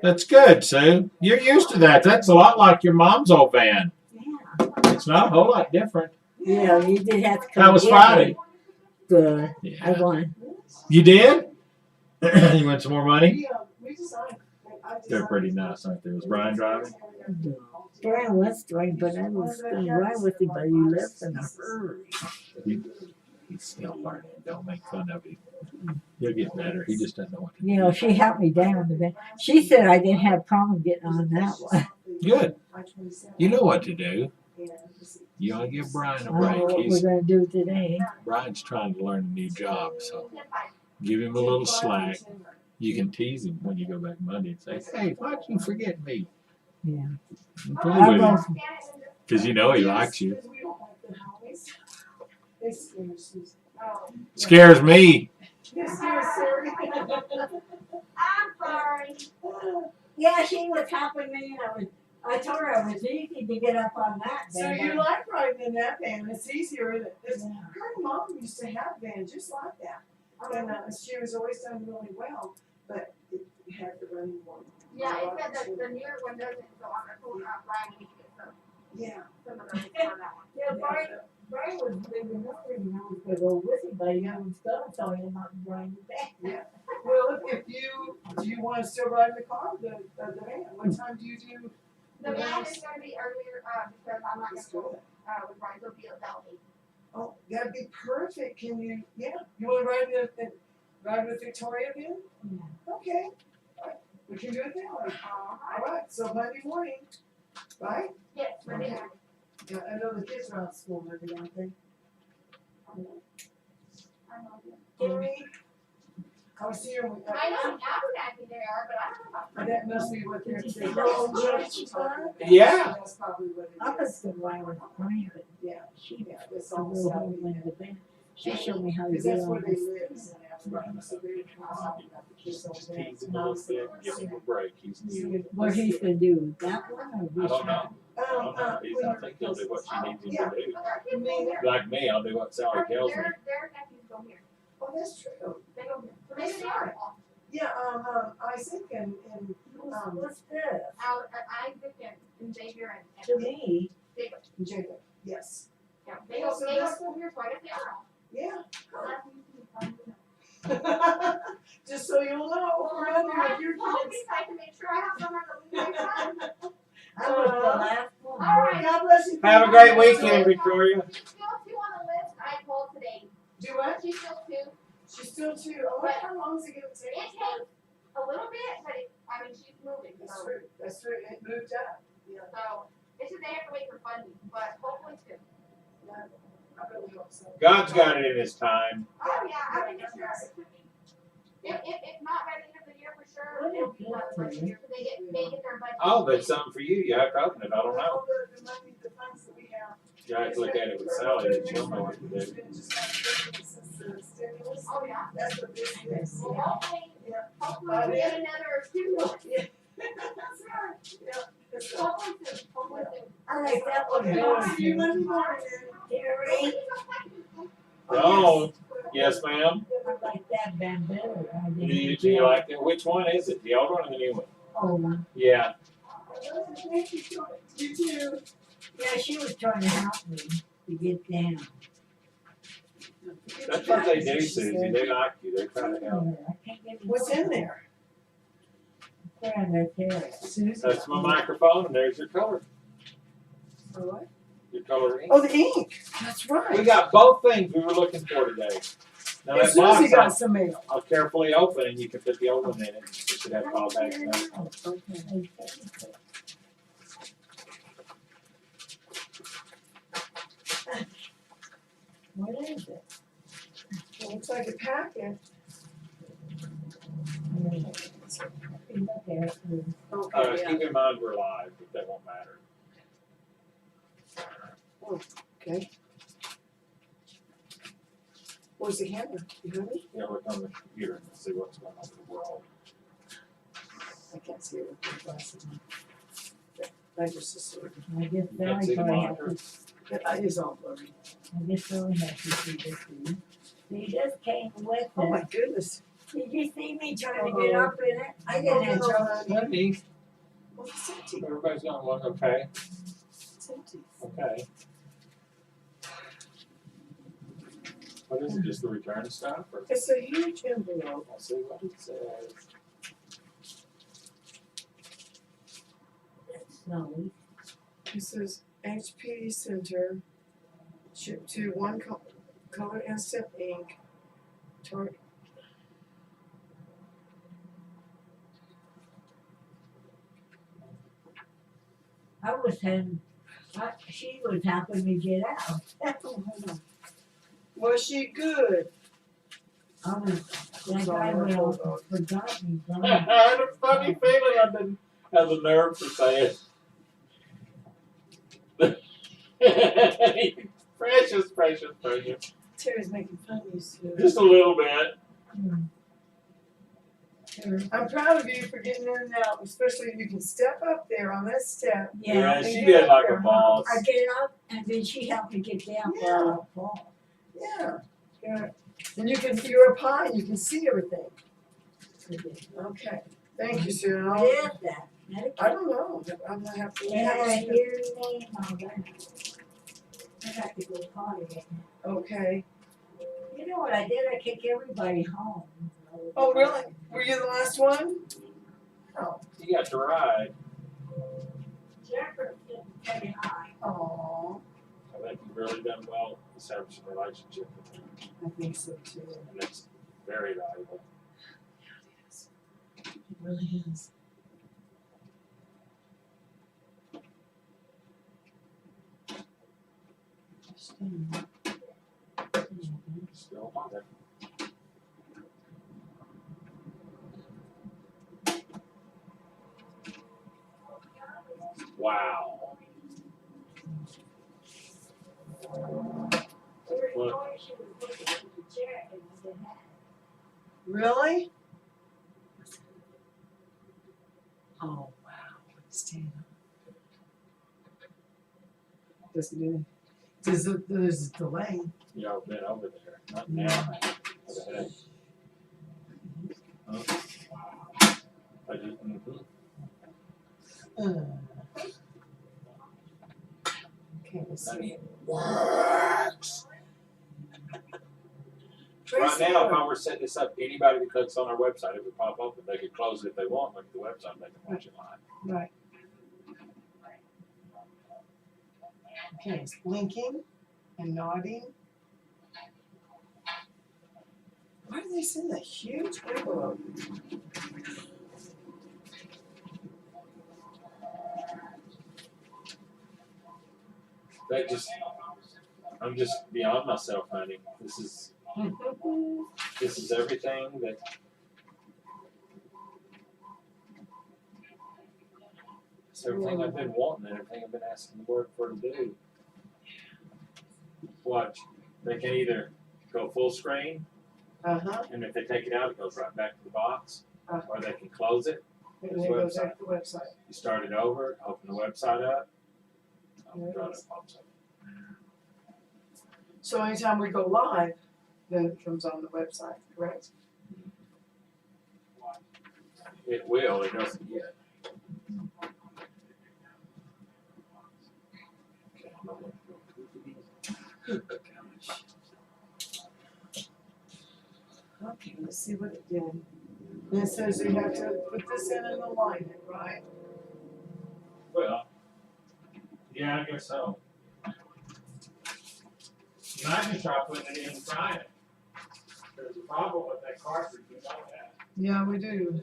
That's good, Sue. You're used to that. That's a lot like your mom's old van. Yeah. It's not a whole lot different. Yeah, you did have to come. How was get Friday? me. Good. I Yeah. won. You did? You won some more money? They're pretty nice, aren't they? Was Brian driving? Brian was doing, but I was going to ride with him, but he left in a hurry. He's still learning. Don't make fun of him. He'll get better. He just doesn't know what to do. You know, she helped me down the bed. She said I didn't have a problem getting on that one. Good. You know what to do. You ought to give Brian a I don't know break. what we're going to do today. Brian's trying to learn a new job, so give him a little slack. You can tease him when you go back Monday and say, "Hey, why'd you forget me?" Yeah. Play with him. Because you know he likes you. Scares me. I'm sorry. Yeah, she was helping me. I told her I was easy to get up on that. So you like riding in that van? It's easier. Her mom used to have a van just like that, and she was always done really well. But it had the running one. Yeah, it said that the newer one doesn't, so I'm gonna pull it out, Brian, we need to get Yeah. some of those for that one. Yeah, Brian was leaving over and I was going to go with him, but he was done, so he not bring it back. Well, if you do, you want to still ride in the car, the van? What time do you do? The van is gonna be earlier, because I'm not gonna go, with Brian, so it'll be about 8. Oh, that'd be perfect. Can you? Yeah. You want to ride with Victoria then? Yeah. Okay. All right. We can do it that way. All right. So Monday morning, right? Yes, Monday Okay. morning. Yeah, I know the kids are out of school Monday, aren't they? Henry, I was here. I know Abernathy they are, but I don't know about. That must be what they're. Did you see the old church bar? Yeah. That's probably what it is. I was going to ride with Brian, but Yeah. she Yeah, that's the all. little home in the bed. She showed me how to Because do that's all where they this. live. So they're Just tease him a little bit. Give him a break. He's new. What he's going to do, that one or I this don't know. one? I don't know. I think he'll do what she needs him to do. Their kids go here. Like me, I'll do what Sally tells me. Their nephews go here. Oh, that's true. They go here. So maybe they are all. Yeah, Isaac and What's this? Isaac and Xavier and To me, Jacob. Jacob, yes. Yeah, they go school here, so I guess they are all. Yeah. So that's usually fun. Just so you'll know, Well, we're under I with your told kids. me so I can make sure I have somewhere to leave my son. I was the last one. All right. God bless you. Have a great weekend, Victoria. She's still 2 on the list I called today. Do what? She's still 2. She's still two. Oh, how long is it gonna take? It takes a little bit, but I mean, she's moving, That's so. true, that's true, it moved up. Yeah, So, it's just they have to wait for funding, but hopefully soon. I really hope so. God's got it in His time. Oh, yeah, I mean, it's sure, it could be. If not by the end of the year for sure, it'll be by the first year, because they get their budget. Oh, there's something for you. You have to open it. I don't know. All the money, the funds that we have. You have to look at it with Sally, and she'll know what to do. It's been just like since the stimulus. Oh, yeah. That's what this is. Well, hopefully, Yeah. hopefully we get another stimulus. That's right, yeah. That's right. Hopefully soon, hopefully soon. I like that one Okay, I'll better. see you Monday morning. Terry, Oh, yes, ma'am. I like that band better. I Do didn't you like it? Which one is it? The old one or the new one? Oh, one. Yeah. You too. Yeah, she was trying to help me to get down. That's what they do, Susie. They like you. They're trying to help. I can't get it. What's in there? There on that Terry. That's my microphone, and there's your color. For what? Your color ink. Oh, the ink. That's right. We got both things we were looking for today. Now And that box, Susie got some mail. I'll carefully open, and you can put the old one in it. It should have all bags in it. Oh, okay. What is it? Looks like a packet. Look at it. Okay, Keep in mind we're live, but that won't matter. okay. Where's the camera? You have it? Yeah, look on the computer and see what's going on in the world. I can't see it with my glasses on. I just assumed. I guess You can't Sally see the probably monitor? has to, It is all blurry. I guess Sally has to see this too. See, this came with Oh my it. goodness. Did you see me trying to get up in it? I didn't have Oh, trouble. Honey, Well, it's empty. everybody's gonna look okay. It's empty. Okay. What is it? Just the return stuff? Or It's a huge envelope. I'll see what it says. No. It says HP Center, shipped to One Color Instant Ink, Target. I was having, she was helping me get out. Was she good? I was, like I will, forgot me. I had a funny feeling I didn't have the nerve to say it. Precious, precious, precious. Terry's making fun of you, Sue. Just a little bit. I'm proud of you for getting in and out, especially if you can step up there on that step. Yeah, Yeah, she did like a boss. I get up and then she helped me get down so I don't fall. Yeah. Yeah. And you can, you're up high, and you can see everything. Okay. Thank you, Sue. And What I'll- is that? I don't know. I'm gonna have to. Yeah, here's your name on that. I got to go potty right now. Okay. You know what I did? I kicked everybody home. Oh, really? Were you the last one? Oh. You got to ride. Jennifer didn't say hi. Oh, I think you've really done well establishing a relationship with her. I think so too. And it's very valuable. It really is. Still on it. Wow. Look. Really? Oh, wow. Stand up. There's a delay. Yeah, I've been over there. Not now. Over there. Huh? I just, Okay, let's I see. mean, works. Right Tracy, now, if I were setting this up, anybody that clicks on our website, it would pop up and they could close it if they want, look at the website, they can watch it live. Right. Okay, it's blinking and nodding. Why do they send a huge envelope? That just, I'm just beyond myself, honey. This is everything that. It's everything I've been wanting and everything I've been asking the Lord for to do. Watch, they can either go full screen, Uh-huh. and if they take it out, it goes right back to the box, Uh-huh. or they can close it. And then it goes back to the website. You start it over, open the website up. There it It is. pops up. So anytime we go live, then it comes on the website, correct? It will, it doesn't yet. Okay, I'm gonna go to Gosh. Okay, let's see what it did. And it says you have to put this in and align it, right? Well, yeah, I guess so. You might just try putting it in Friday. There's a problem with that cartridge, you know that. Yeah, we do.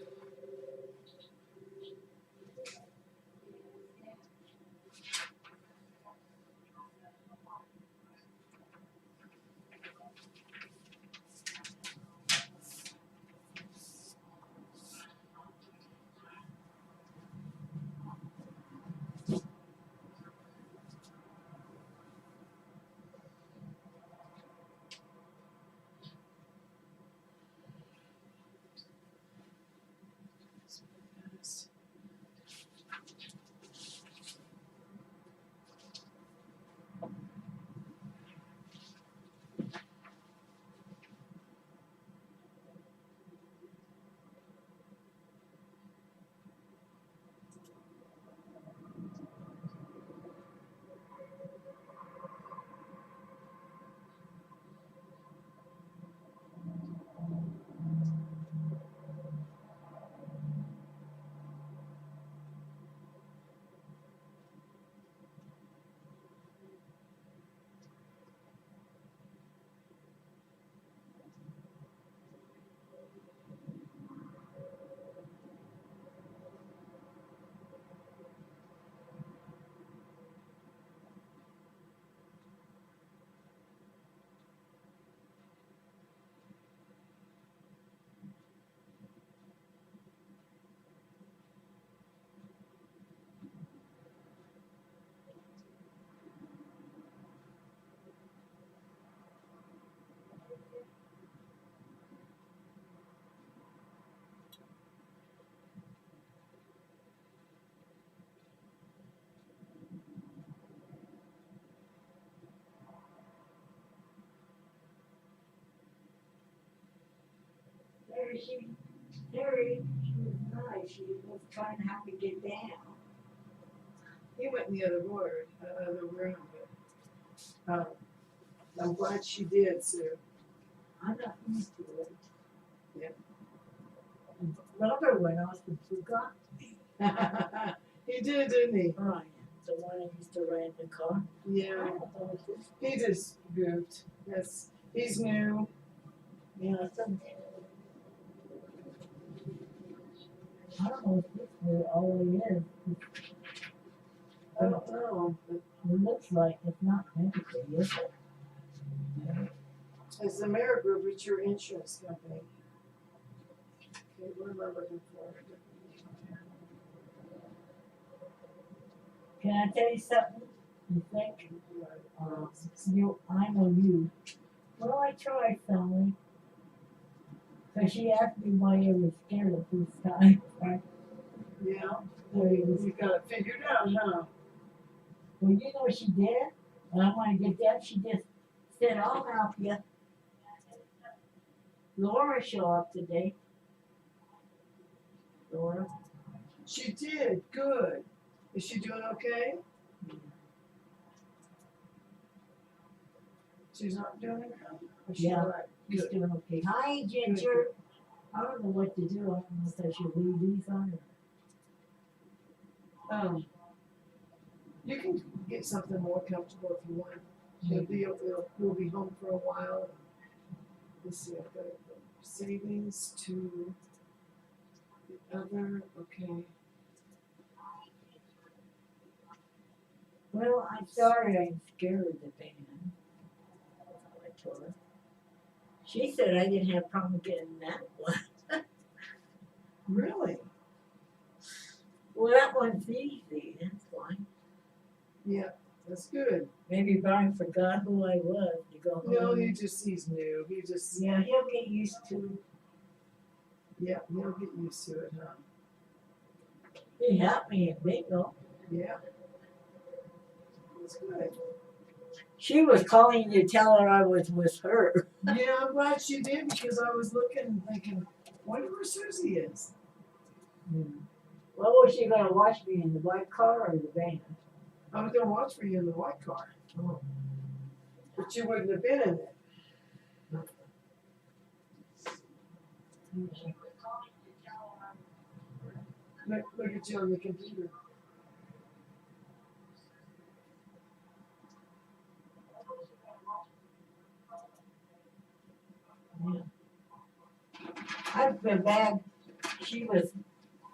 Terry, she was nice, she was trying to help me get down. He went in the other room, but, I'm glad she did, Sue. I'm not used to it. Yep. And Robert went off and forgot me. He did, didn't he? Brian, the one that used to ride the car. Yeah, Oh, it's just- he just goofed. Yes, he's new. Yeah, I don't know if this is all he is. I don't know, but It looks like it's not medical, is it? it's Amerigroup, it's your insurance company. Okay, what am I looking for? Can I tell you something? You think? I know you. Well, I tried, Sally. Cause she asked me why I was scared of this time. Right? Yeah, So it was, you got it figured out, huh? well, you know what she did? When I wanted to get that, she just said, I'll help you. Laura showed up today. Laura? She did, good. Is she doing okay? She's not doing it now? Or she Yeah. all right? She's Good. doing okay. Hi, Ginger. I don't know what to do. I don't know if I should leave these on or. You can get something more comfortable if you want. We'll be home for a while. Let's see, I've got savings to the other, okay. Well, I'm sorry I'm scared of the band. I told her. She said I didn't have problem getting that one. Really? Well, that one's easy, that's fine. Yeah, that's good. Maybe Brian forgot who I was to go home. No, he's new. He just, Yeah, he'll get used to. yeah, he'll get used to it, huh? He helped me in bingo. Yeah. That's good. She was calling to tell her I was with her. Yeah, I'm glad she did because I was looking, thinking, wonder where Susie is. What was she gonna watch me in the white car or the van? I was gonna watch for you in the white car, Oh. but you wouldn't have been in it. Look at you on the computer. Yeah. I've been bad. She was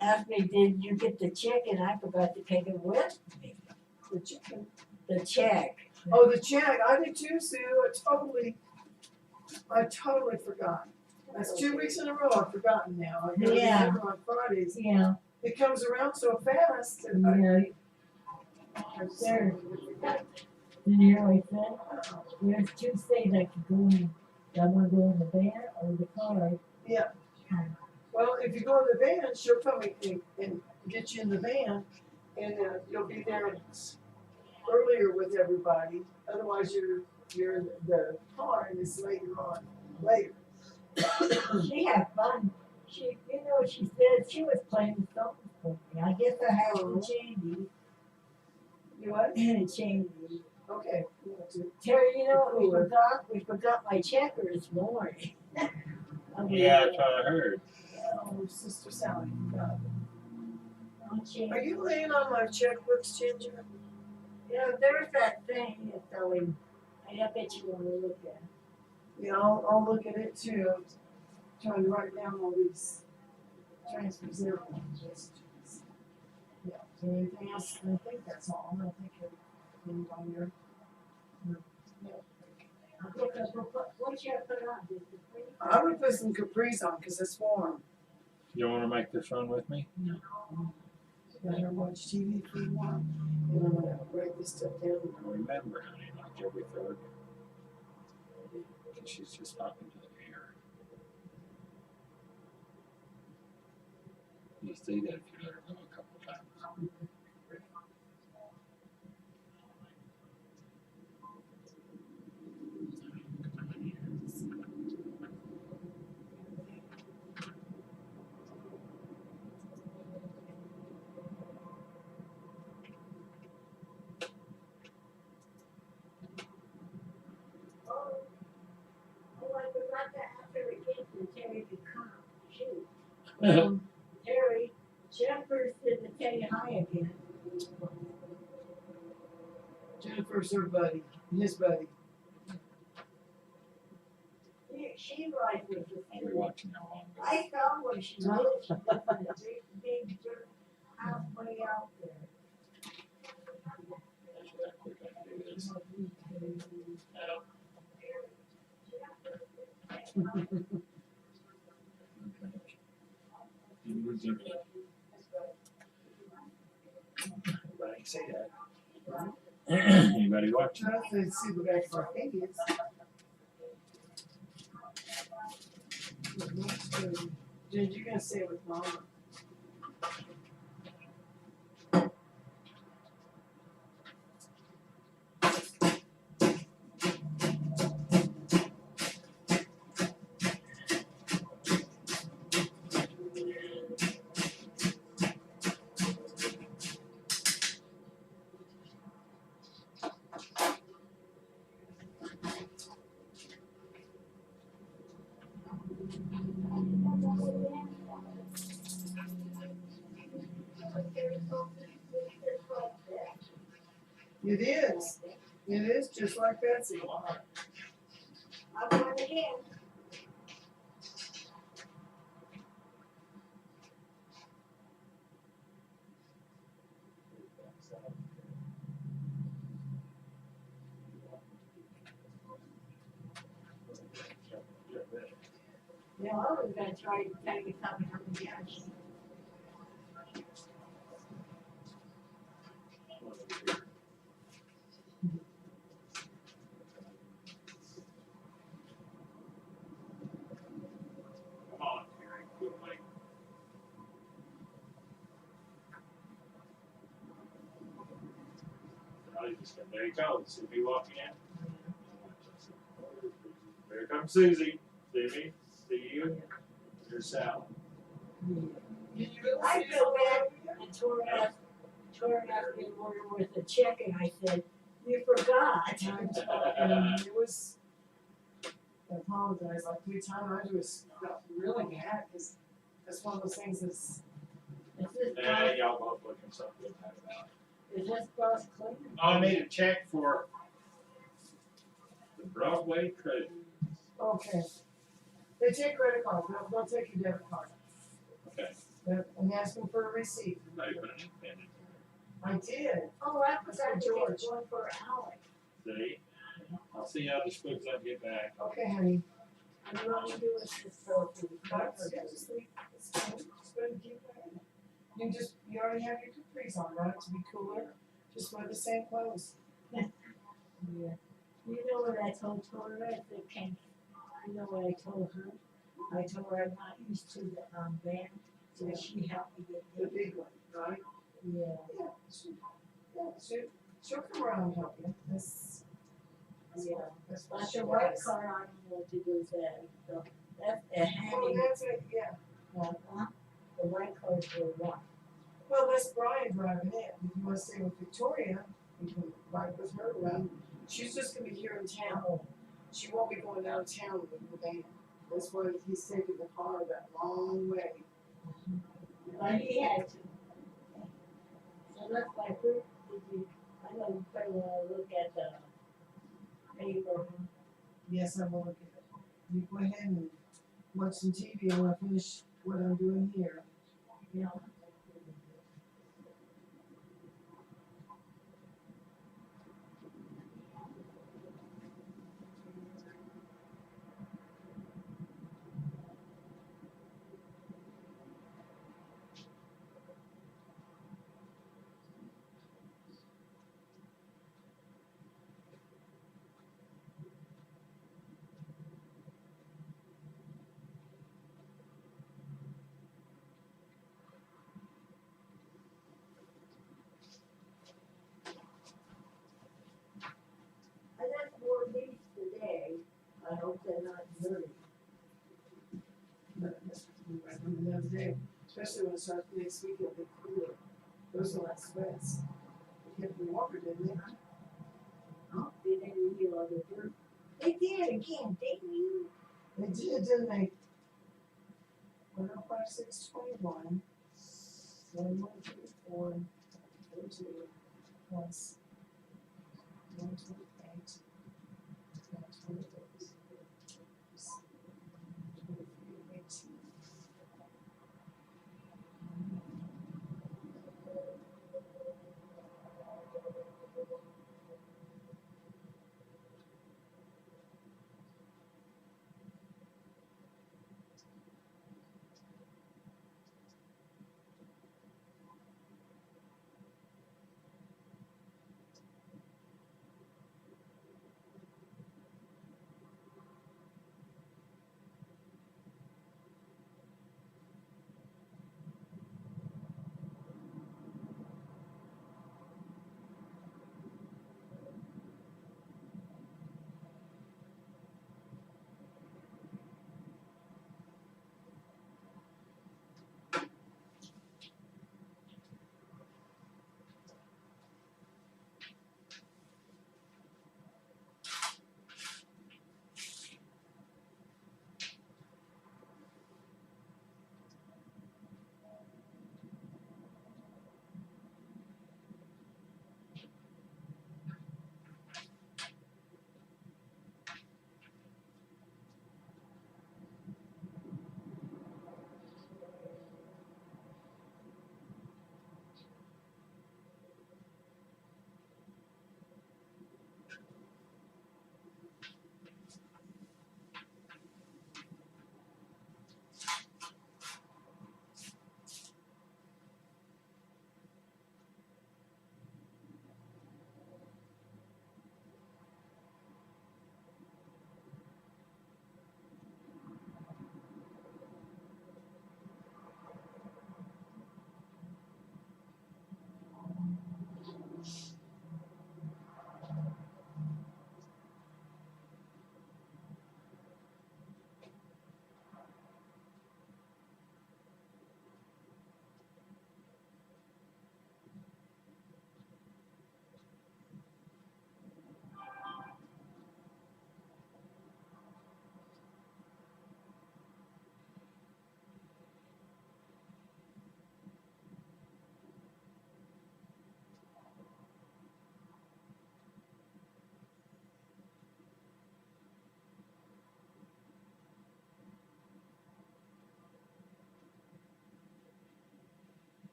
asked me, did you get the check? And I forgot to take it with me. The chicken. The check. Oh, the check. I did too, Sue. I totally forgot. That's 2 weeks in a row I've forgotten now. I gotta Yeah. remember on Fridays. Yeah. It comes around so fast. And Yeah. I'm There. sorry. Did you hear what I said? There's two states I could go in. I wanna go in the van or the car. Yeah. Well, if you go in the van, she'll come and get you in the van, and you'll be there earlier with everybody. Otherwise, you're in the car and it's later on. Later. She had fun. She said she was playing the songs for me. I guess I have to change these. You what? Change these. Okay. You want to? Terry, you know what we forgot? We forgot my checker this morning. Yeah, that's what I heard. Oh, Sister Sally. God. I'll change. Are you laying on my checkbooks, Ginger? Yeah, there's that thing that's going, I bet you wanna look at. Yeah, I'll look at it too. Trying to write down all these transfers there. Yeah, is there anything else? I think that's all. I don't think everything on there. What should I put on? Just the three? I would put some capris on because it's warm. You wanna make this one with me? Better watch TV for a while. And I'm gonna write this stuff down. Remember, honey, like every third. Cause she's just talking to the air. You see that if you let her know a couple times. Terry, Jennifer said to tell you hi again. Jennifer's her buddy, his buddy. She rides with us. I'll be watching how long. I saw where she lives, she lives in a big dirt house way out there. That's how quick I can do this. Anybody say that? Anybody watching? Trying to see the back of our fingers. Jen, you're gonna stay with Mama. It is. It is just like Betsy. I'm going again. Yeah, I was gonna try to take you something from the couch. Come on, Terry, quit waiting. There you go, see me walking in. There comes Susie, see me, see you, there's Sally. Did you really I see feel it? bad, and Tori asked me where was the check, and I said, you forgot. And it was, I apologize like 3 times. I was got really mad because that's one of those things that's, Is this Nah, cross, y'all both looking something mad about it. is this cross clean? I made a check for the Broadway credit. okay. They take credit cards, they'll take your debit card. Okay, And ask them for a receipt. I put an pen in I did. Oh, I forgot to George. get one for Alex. see. I'll see how the spooks I get back. Okay, honey. And you want to do is just throw it to the That's, cupboard. yeah, just leave, it's fine. Just go and keep it. You already have your capris on, right, to be cooler? Just wear the same clothes. Yeah. You know what I told Tori, I said, Ken, you know what I told her? I told her I'm not used to the, band, so she helped me get The it. big one, right? Yeah. She'll come around and help you. Yeah. That's But what she the white does. car, I don't know what to do with that, so that's a Oh, handy, that's it, yeah. the white car's for what? Well, that's Brian driving in. If you wanna stay with Victoria, you can ride with her around. She's just gonna be here in town. She won't be going down town with the van. That's why he's taking the car that long way. But he had to. So that's my first, I know you probably wanna look at the paper, Yes, I will look at it. You go ahead and watch some TV. I wanna finish what I'm doing here. you know. I got more leaves today, I hope they're not dirty. But the other day, especially when it starts next week, it'll be cooler. Those are like sweats. They kept me warmer, didn't they? Oh, did they reveal all the dirt? They did again, didn't you? They did, didn't they? 105,621. 1134.02 plus 128. 128. 2318.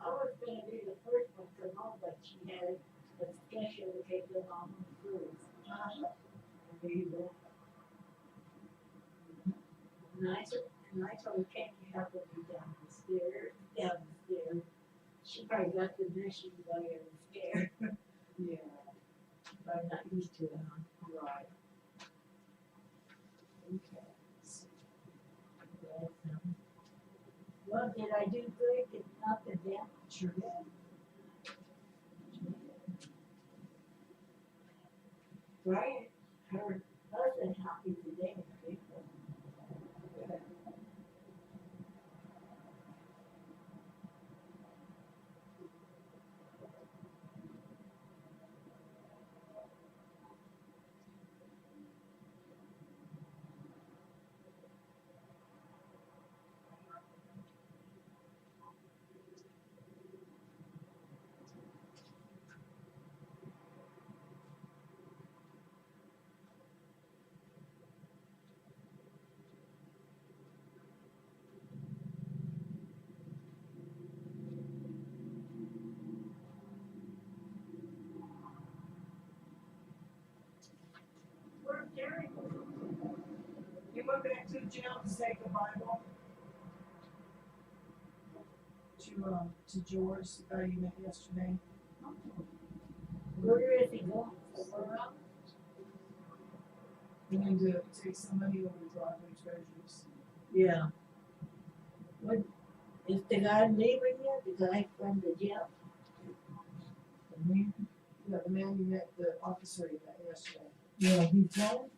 I was gonna do the first one from home, but she had a schedule to take them on the cruise. And I told her, can't you help me down the stairs? She probably got the mission going up the stairs, Yeah, but I'm not used to it, right. Okay. But, well, did I do good? Did not the down? Sure did. Right? Her husband helped me today. Good. Where's Jerry? You went back to the jail to take the Bible to George, the guy you met yesterday. Where is he going? Somewhere else? We need to take somebody over to Broadway Treasures. Yeah. What, is the guy leaving yet? The guy from the jail? Yeah, the man you met, the officer you met yesterday. Yeah, he's gone.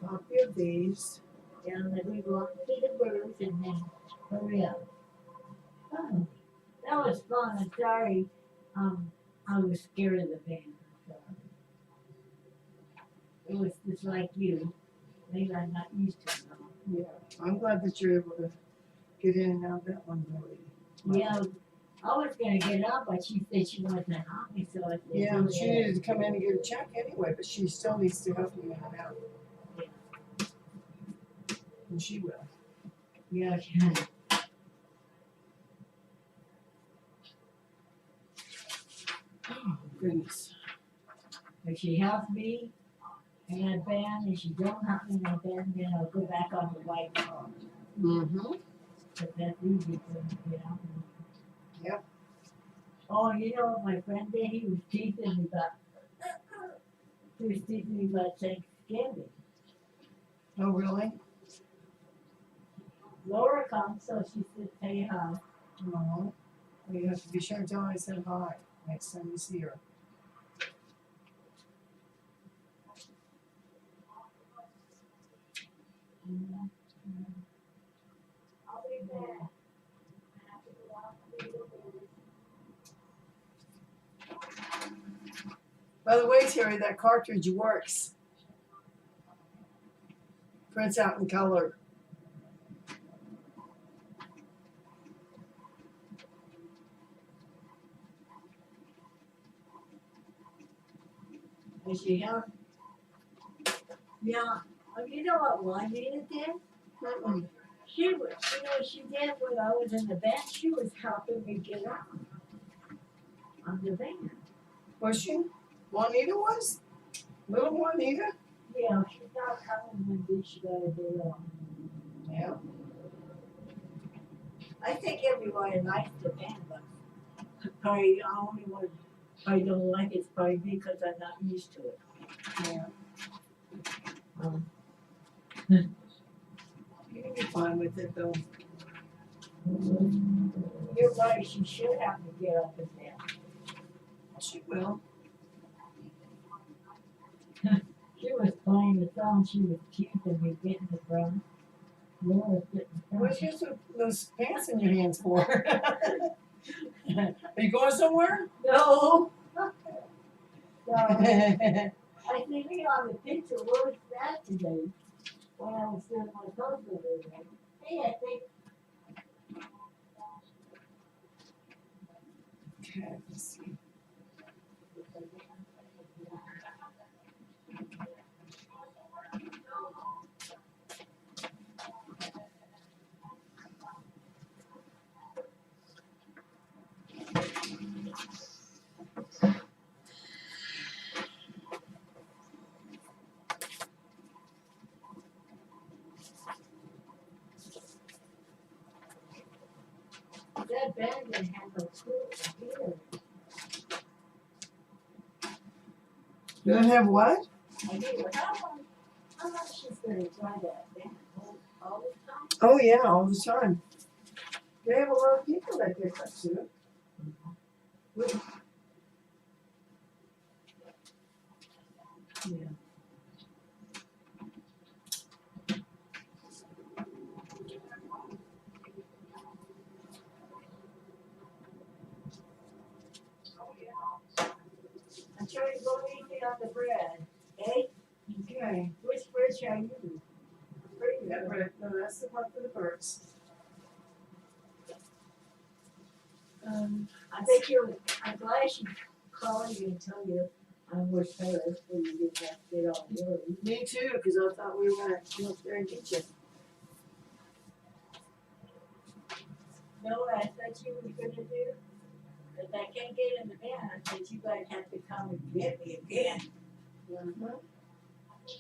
Copy of these. Yeah, let me go up to the birds and then hurry up. Oh, that was fun. I'm sorry. I was scared of the van. I'm sorry. It was just like you. Maybe I'm not used to it. Yeah, I'm glad that you're able to get in and out of that one, Lily. Yeah, I was gonna get up, but she said she wasn't happy, so I said. Yeah, she needed to come in and get a check anyway, but she still needs to help you in and out. And she will. Yeah, she had. Oh, goodness. If she helps me in that van, and she don't help me in that van, then I'll go back on the white car. Mm-hmm. But that's easy for me to get out. Yep. Oh, you know what my friend did? He was teasing me about Thanksgiving. Oh, really? Laura comes, so she said, say hi. No. Well, you have to be sure to tell her I said hi next time you see her. I'll be back. By the way, Terry, that cartridge works. Prints out in color. And she helped. Yeah, you know what Juanita did? Mm-mm. She was, she did when I was in the van, she was helping me get out on the van. Was she? Juanita was? Little Juanita? Yeah, she's not coming when she got a day off. Yeah. I think everybody likes the van, but probably the only one I don't like is probably because I'm not used to it. Yeah. Um, You can be fine with it though. You're right, she should have to get up and down. She will. She was playing the song, she was teasing me, getting the drum. Laura's getting the What's drum. those pants in your hands for? Are you going somewhere? No. So, I see me on the picture, where was that today? When I was doing my social media. Hey, I think, Okay, let's see. that band didn't have no school here. You don't have what? I mean, how long she's gonna try that band? All the time? Oh yeah, all the time. They have a lot of people that pick up too. Yeah. I'm trying to go easy on the bread, okay? Okay. Which bread shall I use? Yeah, right. No, that's the part for the birds. I think I'm glad she called you and tell you I'm with her, so you didn't have to get all yours. Me too, because I thought we were gonna go up there and get you. No, I thought you were gonna do, but I can't get in the van, I said you guys have to come and get me again. Mm-hmm.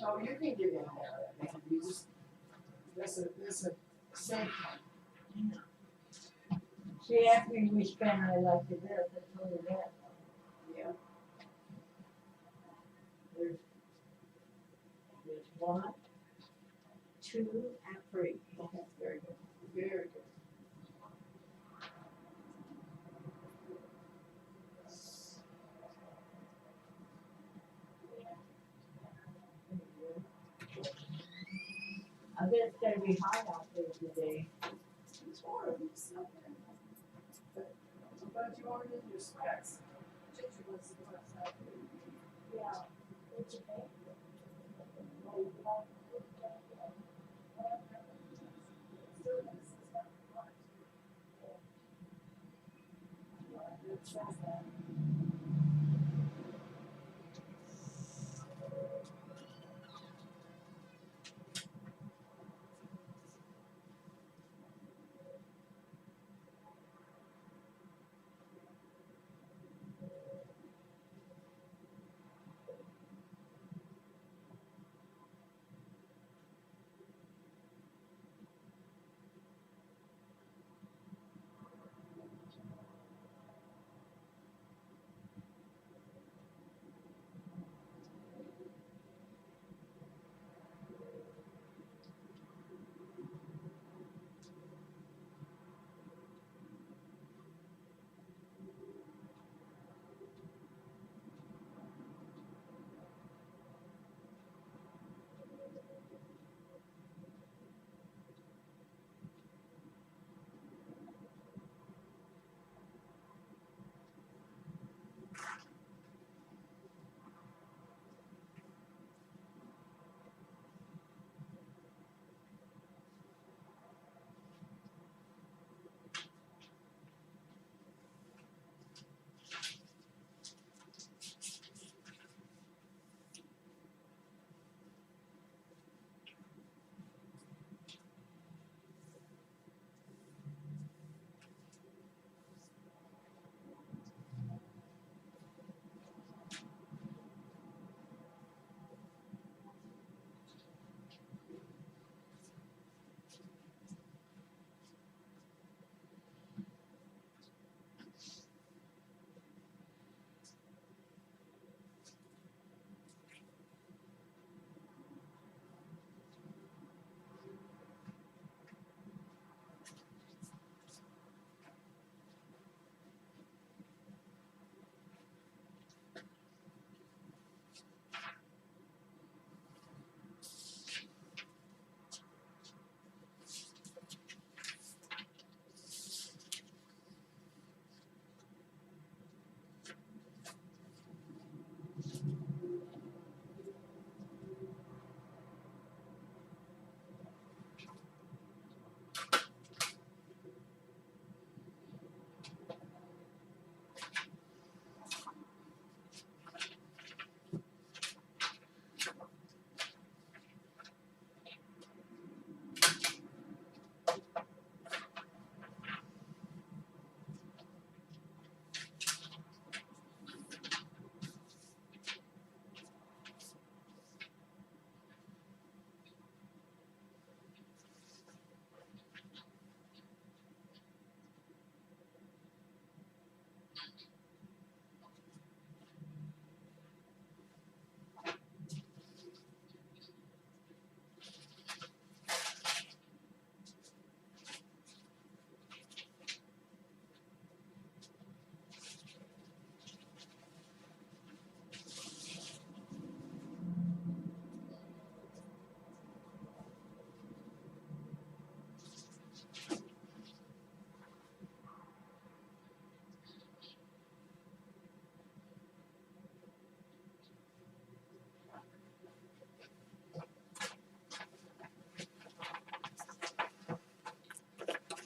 Oh, you can get in and out of that, man. You just, that's a safe one. She asked me which van I liked the best, I told her that. Yeah. There's 1, 2, and 3. Okay, very good. Very good. gonna be hot out there today. It's warm. But I'm glad you aren't in your sweats. Ginger was last night. Yeah. It's okay.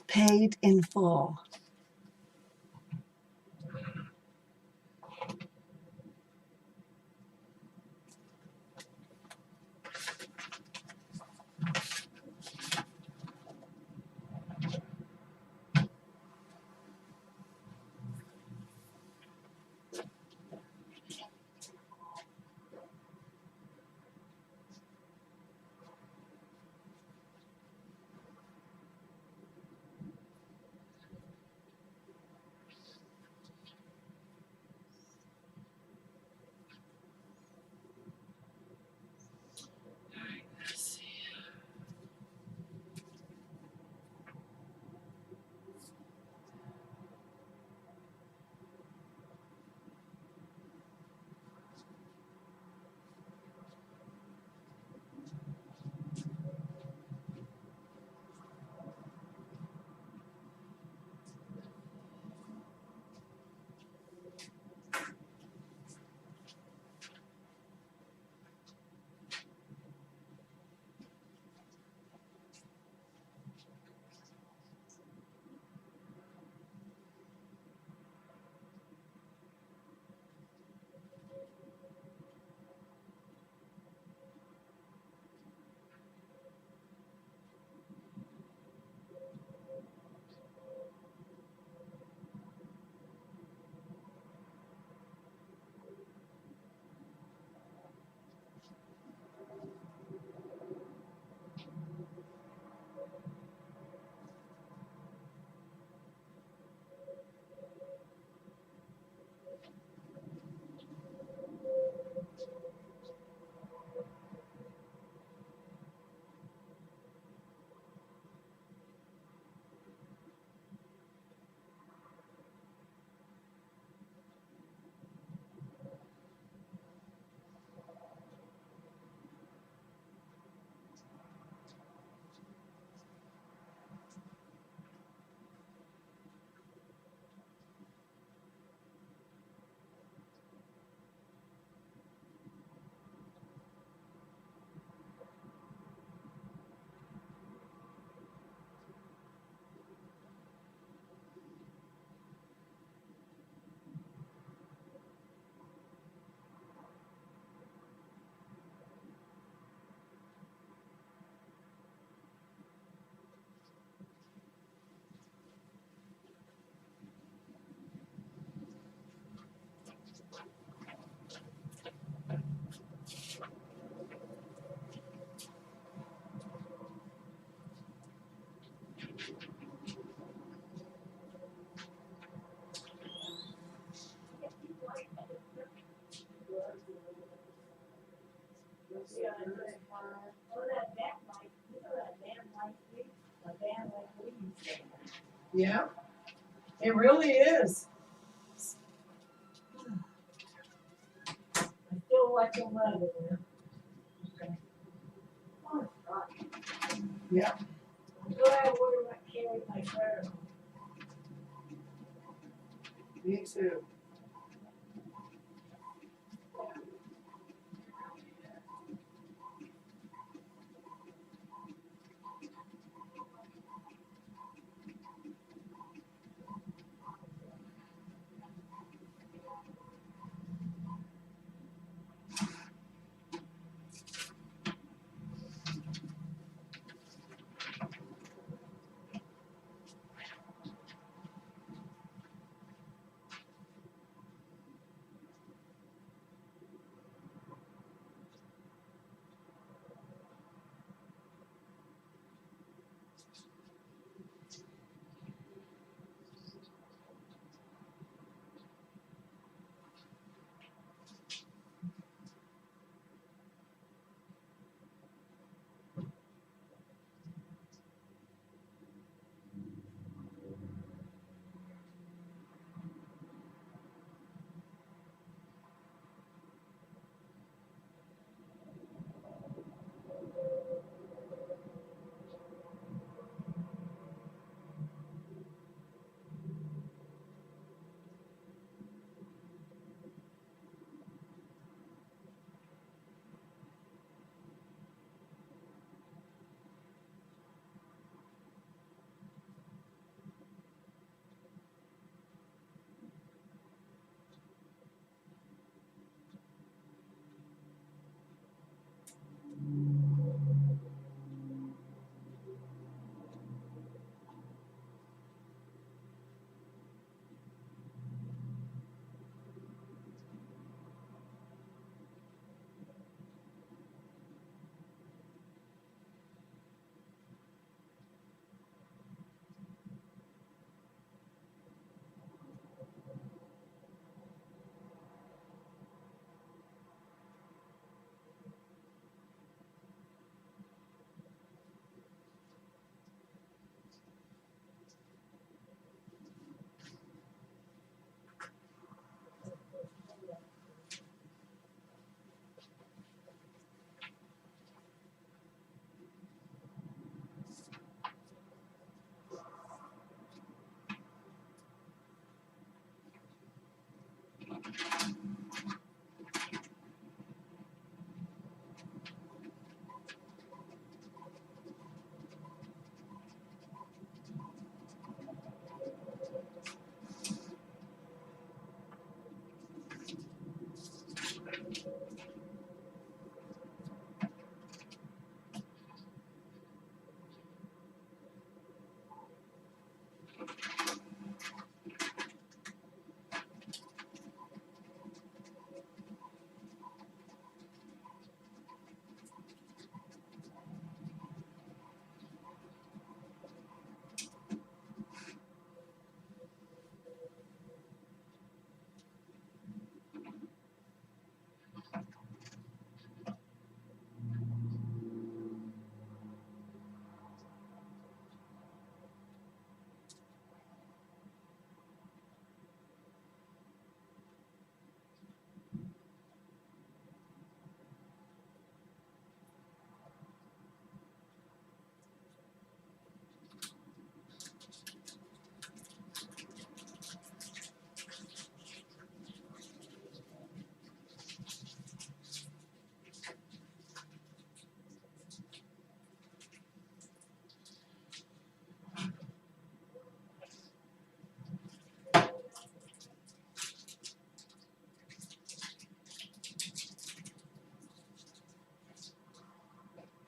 Paid in full. Yeah, I know. Oh, that band like, you know that band like we, a band like we used to have. Yeah, it really is. I still like them weather, man. Okay. Oh, God. Yeah. I'm glad I wouldn't have carried my prayer home. Me too.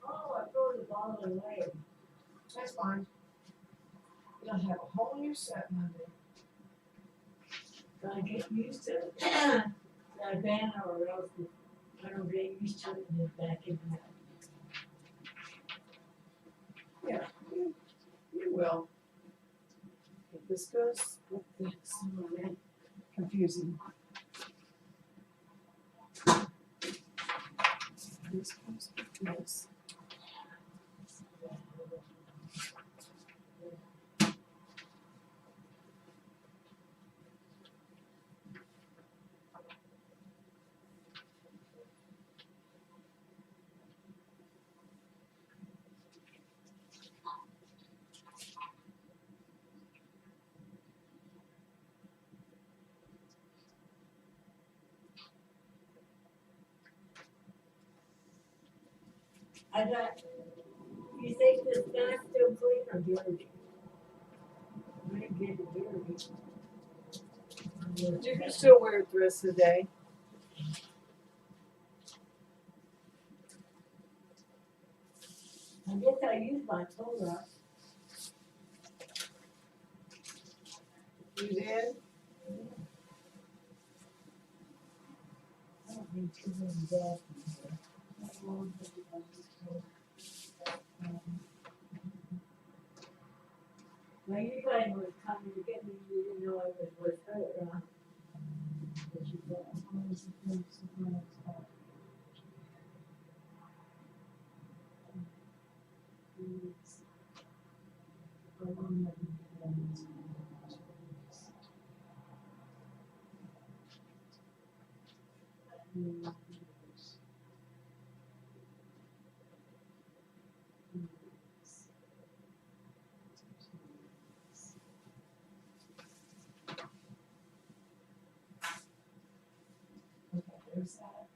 Oh, I threw the ball away. That's fine. You'll have a whole new set Monday. Gotta get used to it. That band or else I don't get used to it and it's back in that. You will. If this goes with this, confusing. Yes. I got, you think this guy's still clean or dirty? I didn't get it dirty. You can still wear it the rest of the day. I guess I used my Clorox. You did? I don't need too many bags in here. Well, you guys was coming to get me, you didn't know I was with her, huh? But you got, There's that.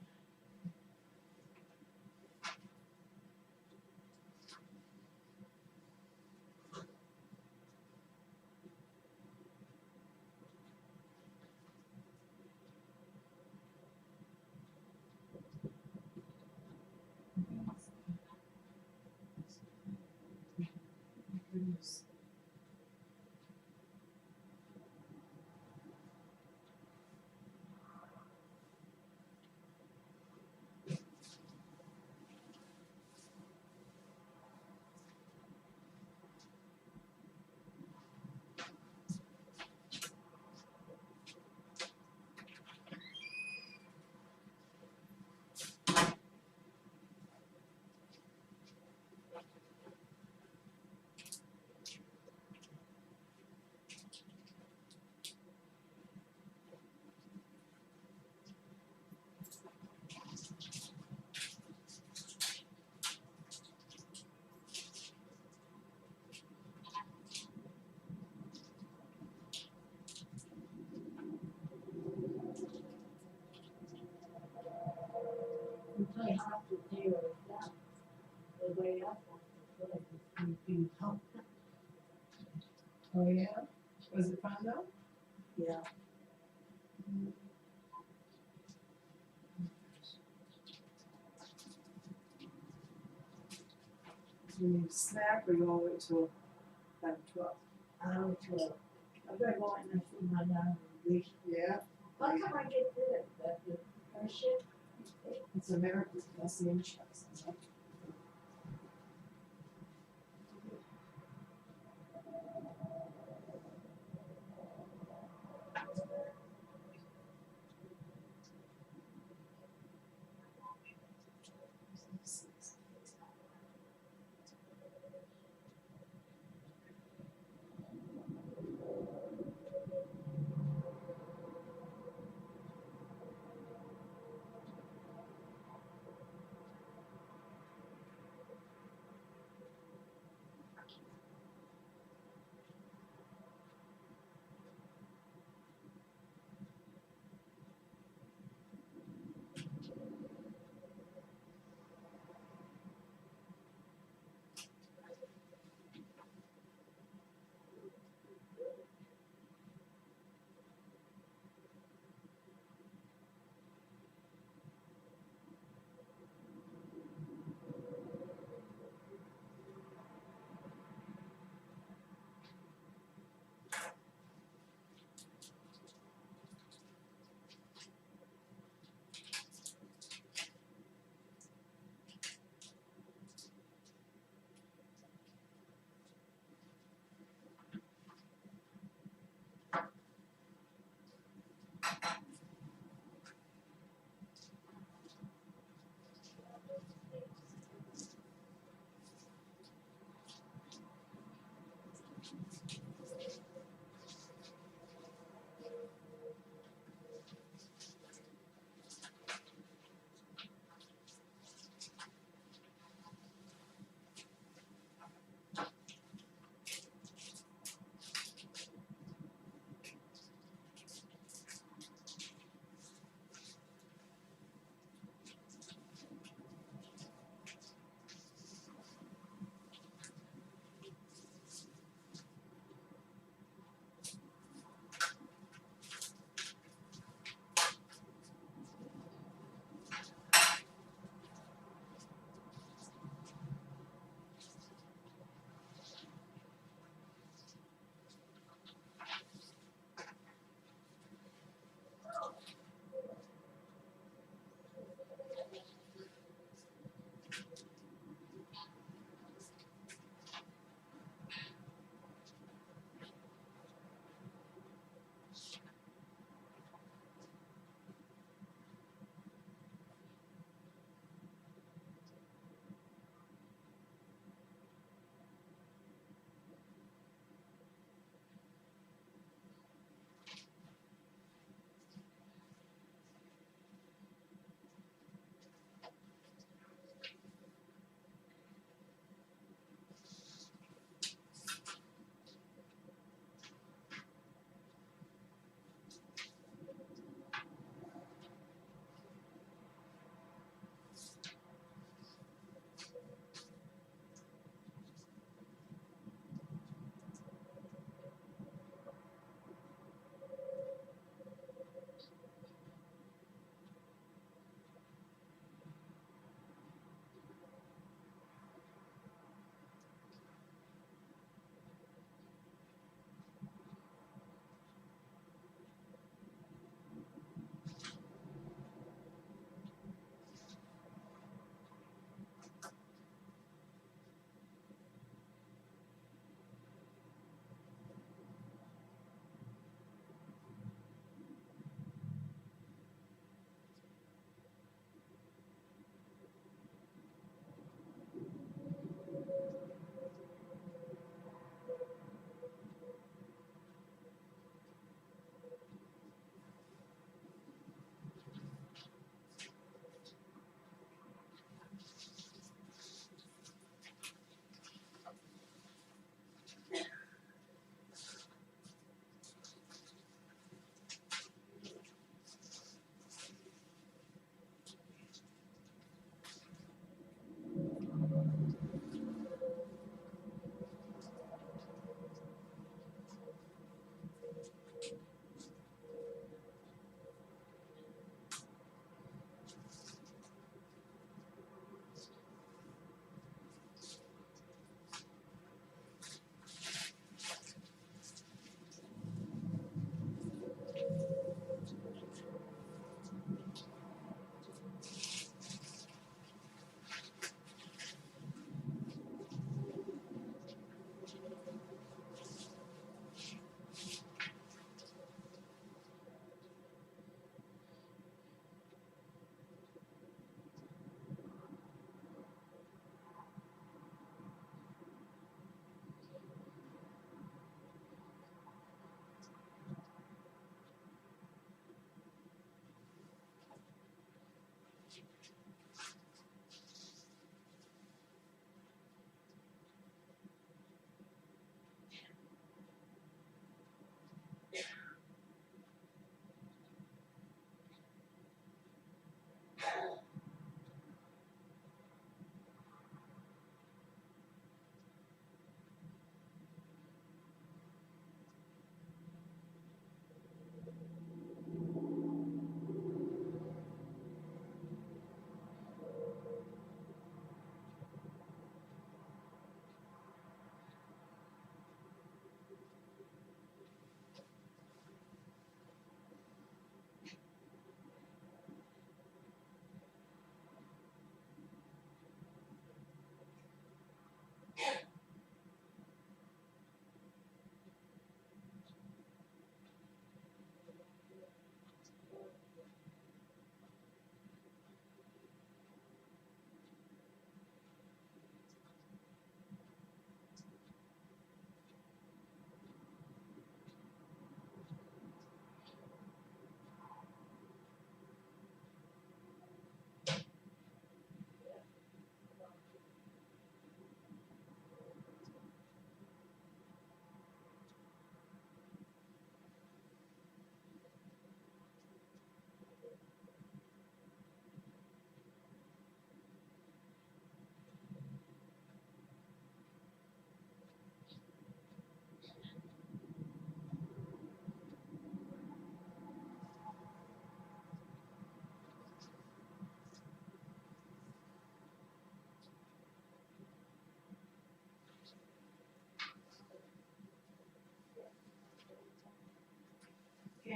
we play hockey there or down. The way up on the foot, we pump. Oh, yeah? Was it fun though? Yeah. You need a snack or you want to wait till about 12? Hour 12. I better go in and see my dad. Yeah, How come I get this? That the first shift? it's America's, that's the insurance.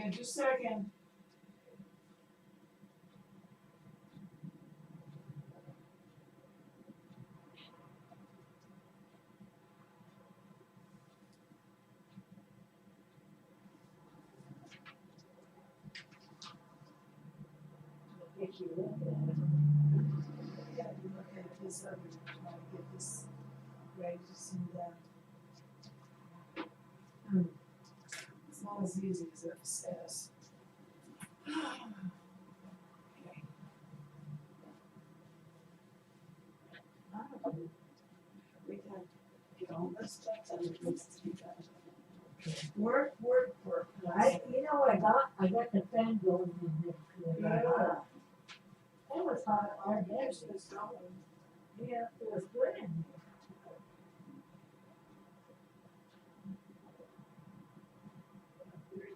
Okay, just a second. If you look at it. Yeah, you look at this other, trying to get this ready to see that. It's not as easy as it says. Okay. We have to get all this stuff that needs to be done. Work. You know what I got the fan going in there. Yeah. It was hot all day. Yes, it's going. Yeah, it was good in there. There you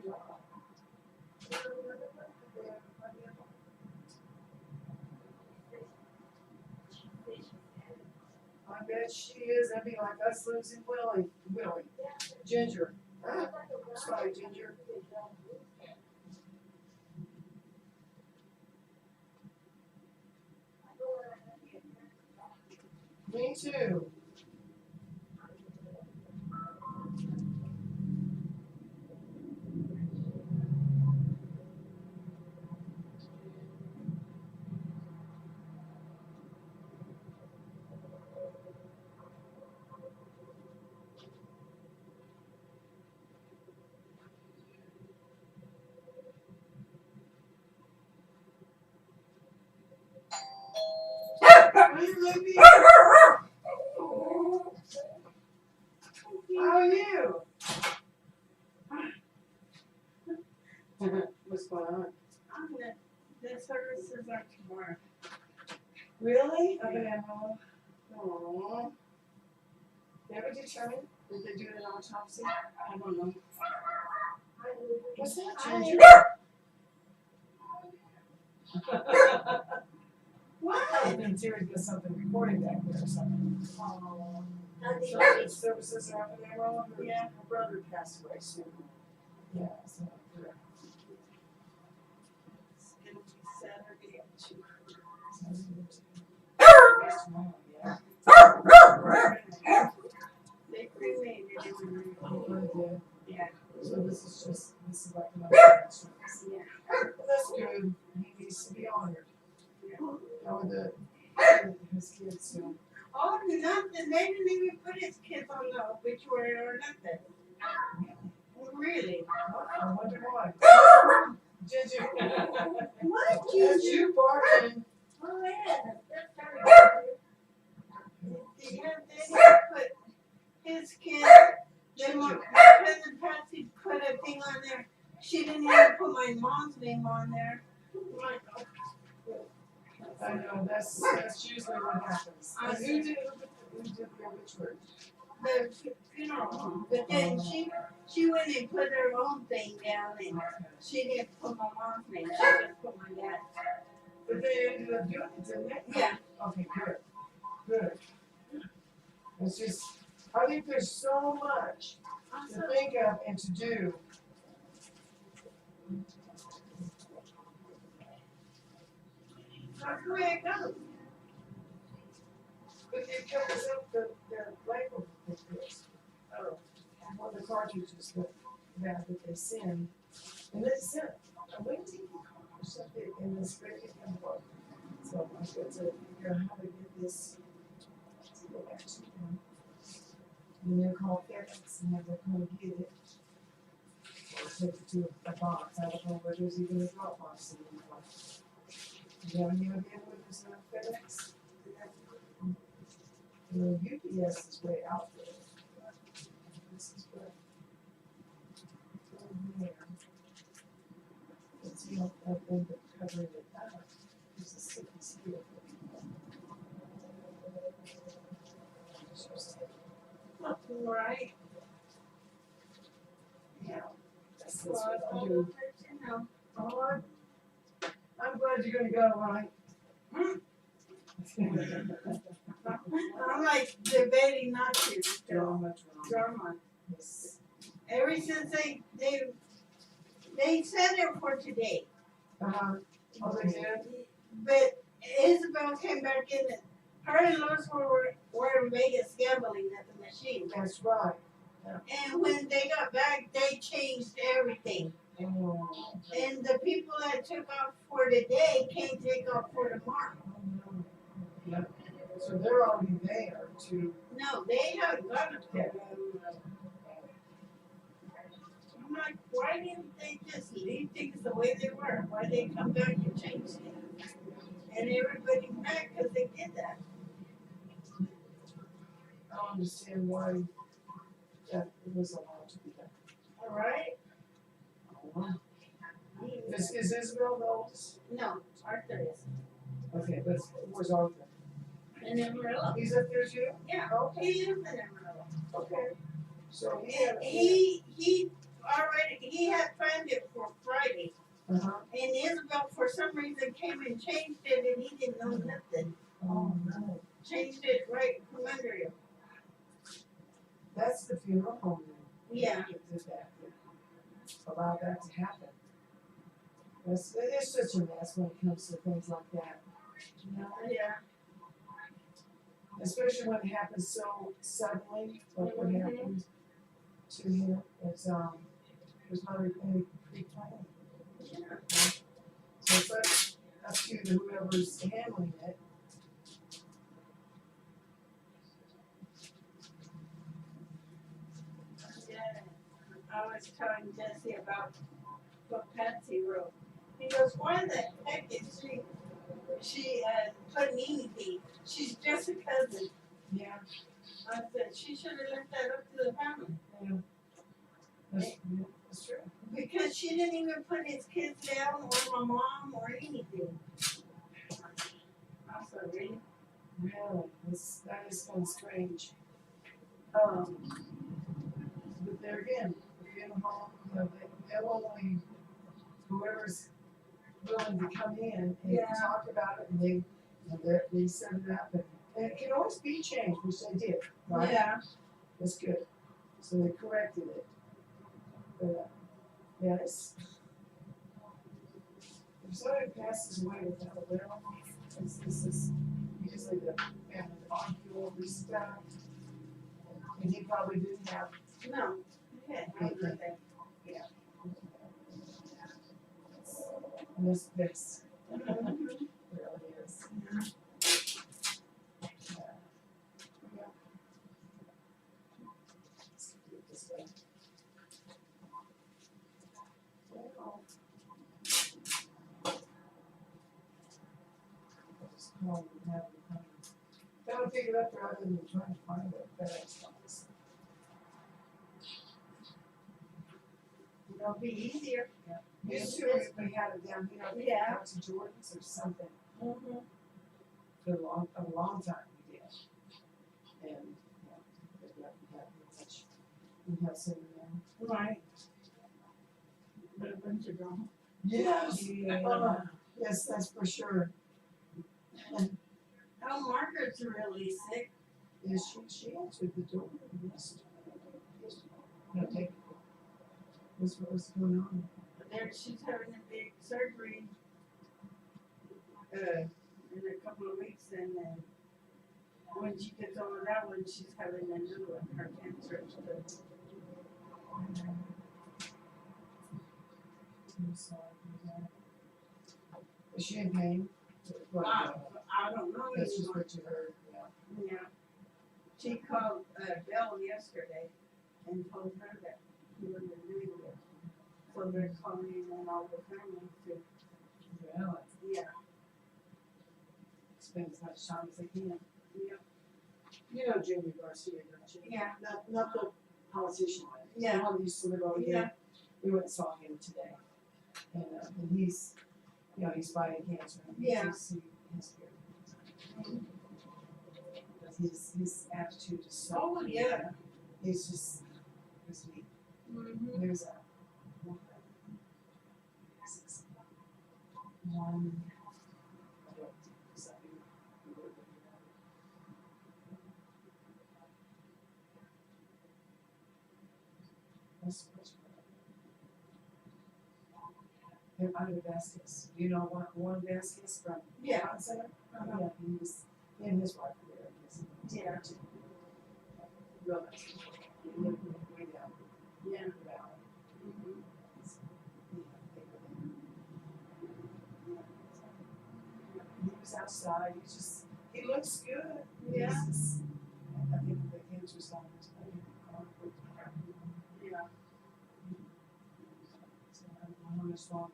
go. I bet she is. That'd be like us losing Willie. Ginger. Sorry, Ginger. Me too. Hi, Libby. How are you? What's going on? The services are tomorrow. Really? Up in Emerald? Aww. They ever determine if they do an autopsy? I don't know. What's that, Ginger? What? I think Terry's got something recording back there or something. Services are up in Emerald? Yeah. Her brother passed away soon. Yeah, so. It's gonna be Saturday at 2. Yeah. They cremated him. Yeah. So this is like another insurance. Yeah. That's good. He needs to be honored. How are his kids soon? Oh, nothing. They didn't even put his kids on the obituary or nothing. Really? I wonder why. Ginger. What, That's Jesus? you barking. Oh, yeah, that's very Yeah, they didn't put his kids. Then my cousin Patsy put a thing on there. She didn't even put my mom's name on there. Like, I know, that's usually what happens. And who did the obituary? the funeral home. But then she went and put her own thing down and she didn't put my mom's name. She just put my dad's. But they ended up doing it, didn't they? Yeah. Okay, good. It's just, I think there's so much to think of and to do. That's the way it goes. But it covers up the label with this. One of the cartridges that they send. And they sent a LinkedIn or something in this great envelope. So I've got to figure out how to get this to go back to them. And they'll call FedEx and have them come get it. Or take it to a box. I don't know where there's even a drop box anymore. Do you have any idea where there's a FedEx? The UPS is way out there. This is where. Over there. It's the only thing that's covering it up. It's a city seal. That's what I I'll do. let you know. Oh, I'm glad you're gonna go, right? I'm like debating not to, You're still. on much wrong. Drama. Yes. Ever since they said it for today. Uh-huh. Oh, they did? But Isabel came back in and her and Lois were in Vegas gambling at the machine. That's right. And when they got back, they changed everything. Oh, And the people that took off for today can't take off for tomorrow. no. Yep. So they're already there to, No, they haven't got it yet. I'm like, why didn't they just leave things the way they were? Why they come back and change things? And everybody's mad because they did that. I don't understand why that it was allowed to be done. All right? Is Isabel the oldest? No, Arthur is. Okay, but where's Arthur? In Amarillo. He's up there too? Yeah, Okay, he lives in Amarillo. okay. So And he had planned it for Friday. Uh-huh. And Isabel, for some reason, came and changed it and he didn't know nothing. Oh, no. Changed it right from under him. That's the funeral home then. Yeah. That did that. Allow that to happen. It's such a mess when it comes to things like that. You know? Yeah. Especially when it happens so suddenly, like what Mhm. happened to him. It's there's not any pre-planning. Yeah. So it's up to whoever's handling it. Yeah. I was telling Jesse about what Patsy wrote. He goes, why the heck is she put anything? She's just a cousin. Yeah. I said, she should have left that up to the family. Yeah. That's true. Because she didn't even put his kids down or my mom or anything. I said, really? Really, that is kind of strange. But there again, the funeral home, you know, they'll only, whoever's willing to come in and Yeah. talk about it, and they set it up, and it can always be changed, which they did, right? Yeah. That's good. So they corrected it. But, yeah, it's, if somebody passes away without a will, this is usually the family argue over stuff. And he probably didn't have No. Yeah. anything. Yeah. And this Mhm. really is. Yeah. Let's do it this way. Well, just call and have them come. Gotta pick it up rather than trying to find it, FedEx box. It'll be easier. Used to, we had it down here, I think Yeah. out to Jordan's or something, Mm-hmm. for a long time we did. And, yeah, but yeah, we have such, we have so many. Right. But a bunch of drama. Yes. Yeah. Yes, that's for sure. And, Oh, Margaret's really sick. yes, she answered the door, yes. No, take it. What's going on? She's having a big surgery in a couple of weeks, and then when she gets over that one, she's having a new one, her cancer. I'm sorry for that. Is she in pain? What, I don't know that's just anymore. what you heard, yeah. Yeah. She called Belle yesterday and told her that he wasn't doing it. So they're calling in all the family to, Really? yeah, Spend as much time as they can. yeah, You know Jamie Garcia, don't you? yeah, Not the politician, but Yeah. the one who used to live over yeah. here. We went and saw him today. And he's, you know, he's fighting cancer. And Yeah. His spirit. But his attitude is so, Oh, yeah. he's just, it's neat. Mm-hmm. There's one. They're out of Vasquez. You know one Vasquez from Yeah. Hot Center? Uh-huh. Yeah, he and his wife were there, I guess. Yeah. Real nice. They lived way down Yeah. the valley. Mhm. He was outside, he looks good. Yeah. He's just- I think the cancer's on his body. Yeah. So I don't know how much longer.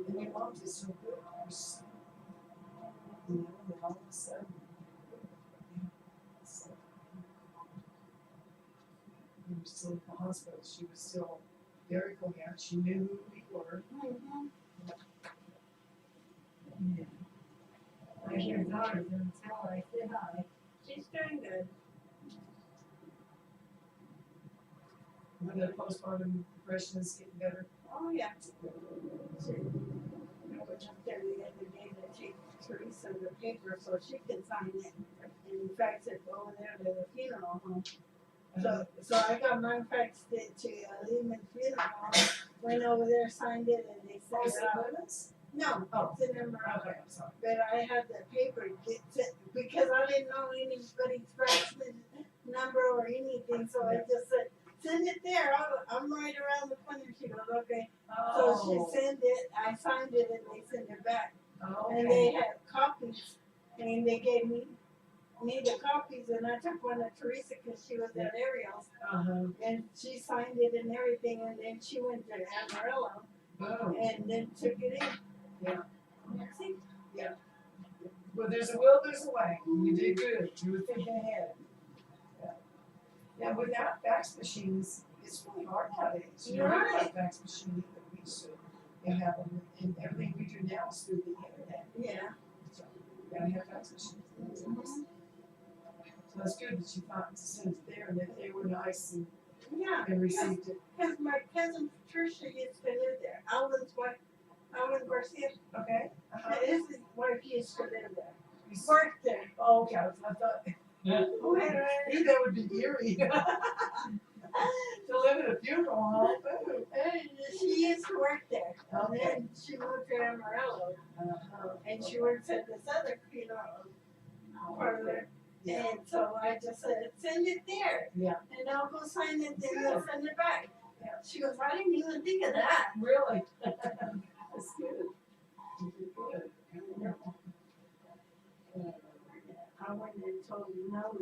And your mom is so good. You know, and all of a sudden. So, we were still at the hospital, she was still very coherent, she knew who we were. Mhm. I hear daughters and tell her I said hi. She's doing good. When the postpartum depression is getting better. Oh, yeah. I was up there the other day to take Teresa the paper so she can sign it. And in fact, it's over there to the funeral home. So I got mine faxed it to Lehman Funeral Home, went over there, signed it, and they Oh, sent is it it out. limits? No, Oh. it's in Emerald. Okay, I'm sorry. But I had the paper get sent, because I didn't know anybody's fax number or anything, so I just said, send it there, I'm right around the corner. She goes, okay. So she sent it, I signed it, and they sent it back. Oh, And they had copies, and they gave me the copies, and I took one to Teresa, cause she was at Ariel's, Uh-huh. and she signed it and everything, and then she went to Amarillo, Boom. and then took it in. Yeah. See? Well, there's a will, there's a way. You did good. You were thinking ahead. Yeah. Yeah, without fax machines, it's really hard nowadays. You know, we don't have a fax machine that we used to. You have them, and everything we do now is through the internet. Yeah. So, you gotta have fax machines. So that's good that you thought to send it there and that they were nice Yeah, and received it. cause my cousin Patricia used to live there, Alvin's wife, Alvin Garcia, Okay? Uh-huh. his wife used to live there, You s- worked there. Oh, okay, I thought, Who had her- that would be eerie. To live at a funeral home, ooh. She used to work there, and Okay. then she moved to Amarillo, and she works at this other funeral parlor. Yeah. And so I just said, send it there. Yeah. And I'll go sign it, then they'll Good. send it back. Yeah. She goes, I didn't even think of that. Really? That's good. You did good. I went and told Noe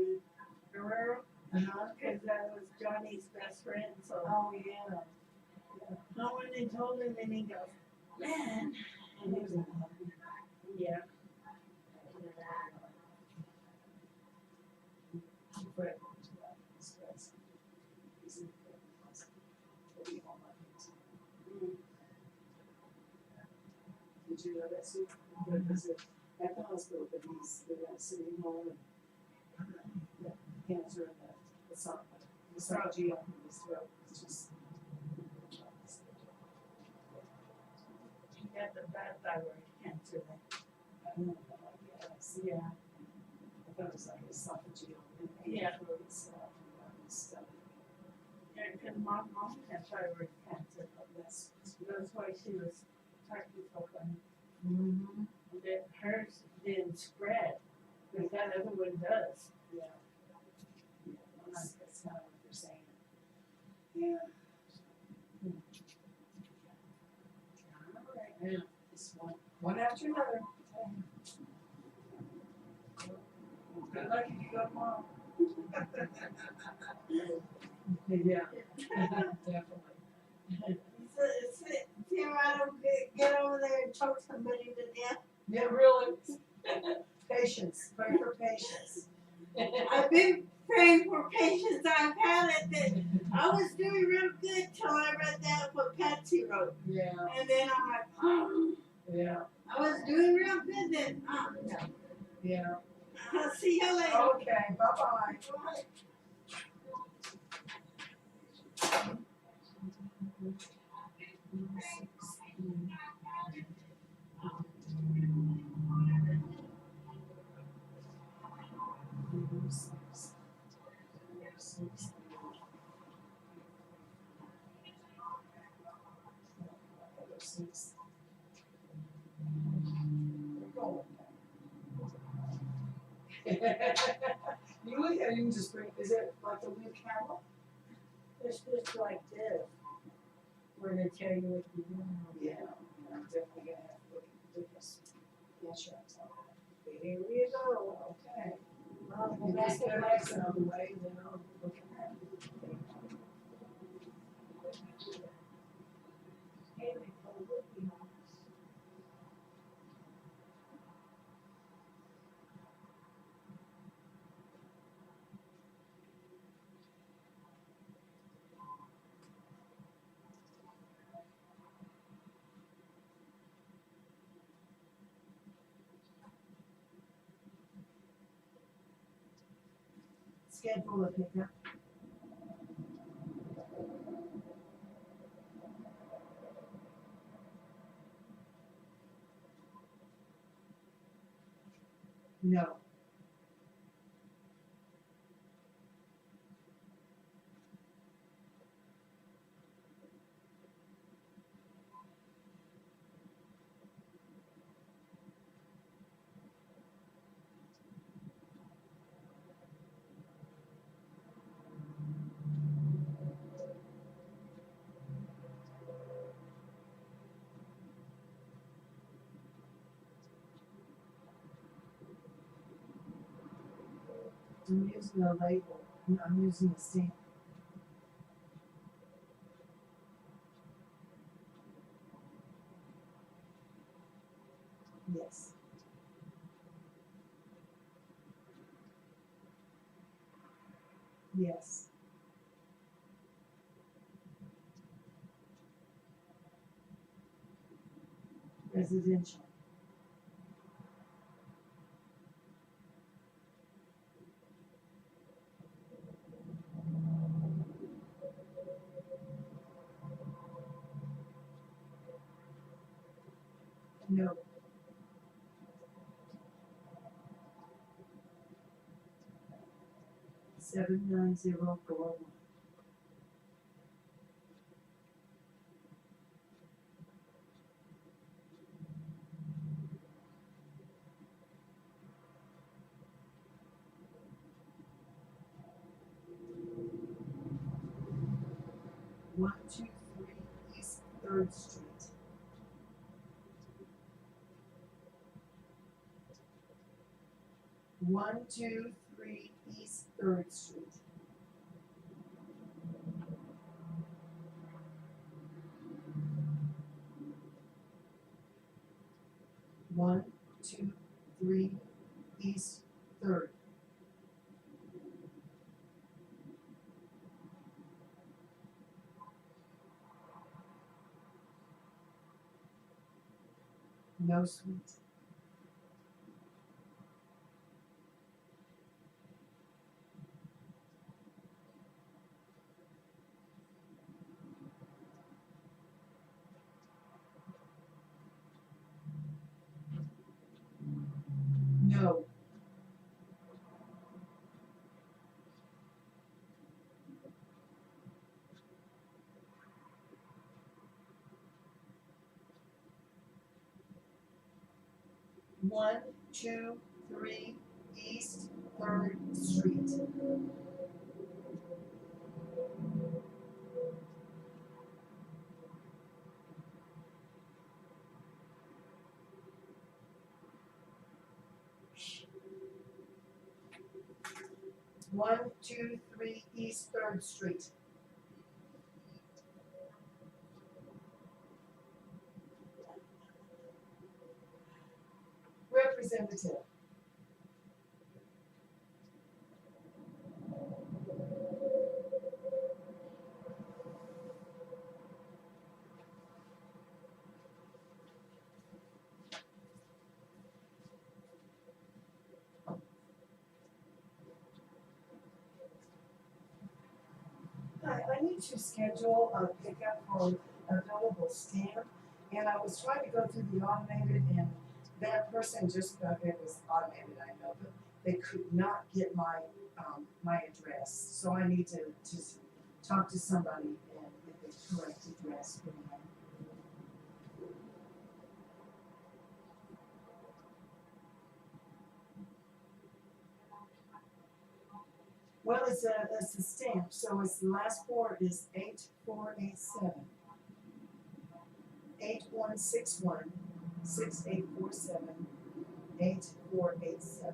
Guerrero, Uh-huh. cause that was Johnny's best friend, so. Oh, yeah. I went and told him, and he goes, man. And he was in love. Yeah. Fred was about his best. He's in the hospital. He'll be home, I think. Did you know that, Sue? Fred was at the hospital, but he's sitting home and cancer in the esophageal in his throat. It's just. He got the bad thyroid cancer then. I don't know, yes, yeah. I thought it was like esophageal. Yeah. Throat stuff and stuff. Yeah, cause my mom had thyroid cancer. That's. That's why she was talking so funny. Mm-hmm. That hers didn't spread, but that other one does. Yeah. That's not what they're saying. Yeah. All right, now, this one after another. Good luck if you go tomorrow. Yeah, definitely. See if I don't get over there and choke somebody to death. Yeah, really. Patience, pray for patience. I've been praying for patience. I've had it that I was doing real good till I read that what Patsy wrote. Yeah, And then I'm like, oh, yeah, I was doing real good then. No. yeah. I'll see you later. Okay, bye-bye. Bye. 6. We're going. You can just bring, is it like a new camera? It's just like this, where they tell you what you're doing. Yeah, I'm definitely gonna have to look at the difference. Insurance on that. Here we go. Okay. I'll go Get back this and FedEx out of the way, then I'll look at that. Schedule a pickup. No. I'm using a label. I'm using a stamp. Yes. Yes. Residential. No. Seven nine zero 401. One, two, three, East Third Street. One, two, three, East Third Street. One, two, three, East Third. No suite. No. One, two, three, East Third Street. One, two, three, East Third Street. Representative. Hi, I need to schedule a pickup for available stamp, and I was trying to go through the automated, and that person just, it was automated, I know, but they could not get my, my address, so I need to talk to somebody and get the correct address for them. Well, it's a stamp, so it's the last four is 8487. 8161 6847 8487.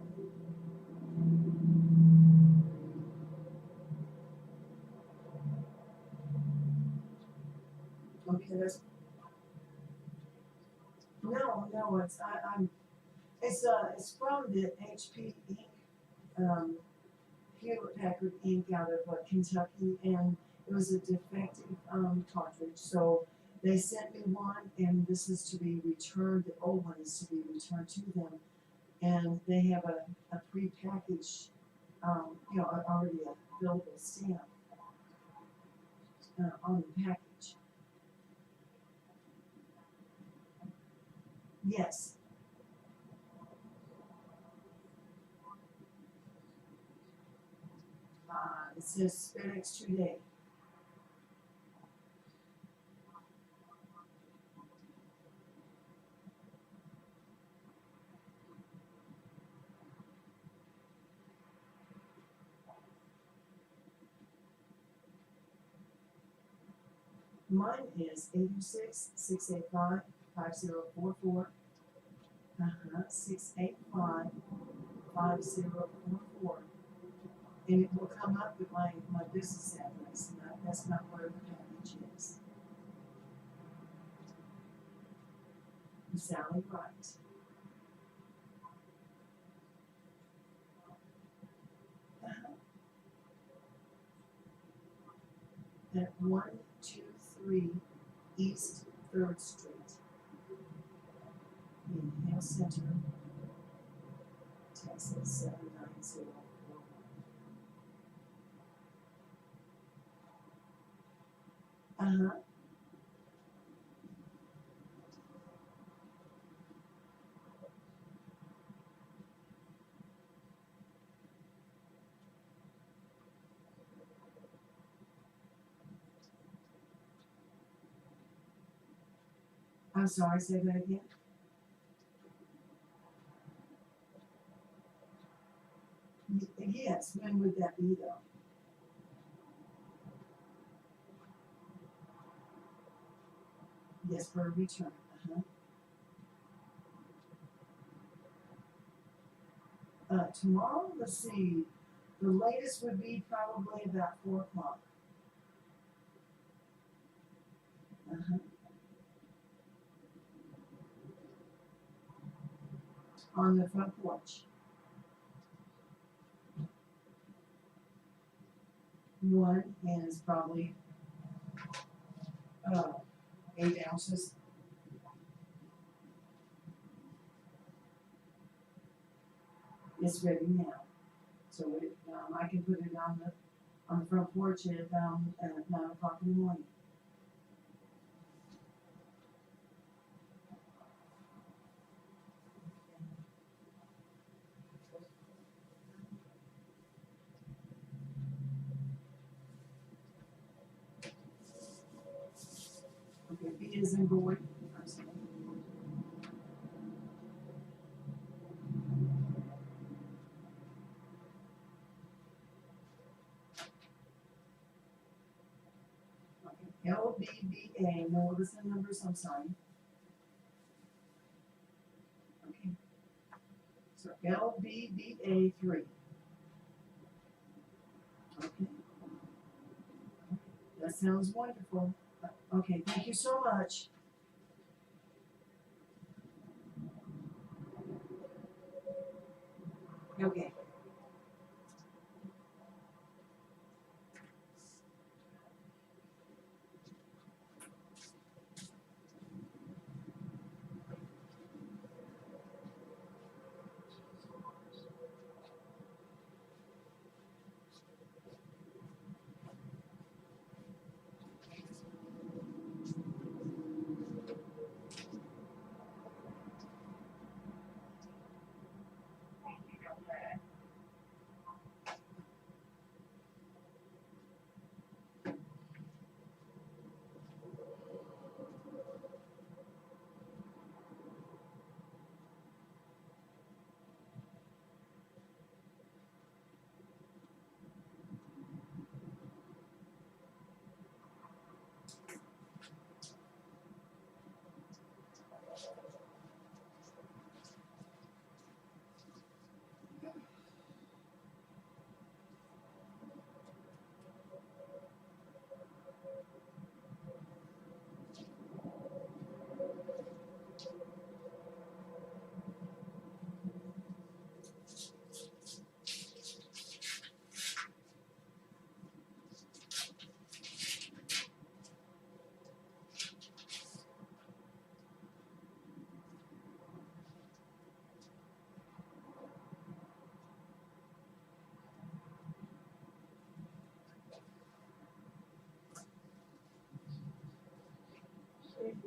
Okay, that's no, it's from the HP Inc. Hewlett Packard Inc. out of Kentucky, and it was a defective cartridge. So they sent me one, and this is to be returned. The old one is to be returned to them, and they have a prepackaged, already a billable stamp on the package. Yes. It says FedEx today. Mine is 826-685-5044. 685-5044. And it will come up with my business address, and that's not where the package is. Sally Wright. At 123 East 3rd Street in Hale Center, Texas 79041. I'm sorry, say that again. Yes, when would that be though? Yes, for a return. Tomorrow, let's see, the latest would be probably about 4 o'clock. On the front porch. One is probably 8 ounces. It's ready now, so I can put it on the front porch at 9 o'clock in the morning. Okay, B is in boy. I'm sorry. Okay, LBBA, no letters and numbers, I'm sorry. Okay. So LBBA 3. Okay. That sounds wonderful. Okay, thank you so much. Okay.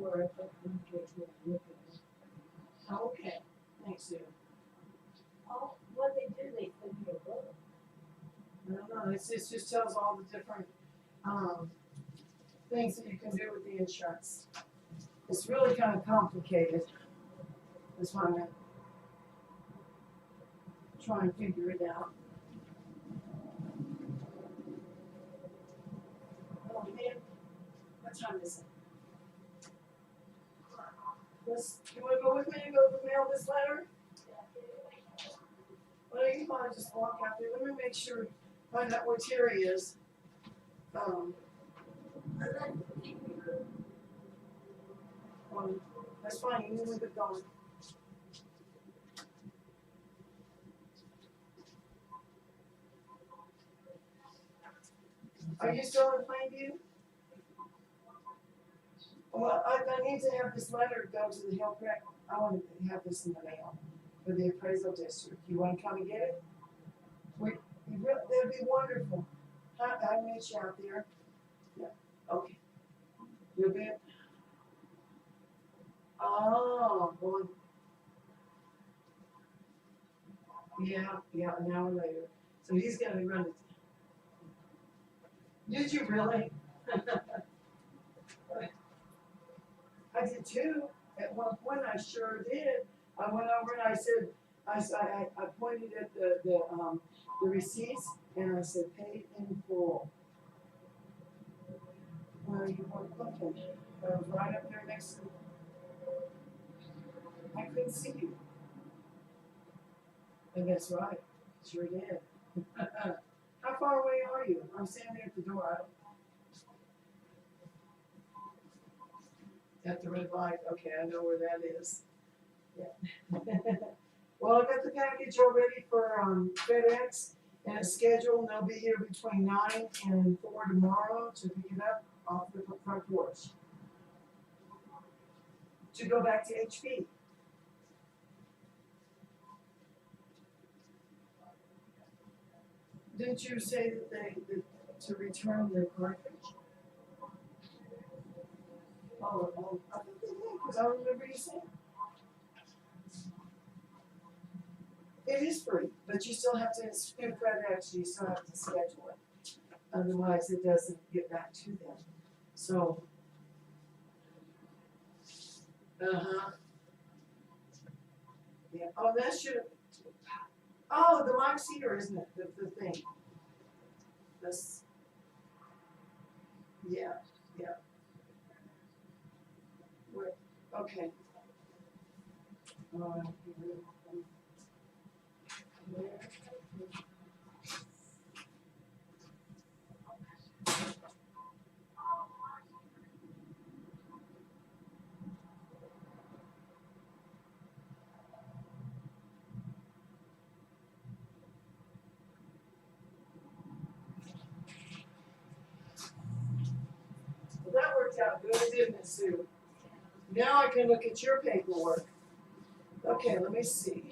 where I put one kid to look at it. Okay, thanks, Sue. Oh, what they do, they send me a book. No, it just tells all the different, things that you can do with the insurance. It's really kind of complicated. That's why I'm gonna try and figure it out. Oh man, what time is it? You wanna go with me and go mail this letter? Well, you might just walk out there, let me make sure, find out where Terry is. That's fine, you can leave it going. Are you still in Plainview? Well, I need to have this letter go to the Hillcrest, I wanna have this in the mail for the appraisal district, you wanna come and get it? That'd be wonderful, I'll meet you out there. Yeah, okay. You'll be, oh, well. Yeah, an hour later, so he's gonna run it. Did you really? I did too. At one point, I sure did. I went over and I said, I pointed at the receipts and I said, paid in full. Well, you weren't looking. I was right up there next to. I couldn't see you. And that's right. Sure did. How far away are you? I'm standing at the door. At the red light. Okay, I know where that is. Yeah. Well, I got the package already for FedEx and it's scheduled and they'll be here between 9 and 4 tomorrow to pick it up off the front porch. To go back to HP. Didn't you say that to return the cartridge? Oh, I think they did, because I remember you saying. It is free, but you still have to, through FedEx, you still have to schedule it. Otherwise, it doesn't get back to them. So. Yeah, oh, that should, oh, the Mox heater, isn't it, the thing? This, yeah. Where, okay. Well, that worked out good, didn't it, Sue? Now I can look at your paperwork. Okay, let me see.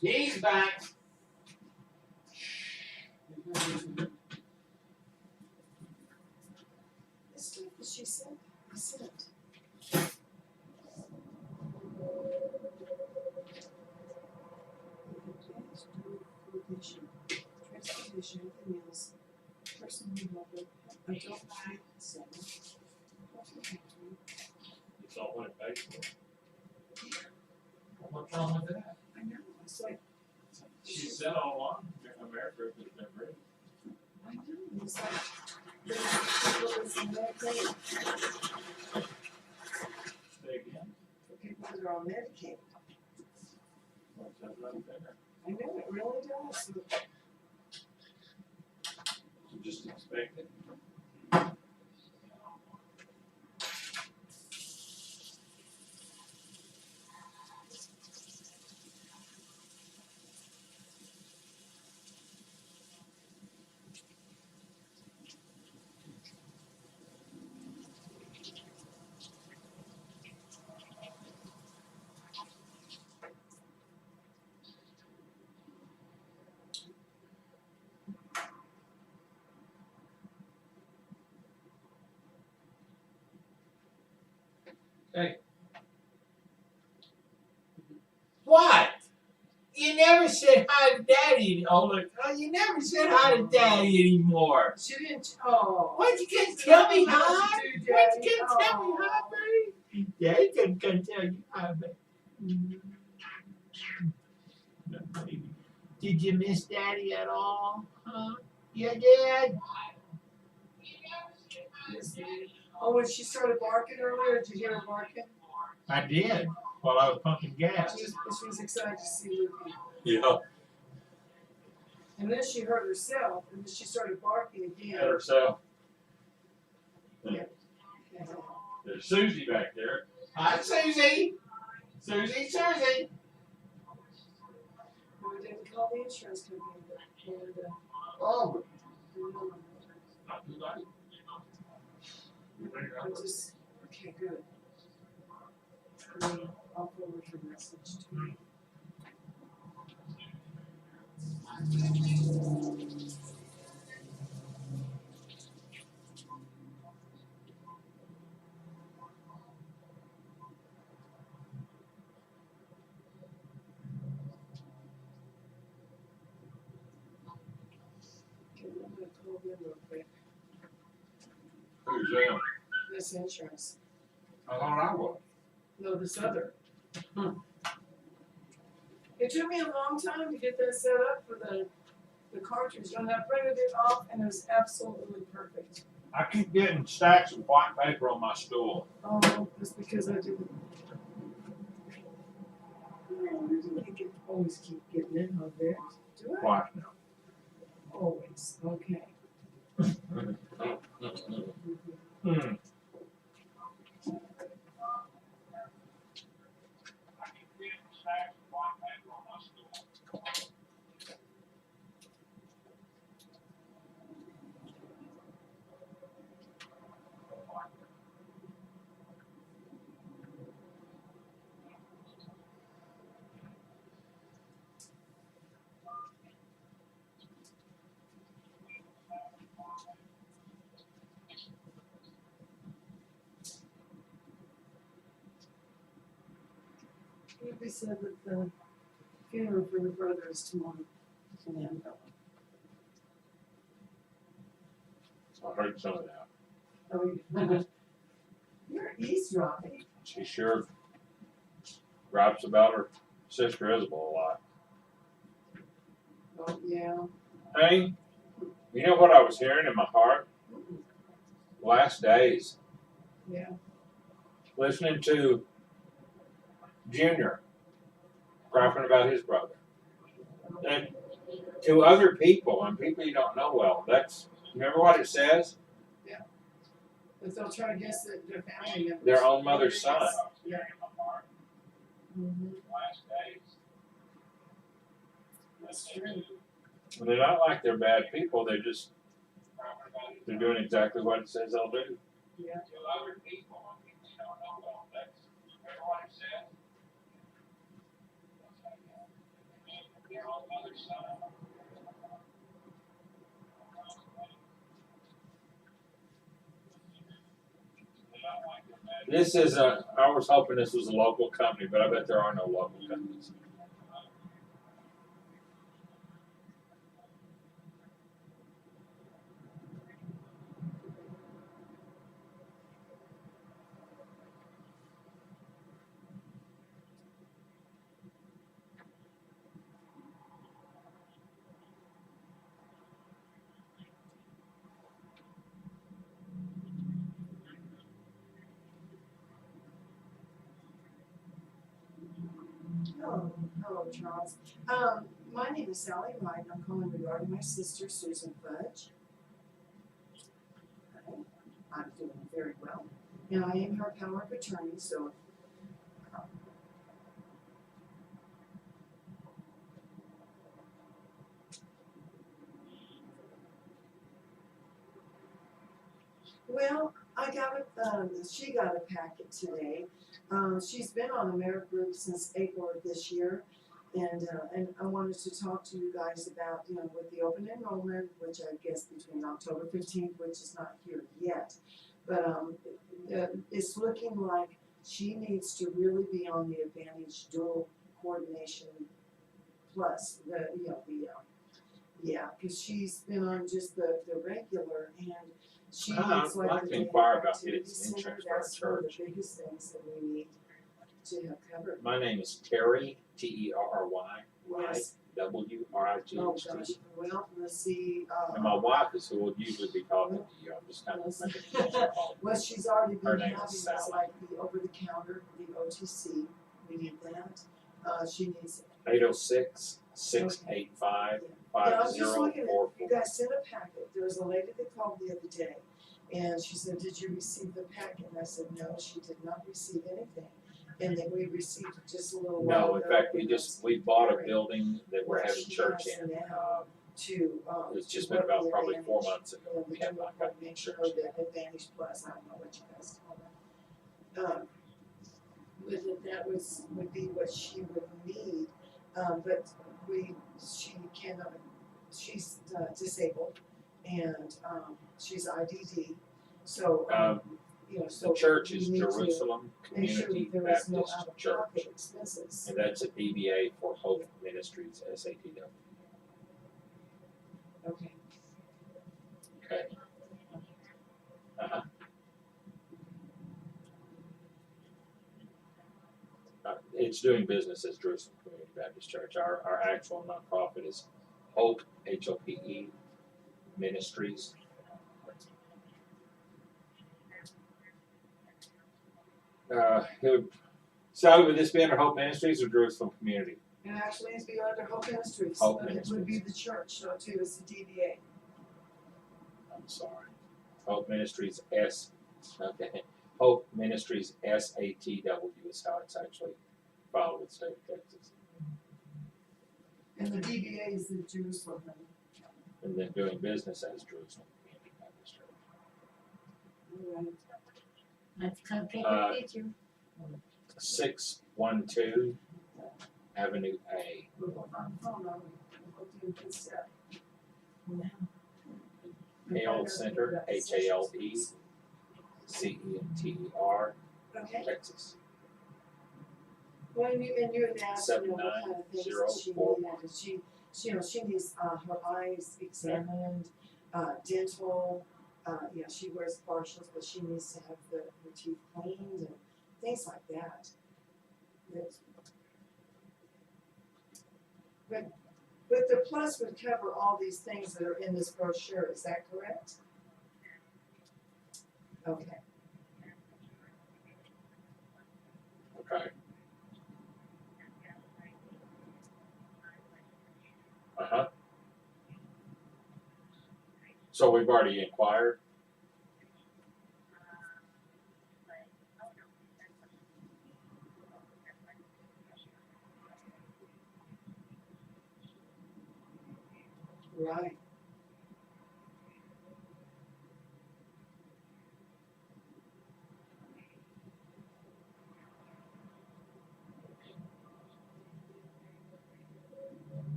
He's back. This stuff that she sent, I sent. Transportation, anything else, personal development, adult life, so. It's all what it pays for. What's wrong with that? I know, it's like, She said all along, America has been ready. I know, it's like, there's people that's in Medicaid, Say again. for people that are on Medicaid. What's that right there? I know, it really does. You just expect it. What? You never said hi to Daddy. Oh, look. Oh, you never said hi to Daddy anymore. She didn't, oh. What, you can't tell me She doesn't know hi? what to do, What, Daddy. you can't tell me hi, baby? Daddy couldn't tell you hi, baby. No, baby. Did you miss Daddy at all? Huh? You did? Yes, oh, when she started barking earlier, did you hear her barking? I did, while I was pumping gas. She was excited to see Lucy. Yeah. And then she hurt herself, and then she started barking again. At herself. Yeah. There's Susie back there. Hi, Susie. Susie. We didn't call the insurance company, and, Oh, no, not too late. I just, okay, good. I'll forward her message to you. Okay, I'm gonna call them real quick. Who's them? This insurance. I thought I was. No, this other. It took me a long time to get that set up for the cartridge, and I printed it off, and it was absolutely perfect. I keep getting stacks of white paper on my stool. Oh, that's because I didn't. Always keep getting it on there. Do I? Why? Always, okay. Hmm. They said that the funeral for the brother is tomorrow in Annabelle. I heard some of that. Oh, you're eavesdropping. She sure gripes about her sister Isabel a lot. Oh, yeah. Hey, you know what I was hearing in my heart? Last days, Yeah. listening to Junior griping about his brother. And to other people and people you don't know well, that's, remember what it says? But they'll try to guess that their family members. Their own mother's son. Yeah. Mhm. That's true. And they're not like they're bad people, they're doing exactly what it says they'll do. Yeah. This is I was hoping this was a local company, but I bet there are no local companies. Hello, Charles. My name is Sally Wright. I'm calling regarding my sister, Susan Fudge. I'm doing very well. And I am her power of attorney, so. Well, she got a packet today. She's been on AmeriGroup since April of this year. And I wanted to talk to you guys about, with the open enrollment, which I guess between October 15th, which is not here yet. But it's looking like she needs to really be on the Advantage Dual Coordination Plus, because she's been on just the regular, and she needs I'd like the to daily inquire about activity getting center. insurance for our That's one of the church. biggest things that we need to have covered. My name is Terry, Terry, Yes. WRIGHT. Oh gosh, well, let's see, And my wife is who will usually be talking to you. I'm just kind of Let's- making sure. what she's already Her been name having is is Sally. like the over the counter, the OTC, we need that. She needs, 806-685-5044. yeah, I'm just looking at, you guys sent a packet, there was a lady that called the other day, and she said, did you receive the packet? And I said, no, she did not receive anything. And then we received it just a little while No, ago. in fact, we bought a Hearing building that we're what having she church has in. now to, It's just been what about the probably 4 Advantage, months ago. the We have dual not got coordination, insurance. or the Advantage Plus, I don't know what you guys call it. That would be what she would need, but she cannot, she's disabled, and, she's IDD, so, so. The church is we need to Jerusalem make sure Community that there is no Baptist Church. out-of-pocket expenses. And that's a DBA for Hope Ministries, SATW. Okay, Okay. Uh-huh. It's doing business as Jerusalem Community Baptist Church. Our actual nonprofit is Hope, HOPE Ministries. So would this be under Hope Ministries or Jerusalem Community? and actually it's be under Hope Ministries, Hope but it would be Ministries. the church, so too, it's the DBA. I'm sorry. Hope Ministries okay. Hope Ministries SATW is how it's actually filed with state of Texas. And the DBA is the Jerusalem, And then doing business as Jerusalem Community Baptist Church. right? Let's come take Uh, a picture. 612 Avenue A. We're going on the phone, aren't we? We'll do this stuff. Hale Center, HALE CENTER, Okay, Texas. well, and you had asked, what kind of things that she 79041. needed, she needs, her eyes examined, dental, she wears partials, but she needs to have her teeth cleaned and things like that. But the plus would cover all these things that are in this brochure, is that correct? Okay, Okay. Uh-huh. So we've already inquired? right.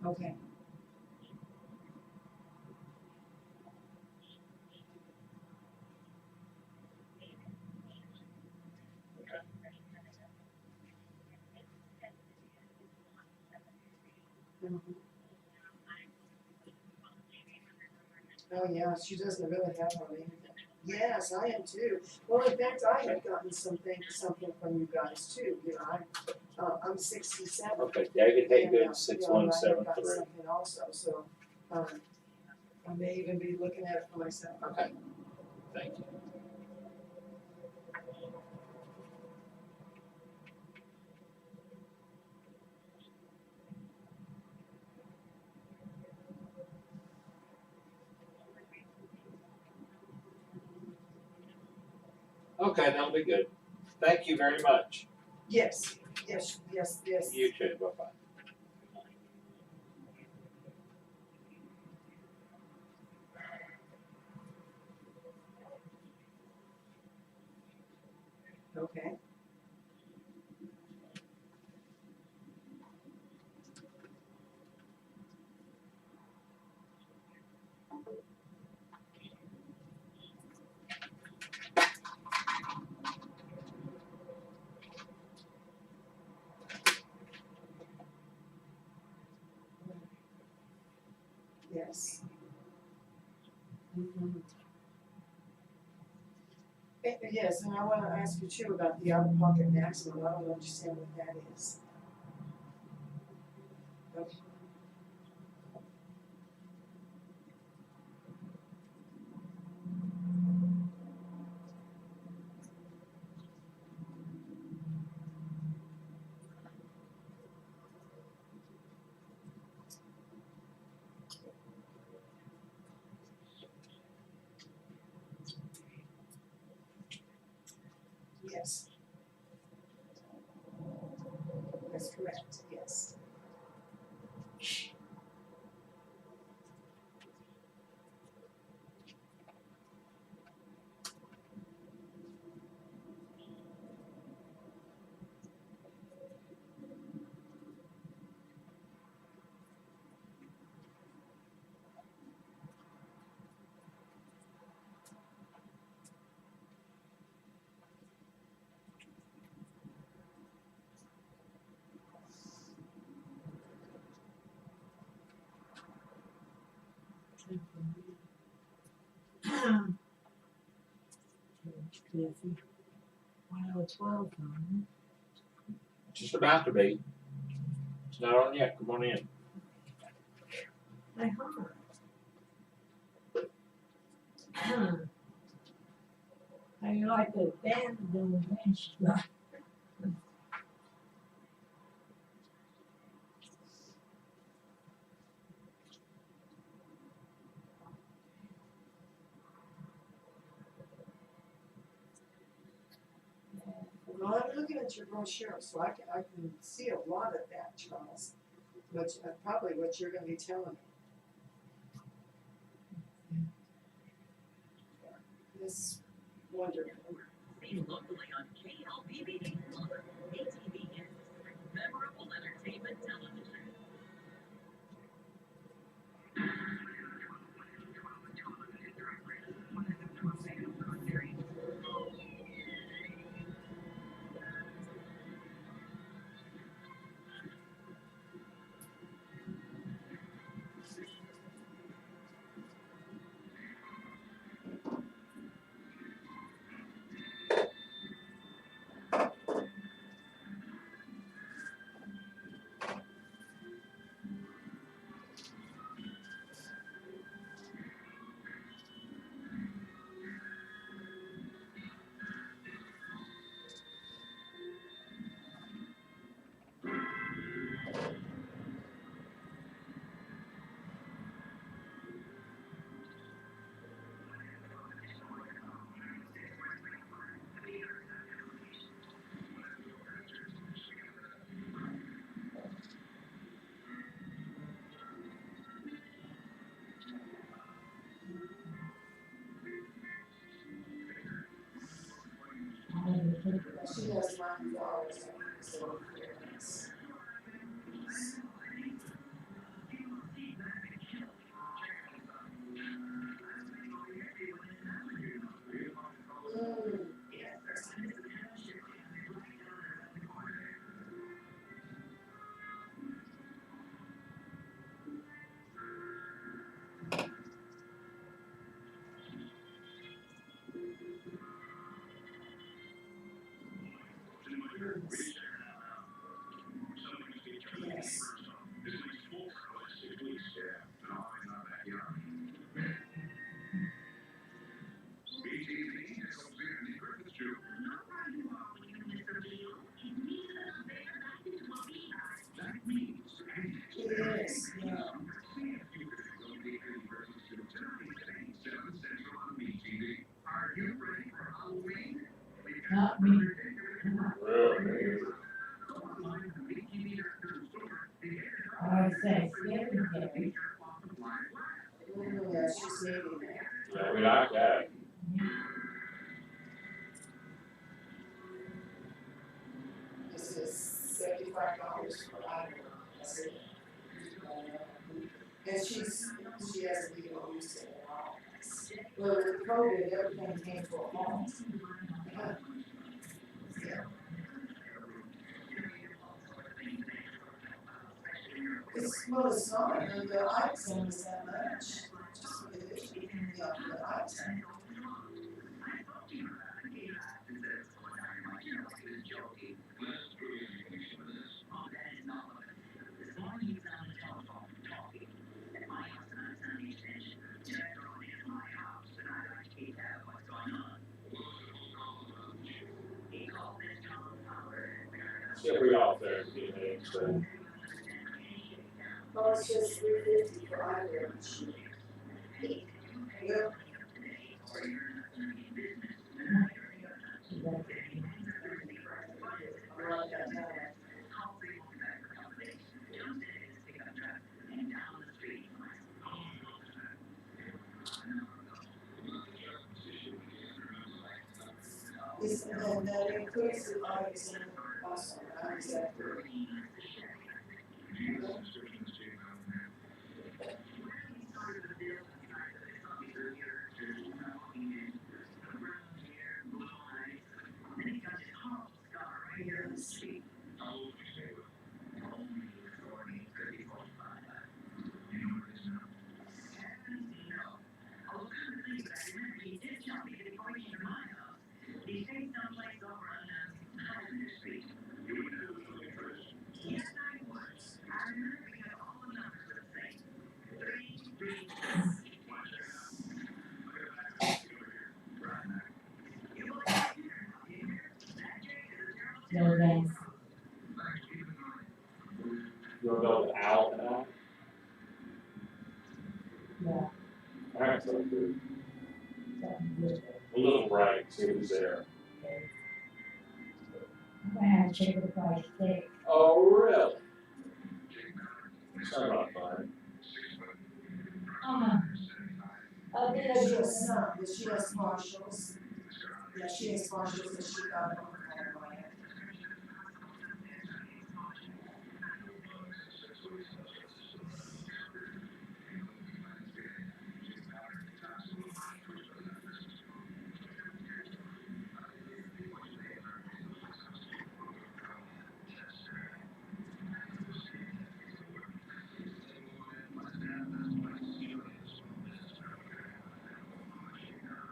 Okay. Mhm. Oh, yeah, she doesn't really have one either. Yes, I am too. Well, in fact, I have gotten something from you guys too, you know, I'm 67. Okay, David And, Haygood, 6173. I have gotten something also, so, I may even be looking at it for myself. Okay, thank you. Okay, that'll be good. Thank you very much. Yes, yes, yes, yes. You too, bye-bye. Okay. Yes. Mhm. Yes, and I wanna ask you too about the out-of-pocket maximum, I don't understand what that is. Okay. Yes. That's correct, yes. Busy. 1:12 on. Just about to be. It's not on yet. Come on in. My heart. I like the band doing bench stuff. Well, I'm looking at your brochure, so I can see a lot of that, Charles, which, probably what you're gonna be telling me. This wonderful. Seen locally on KLBB ATV is memorable entertainment television. She has mine also, so yes. Not me. Really? I say, scary. Yeah, she's needing it. Yeah, we like that. This is $75 for either. That's it. And she hasn't even used it at all. Well, with COVID, everything came to a halt. Yeah. It's not, and the item is that much. Just the addition, the item. Yeah, we all there, so. Well, it's just $3.50 for either. Yeah. I'll write that down. And that includes the items in the cost, right? Is that correct? No thanks. You wanna go with Al now? Yeah, Alright, so good. something good. A little break, see who's there. I'm gonna have chicken fried steak. Oh, really? Sorry about that. I'll get She a has some, but she has partials. Yeah, she has partials that she got from her client.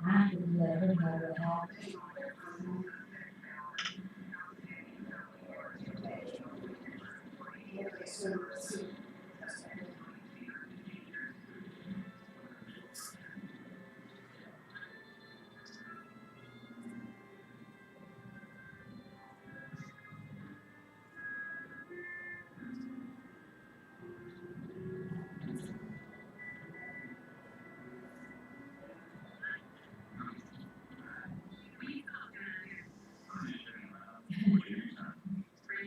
I can let her know what happened. Okay, so.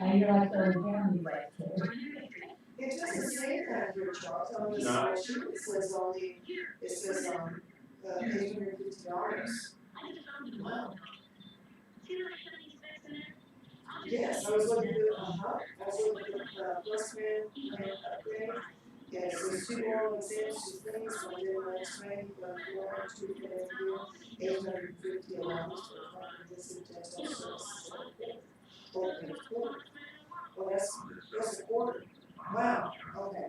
How you like the family right there? It doesn't say that here, Charles, on the No. spreadsheet, it says only, it says, $850. Wow. Yes, I was looking at, I was looking at the Plus-Man, upgrade. Yeah, so there's two more exams, two things, one did my X-ray, one more, two for the year, $850 allowance for fucking incidental services. Open quarter. Well, that's a quarter. Wow, okay.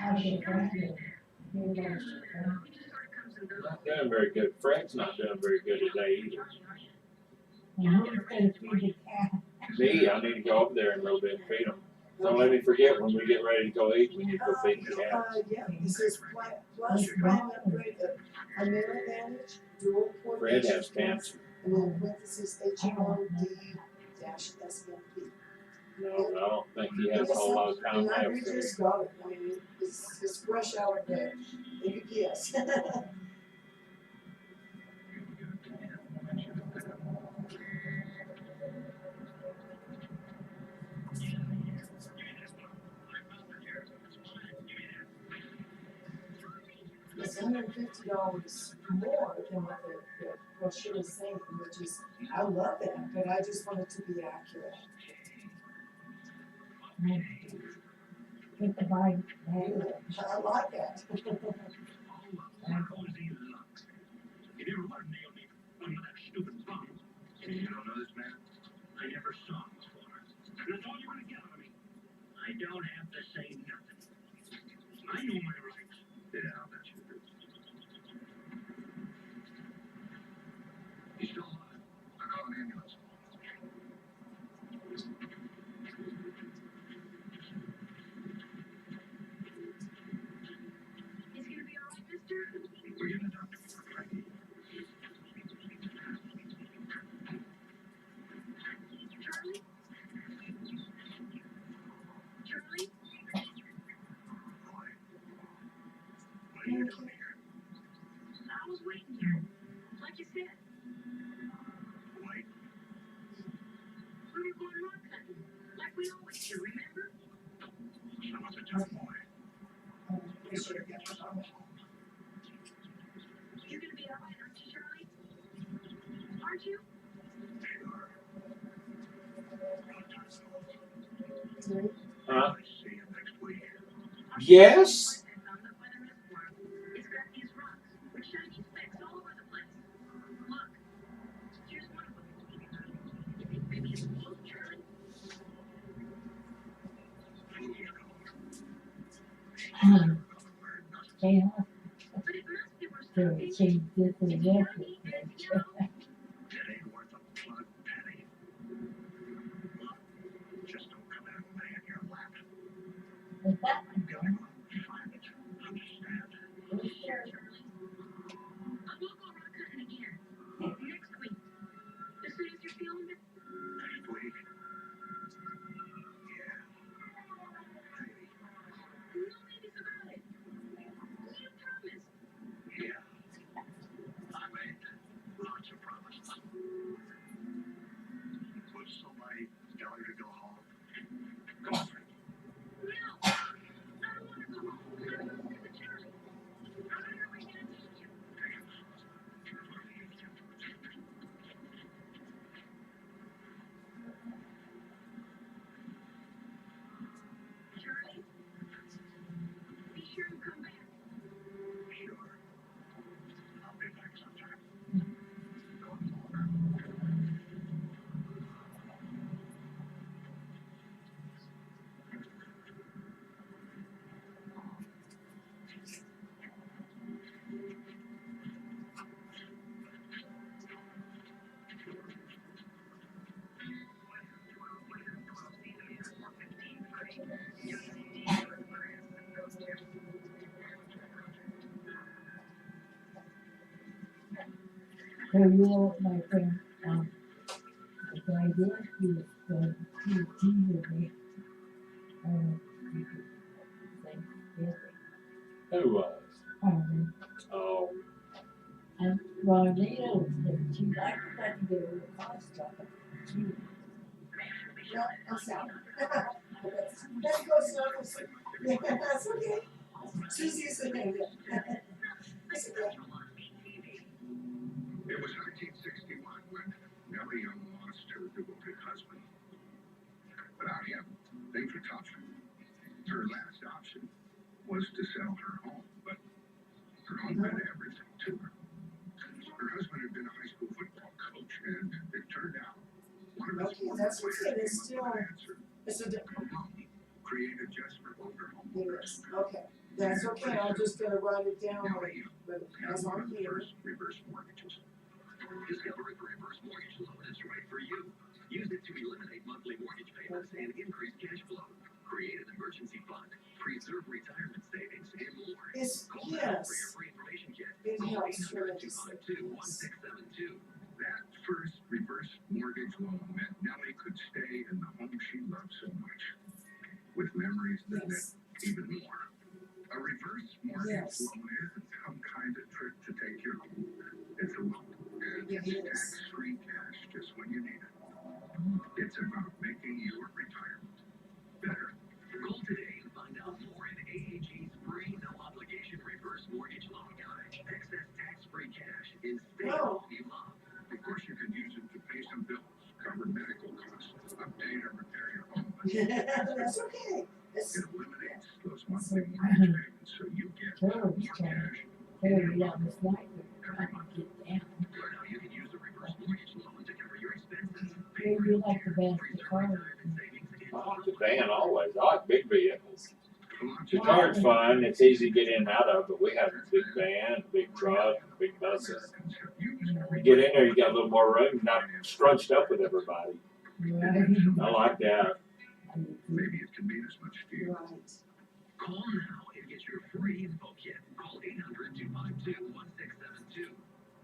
How's your friend doing? You like your friend? Not doing very good. Fred's not doing very good today either. And who's gonna feed the cat? Me, I need to go over there in a little bit and feed him. Don't let me forget when we get ready to go eat, we need to go feed the cat. Yeah, this is plus prime upgrade of American Advantage, dual port. Fred has cancer. And then parentheses HMOD dash SMP. No, I don't think he has a whole lot of time And I left. we just got it, I mean, it's fresh out of the UPS. It's $150 more than what the brochure is saying, which is, I love that, but I just want it to be accurate. Get the bag, bag. I like that. You never would have nailed me under that stupid bum. You don't know this man? I never saw him before. That's all you're gonna get out of me. I don't have to say nothing. I know my rights. Yeah, I'll bet you do. He's still alive. I call an ambulance. He's gonna be all right, mister? We're getting a doctor for Frankie. Charlie? Charlie? Roy, what are you doing here? I was waiting here, like you said. Wait, We were going rock hunting, like we always do, remember? someone's a tough boy. We should have got it on. You're gonna be all right, aren't you, Charlie? Aren't you? Sure. Huh? I see you next week. Yes? On the weather reservoir. It's got these rocks with shiny specks all over the place. Look, here's one of them. You think maybe it's blue, Charlie? They have But it must be where to something. change this and Did that. you hear me? Did you know? It ain't worth a plug penny. Just don't come in and lay in your lap. Is that You gotta go out and find it. Understand? one sure? Charlie. We'll go rock hunting again. Next week. As soon as you're feeling better. Next week? Yeah. Maybe. No maybes about it. You promised. Yeah. I made lots of promises. Would somebody tell you to go home? Come on, Frankie. No. I don't want to go home. I want to stay with Charlie. Where are we gonna take you? Charlie? Be sure and come back. Sure. I'll be back sometime. Going longer. So you know what my friend, the guy did, he was teasing me. Thanksgiving. Who was? Oh, And Ronita was there, she liked to get her car stuck. She, No, I'm sorry. Let's go, sir. Yeah, that's okay. Susie's in there. That's okay. It was 1961 when Nellie Young lost her devoted husband. Without him, things were tough. Her last option was to sell her home, but her home meant everything to her. Her husband had been a high school football coach, and it turned out one of his Okay, former that's players okay, it's came up with still- an answer. It's a, A loan created just for older it homeowners. is, okay. That's okay, I'm just gonna write it down, Nellie Young but had as one I'm of the here. first reverse mortgages. Discover the reverse mortgage loan that's right for you. Use it to eliminate monthly mortgage payments and increase cash flow. Create an emergency fund, preserve retirement savings, and more. It's, Call now for your yes, free information kit. it Call helps tremendously. 800-252-1672. That first reverse mortgage loan meant Nellie could stay in the home she loved so It's about making your retirement better. Call today and find out more in AAG's free, no obligation reverse mortgage loan guide. Access tax-free cash and stay Oh. you love. Of course, you can use it to pay some bills, cover medical costs, update or repair your home. That's okay. It's, It eliminates those monthly mortgage payments so you get Carol more was trying cash carry down this light, trying to get down. Learn how you can use the reverse mortgage loan to cover your expenses. Maybe you like the best the car. I like the van always. I like big vehicles. The car's fine. It's easy to get in and out of, but we have a big van, a big truck, big buses. You get in there, you got a little more room, not scrunched up with everybody. Right. I like that. Maybe it can mean as much to you. right. Call now and get your free info kit. Call 800-252-1672.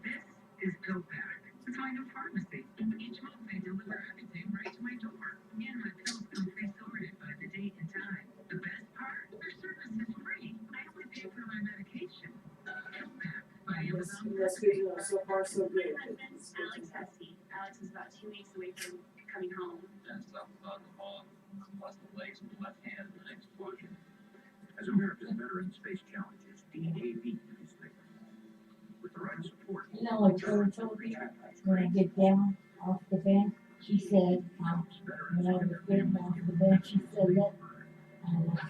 This is PillPack. It's my new pharmacy. Each month they deliver everything right to my door. And my pills come pre-sorted by the date and time. The best part? Their service is free. I only pay for my medication. PillPack by Amazon. That's good to know. So far, so good. My husband, Alex Heskey. Alex is about 2 weeks away from coming home. And stuff about the ball, plus the legs and the left hand and the explosion. As America's Veteran Space Challenges, DAV is there. With the right support. You know what Carol told me when I get down off the bench? She said, when I was getting off the bench, she said, I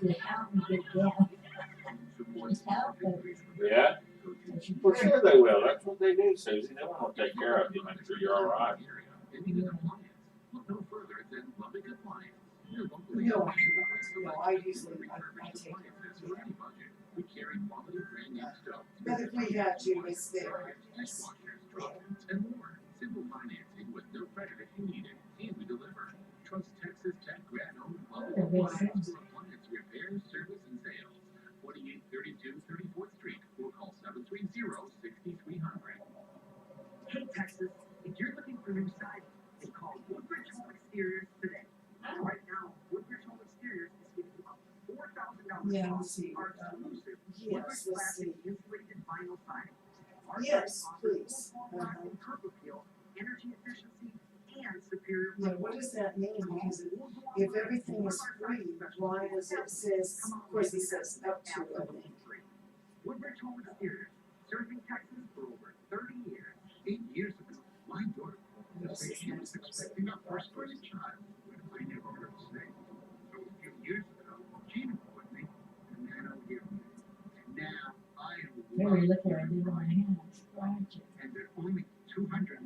said, help me get down. Just help me. Yeah, And she for put sure they will. That's what they do, Susie. They want to take care of you, make sure you're all right. Look no further than Lubbock Appliance. No, I usually, I take it. We carry quality brand new stuff. But if we had to, it's there. Dishwashers, droppers, and more. Simple financing with no credit if you need it. And we deliver. Trust Texas Tech Grand Home Lubbock Appliance for appliance repairs, service, and sales. 2832 34th Street or call 730-6300. Hey, Texas, if you're looking for new siding, then call Woodbridge Home Exteriors today. Right now, Woodbridge Home Exteriors is giving you up to $4,000 Yeah, off let's see. our exclusive Yes, Woodbridge let's Classic see. insulated vinyl siding. Our Yes, siding offers please. full wall and curb appeal, energy efficiency, and superior Yeah, what does that mean? Because if everything is free, why does it says, of course it says up to, I think. Woodbridge Home Exteriors, serving Texas for over 30 years. 8 years ago, my daughter called to say she was expecting our first child. I never heard her say. So a few years ago, she moved with me, and then I'll give me. Now I am Carrie, look where I did my hand, scratch it. and they're only $297 for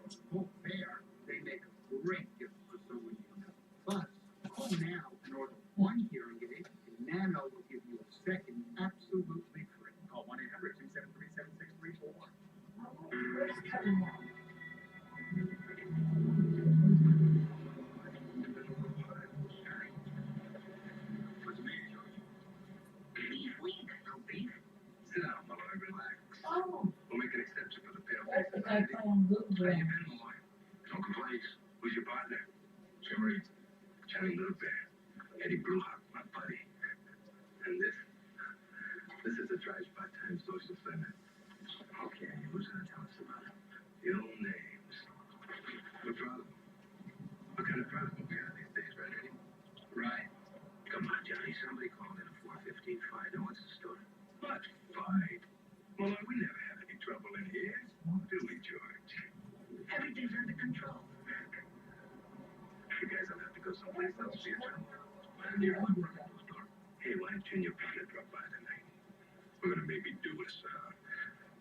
a full pair. They make a great gift for someone you know. Plus, call now and order one hearing aid, and Nano will give you a second absolutely free. Call 1-800-273-7634. Where's cutting out? What's the matter, George? Beef week, no beef. Sit down, fellow, and relax. Oh, We'll make an exception for the pale that's face. the guy playing blue How you ground. been, Malloy? No complaints. Who's your partner? Jimmy. Johnny Littlebear. Eddie Bruhawk, my buddy. And this is a Tribe's part-time social center. Okay, who's gonna tell us about it? The old names. We're proud of them. What kind of proud of them we are these days, right, Eddie? Right. Come on, Johnny. Somebody called in a 415 fight. Now what's the story? What fight? Malloy, we never have any trouble in here. Do we, George? Everything's under control. You guys will have to go someplace else for your trouble. Land near my front door. Hey, why don't you and your partner drop by tonight? We're gonna maybe do us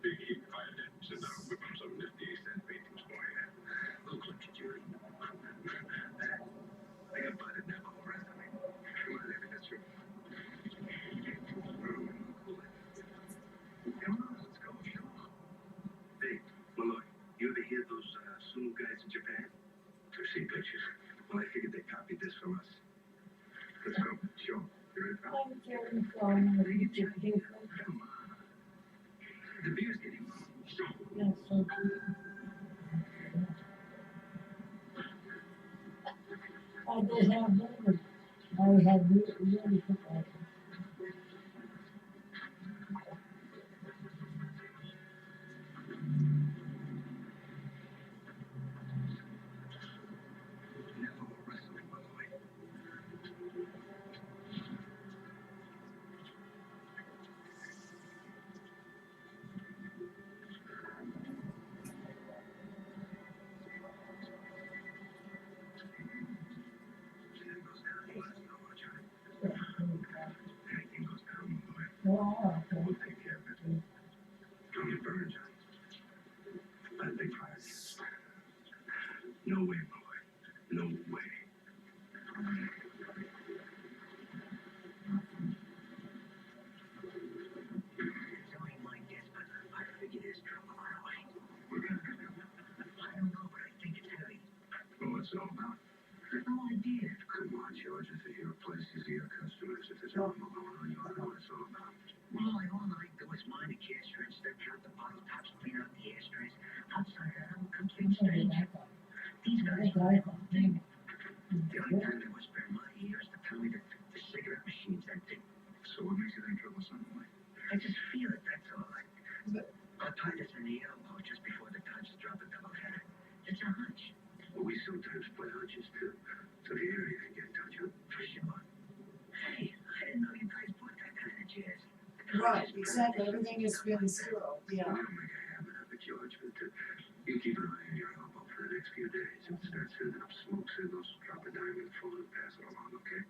big heat fire dance and whip up some nifty cent paintings for you. Look at you. I got butted now all the rest of me. Come on, Eddie, that's your Come on, let's go. Show 'em. Hey, Malloy, you ever hear those sumo guys in Japan? I've seen pictures. Well, I figured they copied this from us. Let's go. Show 'em. You ready, pal? I'm Carrie from the future people. Come on. The beer's getting low. Show 'em. That's so cute. I did have dinner. I had really good that. No way. Sorry, my guess, but I figured there's trouble on the way. We're gonna have him. I don't know, but I think it's heavy. Oh, what's it all about? I have no idea. Come on, George. If it's your place, these are your customers. If there's anything going on, you ought to know what it's all about. Well, all I do is mind the cash register, count the bottle tops, clean out the ashtrays. Outside of that, I'm a complete stranger. These guys don't have a thing. The only time they whisper in my ear is to tell me that the cigarette machine's empty. So what makes you think trouble's on the way? I just feel it, that's all. I'll tie this in the elbow just before the touch to drop a double header. It's a hunch. Well, we sometimes play hunches too. So if you hear anything, get in touch, huh? For sure. Hey, I didn't know you guys bought that kind of jazz. Right, exactly, everything has been zero, yeah. We don't make a habit of it, George, but you keep an eye on your elbow for the next few days. If it starts sending up smoke signals, drop a dime in the phone and pass it along, okay?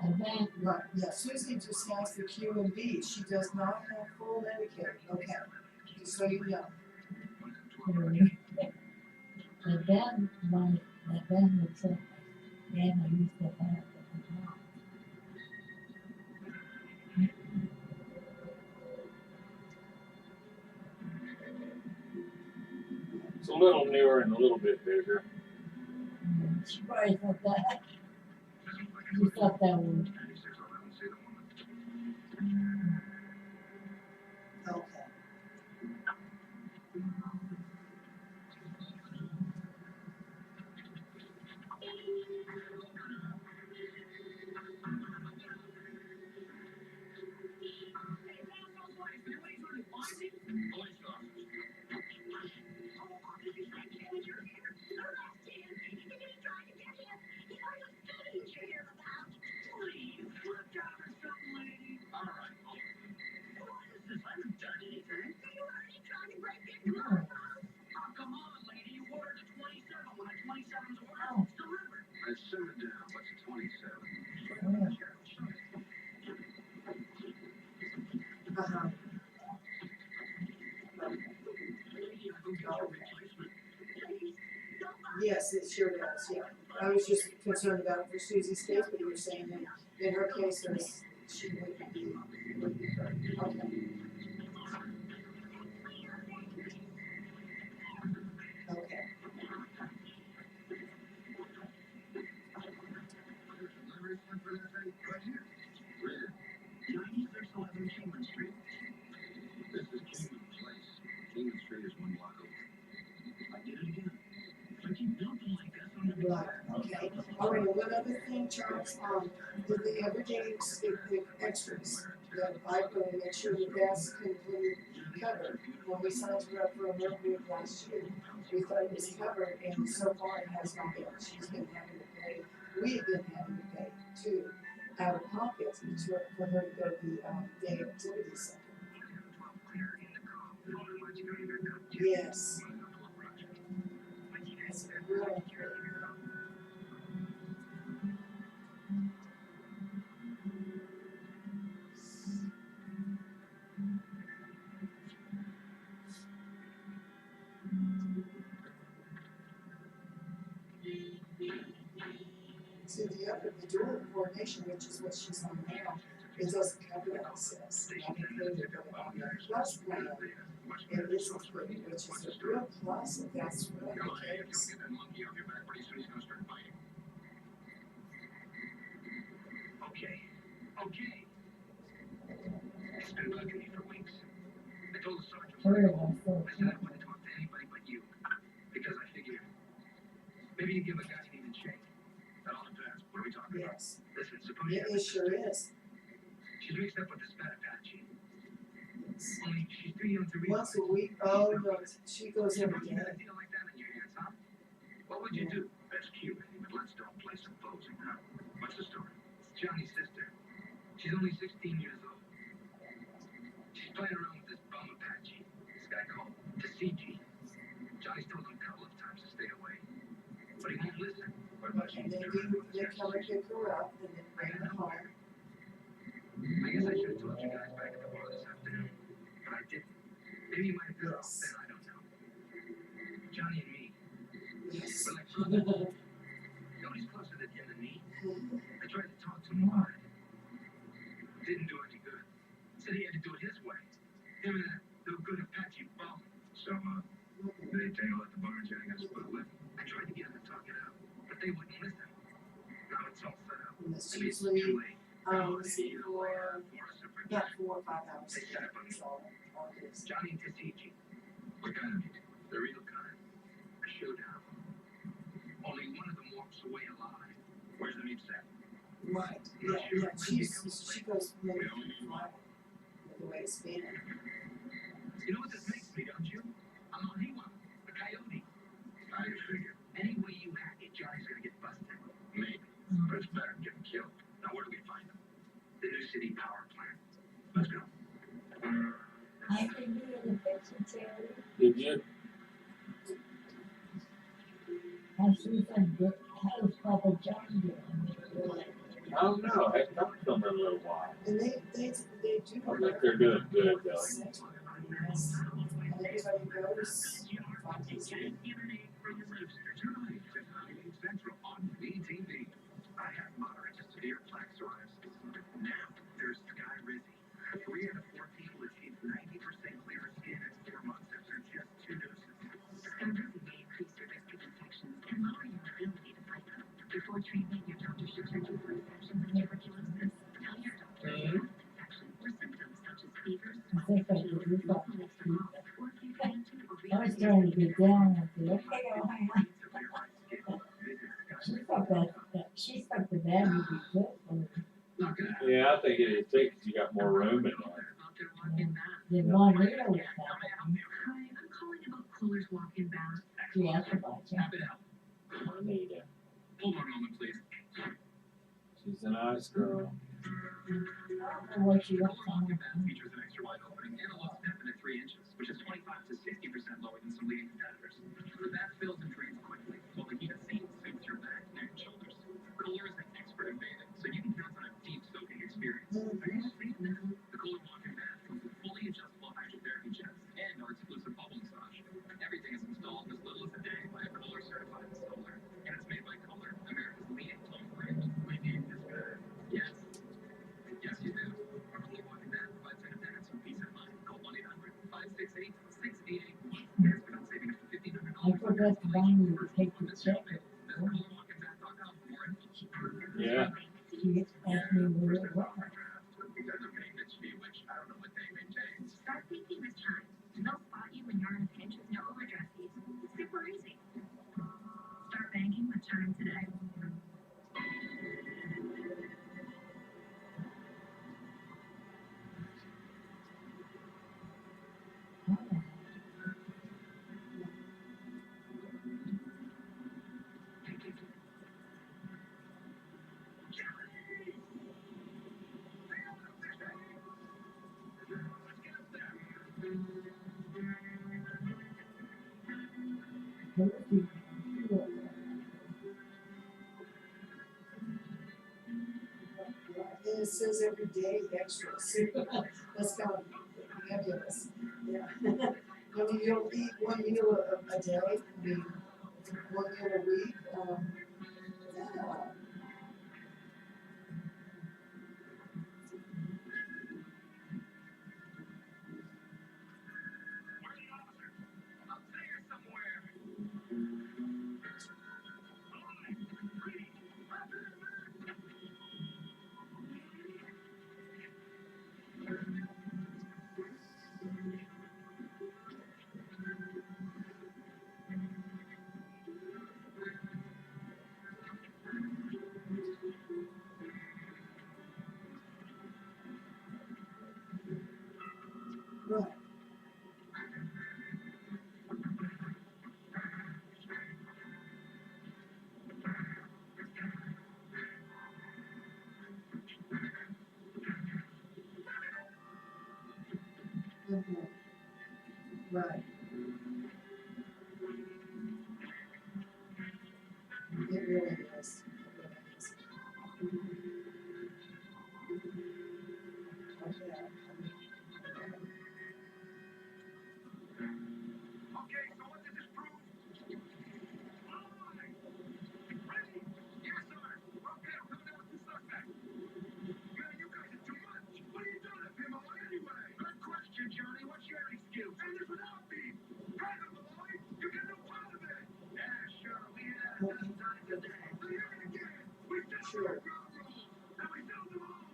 And then, Right, yeah, Susie just has the Q and B, she does not have full Medicaid, okay, just so you know. and then the truck, and I used to have at the time. It's a little newer and a little bit bigger. She probably thought that, she thought that was, 9611, say the woman. Okay. Let's simmer down. What's 27? Uh-huh. Yes, it sure does, yeah. I was just concerned about it for Susie's case, but you were saying in her case, there's, she wouldn't be hurt. Okay. Okay. Right here. Where? 9611 Kingman Street. This is Kingman Place. Kingman Street is one block over. I did it again. I keep building like this on the Right, okay. All right, one other thing, Charles, with the everyday extras, that I go and make sure that that's completely covered. When we signed her up for a milk group last year, we thought it was covered, and so far it has not been. She's been having to pay, we have been having to pay too, out of pocket for her to go to the day activity center. Yes. That's really See, the dual coordination, which is what she's on now, it doesn't cover access. Not included, but on the plus plan, it is included, which is a real plus if that's what the case. Get that monkey off your back pretty soon. He's gonna start biting. Okay. It's been bugging me for weeks. I told the sergeant. heard of them, so, I said I wouldn't talk to anybody but you. Because I figured maybe you give a guy an even shake. That all depends. What are we talking about? Yes, Listen, suppose it sure is. she's mixed up with this fat Apache. Yes. Only she's too young to realize. Once a week, oh no, she goes every Suppose you had a day. deal like that in your hands, huh? What would you do? That's cute, but let's don't play supposing, huh? What's the story? It's Johnny's sister. She's only 16 years old. She's playing around with this bum Apache. This guy called TCG. Johnny's told him a couple of times to stay away. But he won't listen. What And they come and pick her up and then bring her home. I guess I should have told you guys back at the bar this afternoon, but I didn't. Maybe you might have been off then, I don't know. Johnny and me, Yes. we're like brothers. Nobody's closer to him than me. I tried to talk to him about it. Didn't do any good. Said he had to do it his way. Him and that no good Apache bum. So, they tangle at the bar and Jenny got split with. I tried to get him to talk it out, but they wouldn't listen. Now it's all set up. And it's I mean, it's usually, too late. let's see, for about 4 or 5 hours. They set up on That's all it is. Johnny and Tasiji. What kind of it? The real kind. A showdown. Only one of them walks away alive. Where's the meat set? Right, yeah, she goes maybe flat with the way it's been. You know what this makes me, don't you? I'm on Hema, a coyote. I figure. Any way you hack it, Johnny's gonna get busted. Maybe. But it's better than getting killed. Now where do we find him? The New City Power Plant. Let's go. I can be in the picture, Terry. Did you? I see some good house Papa John doing. I don't know. I haven't talked to them in a little while. And they do. I think they're doing good, though. Yes. And everybody goes. Tonight at 9 Central on VTV. I have moderate to severe plaque psoriasis. Now there's Sky Rizzy. 3 out of 4 people achieve 90% clearer skin in 4 months after just 2 doses. Sky Rizzy may increase your risk of infections and lower your ability to fight them. Before treatment, your doctor should check you for infections of tuberculosis. Tell your doctor if you have an infection or symptoms such as fevers, I think I did this local up. eczema, or if you've been to or I was trying to get down with it. Okay, she thought the bad would be good for me. Not gonna happen. Yeah, I think it is too, 'cause you got more room in there. The one here was happening. Hi, I'm calling about Kohler's walk-in bath. She asked about you. Tap it out. Anita. Hold on a moment, please. She's a nice girl. I don't know what she Kohler was walk-in talking bath features an extra wide opening and a low step in at 3 inches, which is 25 to 60% lower than some leading competitors. The bath fills and drains quickly, while the heat of steam soothes your back, neck, and shoulders. Kohler is an expert in bathing, so you can count on a deep soaking experience. Are you sweet now? The Kohler walk-in bath comes with fully adjustable hydrotherapy jets and our exclusive bubble massage. Everything is installed in as little as a day by a Kohler certified installer, and it's made by Kohler, America's leading home brand. My name is good. Yes. Yes, you do. Our Kohler walk-in bath provides independence and peace of mind. Call 1-800-568-6881. Yes, without saving up to $1,500. I forgot to buy you to take the check. Visit KohlerWalkingBath.com for more info. Yeah. She asked me where it was. There's a maintenance fee, which I don't know what they maintain. Start thinking with Chime. They'll spot you when you're in a pinch with no overdraft fees. It's super easy. Start banking with Chime today. And it says every day extras. That's kind of fabulous. Yeah. I mean, you'll eat 1 meal a day, I mean, 1 meal a week. Yeah. Where's the officer? Up there somewhere. Right. Mhm. Right. It really is. Okay, so what did this prove? Ready? Yes, sir. Okay, I'm coming out with two suspects. Man, you guys are too much. What are you doing up here, Malloy, anyway? Good question, Johnny. What's your excuse? And this without me. Private Malloy, you get no part of it. Yeah, sure. We had enough time today. So here it again. We still Sure. have ground rules. And we still them all.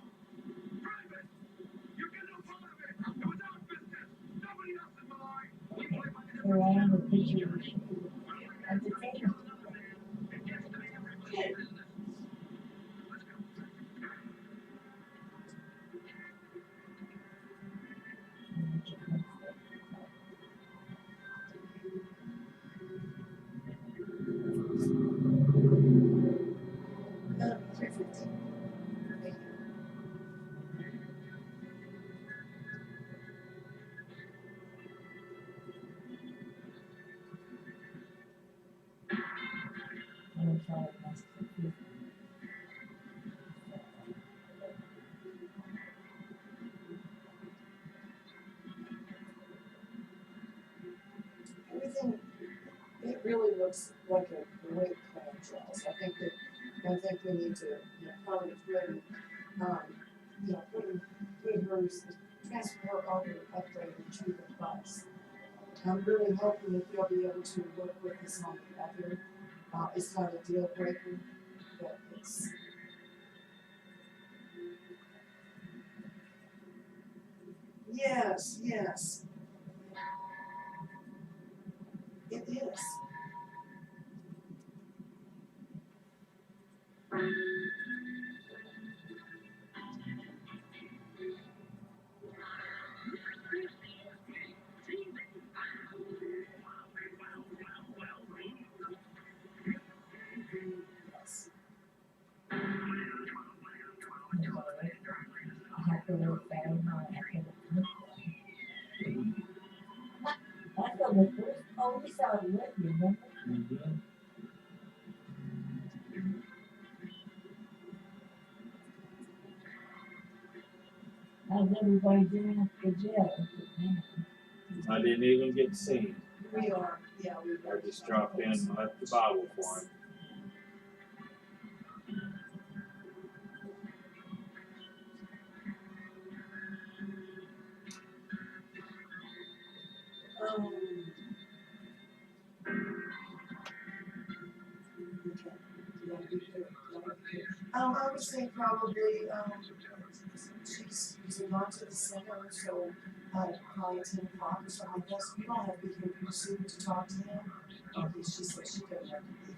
Private, you get no part of it. It was our business. Nobody else's, Malloy. We play by the Here I am with pictures different at the table. It gets to be everybody's business. Let's go. No, 3:15. Thank you. I'm gonna try it next week. Everything, it really looks like a great plan, Charles. I think we need to, probably put, put hers, transfer her over, upgrade her to the bus. I'm really hoping that they'll be able to work with us on the other. It's not a deal breaker, but it's. Yes, yes. It is. Yes. I have to look at them, I have to look. That's on the first, oh, we saw it with you, remember? Mm-hmm. How's everybody doing at the jail? I didn't even get seen. We are, yeah, we I just dropped in and left the bottle for him. Okay. Yeah, we could, I would say probably, she's gone to the center, so, probably 10 o'clock or something like that. So you don't have to be here pretty soon to talk to him. Okay, she said she couldn't have to be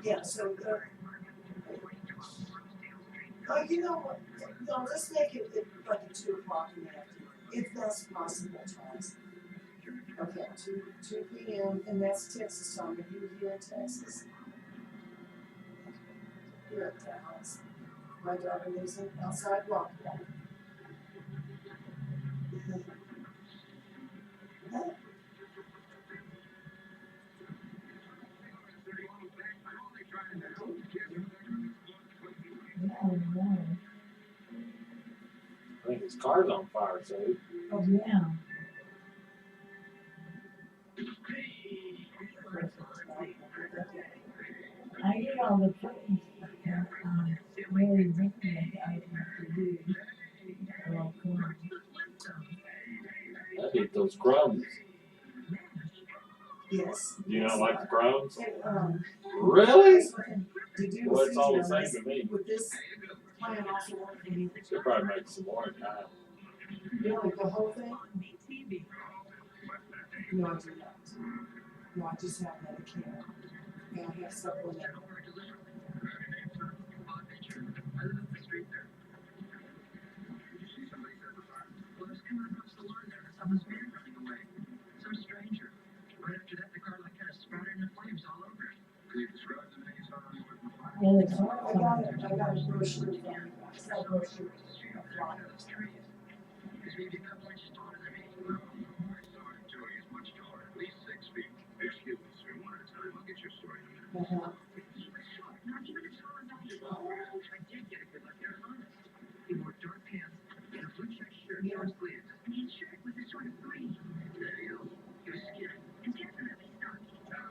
here. Yeah, so, you know what, no, let's make it like at 2 o'clock in the afternoon, if that's possible, Charles. Okay, 2 p.m. and that's Texas time. Are you here in Texas? You're at Dallas. My daughter lives outside Rockwell. Huh? Yeah, I know. I think his car's on fire, so Oh, yeah. I did all the putting stuff, Mary Rickman, I didn't have to do. Oh, cool. I hate those crumbs. Yes. You don't like the crumbs? And, Really? to do Well, it's all the CGI, same to me. would this plan also work for you? Should probably make some more in time. Really, the whole thing? No, I do not. No, I just have Medicare. And I have supplemental. Some stranger. Right after that, the car like kind of sprouted into flames all over it. Can you describe the thing you saw on the way? Yeah, the I car's got on a brochure from you guys. That brochure. Those trees. He's maybe a couple inches taller than me. I saw him too. He's much taller, at least 6 feet. Excuse me, sir. One at a time. I'll get your story in a minute. Uh-huh. Not even as tall as I am. I did get a good look there, honest. He wore dark pants and a blue check shirt, short sleeves. And his shirt was a sort of gray. He was skinny. And definitely stocky. No,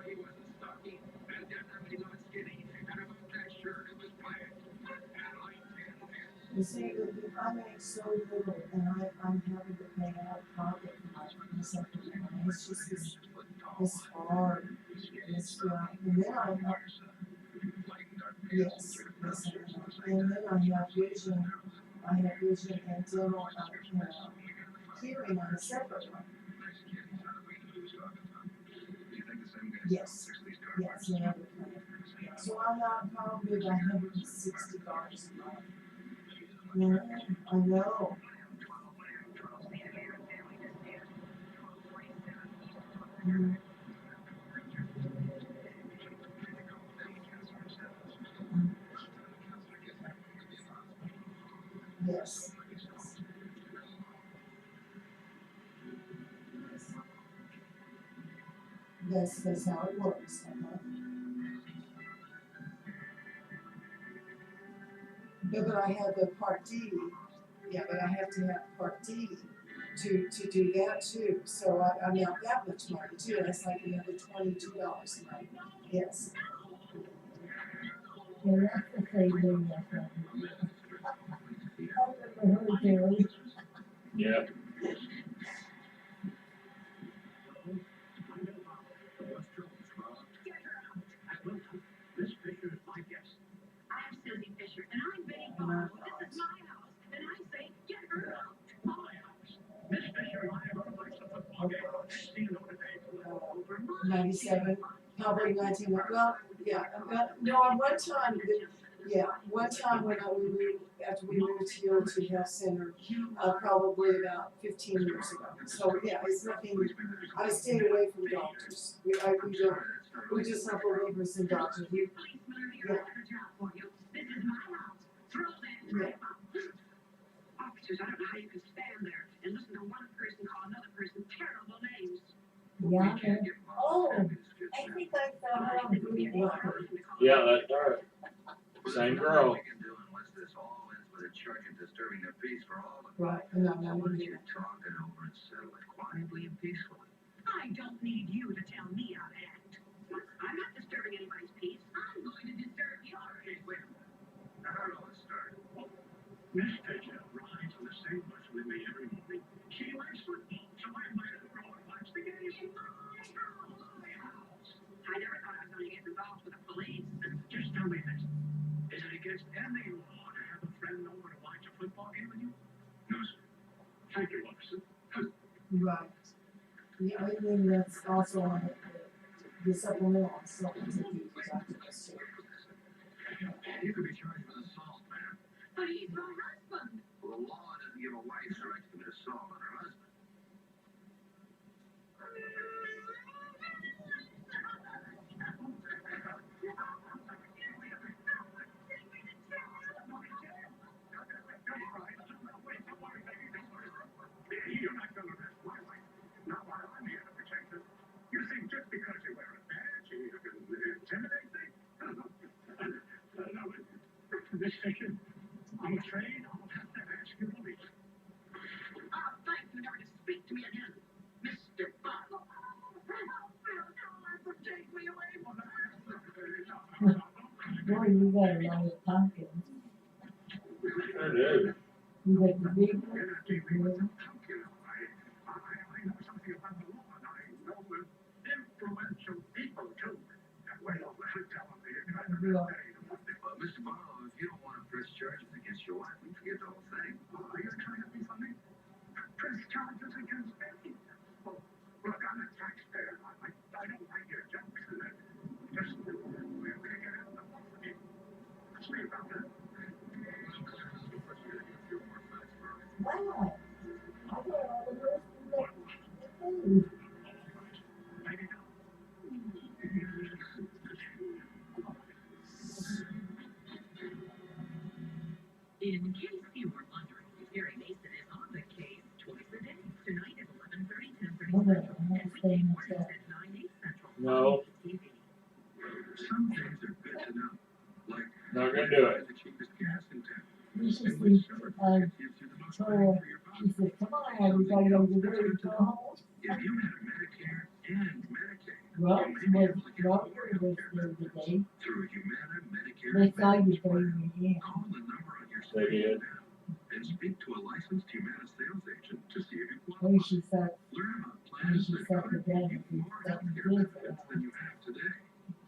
he wasn't stocky. And definitely not skinny. And about that shirt, it was plaid. And like tan. You see, I make so little, and I'm having to pay out of pocket for my supplement. It's just it's hard. It's and then I'm not, yes, and then I have vision and dental, hearing on a separate one. Yes, yes, and everything. So I'm not probably about $160 a month. Yeah, I know. Mm. Yes. That's how it works. But I have the Part D. Yeah, but I have to have Part D to do that too. So I'm not that much money too. That's like another $22 a month. Yes. Yeah, that's the same thing. I've never heard Jerry. Yeah. Miss Fisher is my guest. I'm Susie Fisher, and I'm Betty Barlow. This is my house, and I say, get her out. My house. Miss Fisher and I are going to watch the football game. Next thing you know, today, 97, probably 19. Well, yeah. No, one time when we moved, after we moved here to Health Center, probably about 15 years ago. So yeah, it's nothing. I stayed away from doctors. We don't. We just not believers in doctors. Policeman are here at her job for you. This is my house. Throw that crap out. officers, I don't know how you can stand there and listen to one person call another person terrible names. Yeah. Oh, I think I saw her on Green Water. Yeah, that's her. Same girl. We can do unless this all ends with a charge of disturbing the peace for all of us. Right, and I'm So not why don't gonna you talk it over and settle it quietly and peacefully? I don't need you to tell me how to act. I'm not disturbing anybody's peace. I'm going to disturb yours. Hey, wait a minute. Now, how did all this start? Miss Fisher rides on the same bus with me every morning. She likes football, so I invited her over to watch the game. In my house. I never thought I was going to get involved with the police. Just tell me this. Is it against any law to have a friend over to watch a football game with you? No, sir. Thank you, officer. Right. Yeah, I think that's also on the supplemental on supplemental duties after this too. You could be charged with assault, man. But he's my husband. Well, the law doesn't give a wife the right to commit assault on her husband. You're not going to arrest my wife. Not while I'm here to protect her. You think just because you wear a badge, you can intimidate me? No, Miss Fisher, I'm afraid I'll have to ask you to leave. I'll thank you never to speak to me again, Mr. Barlow. Take me away from her. Boy, you got a lot of pumpkins. Sure do. You got the big one. You're not dealing with them. I know something about the law, and I know influential people too. Well, tell them you're kind of Yeah. Well, Mr. Barlow, if you don't want to press charges against your wife, we forget the whole thing. You're trying to be funny? Press charges against me? Well, look, I'm a taxpayer. I don't like your jokes. Just, we're going to get out of the both of you. See about that. Wow. I got all the rest of the food. Maybe not. In case you were wondering, Gary Mason is on the case twice a day. Tonight at 11:30, 10:30 Okay, Central, I'm not and staying weekday with mornings that. at 9, 8 Central. No. TV. Some things are good to know. Like Not gonna do it. The cheapest gas in town. You should And which see, suburb told, gives you the most told, bang for your buck. she said, come on, everybody over there to go home. If you have Medicare and Medicaid, Rob you may be was, able to get Robert more was healthcare there benefits today. through Humana Medicare They saw you Advantage bring plan. me in. Call the number on your They screen did. now and speak to a licensed Humana sales agent to see if you Maybe qualify. she thought, Learn about maybe plans she that thought could the dad give would you be more something healthcare good for benefits that. than you have today.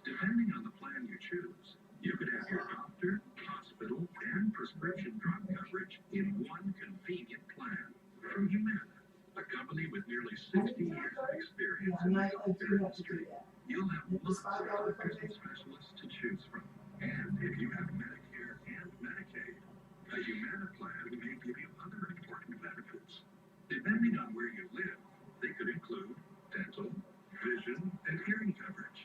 Depending on the plan you choose, you could have your doctor, hospital, and prescription drug coverage in one convenient plan. From Humana, a company with nearly 60 years of experience Yeah, in and the I do healthcare have to do industry, that. you'll have It's lots of $5 per doctors and day. specialists to choose from. And if you have Medicare and Medicaid, a Humana plan may give you other important benefits. Depending on where you live, they could include dental, vision, and hearing coverage.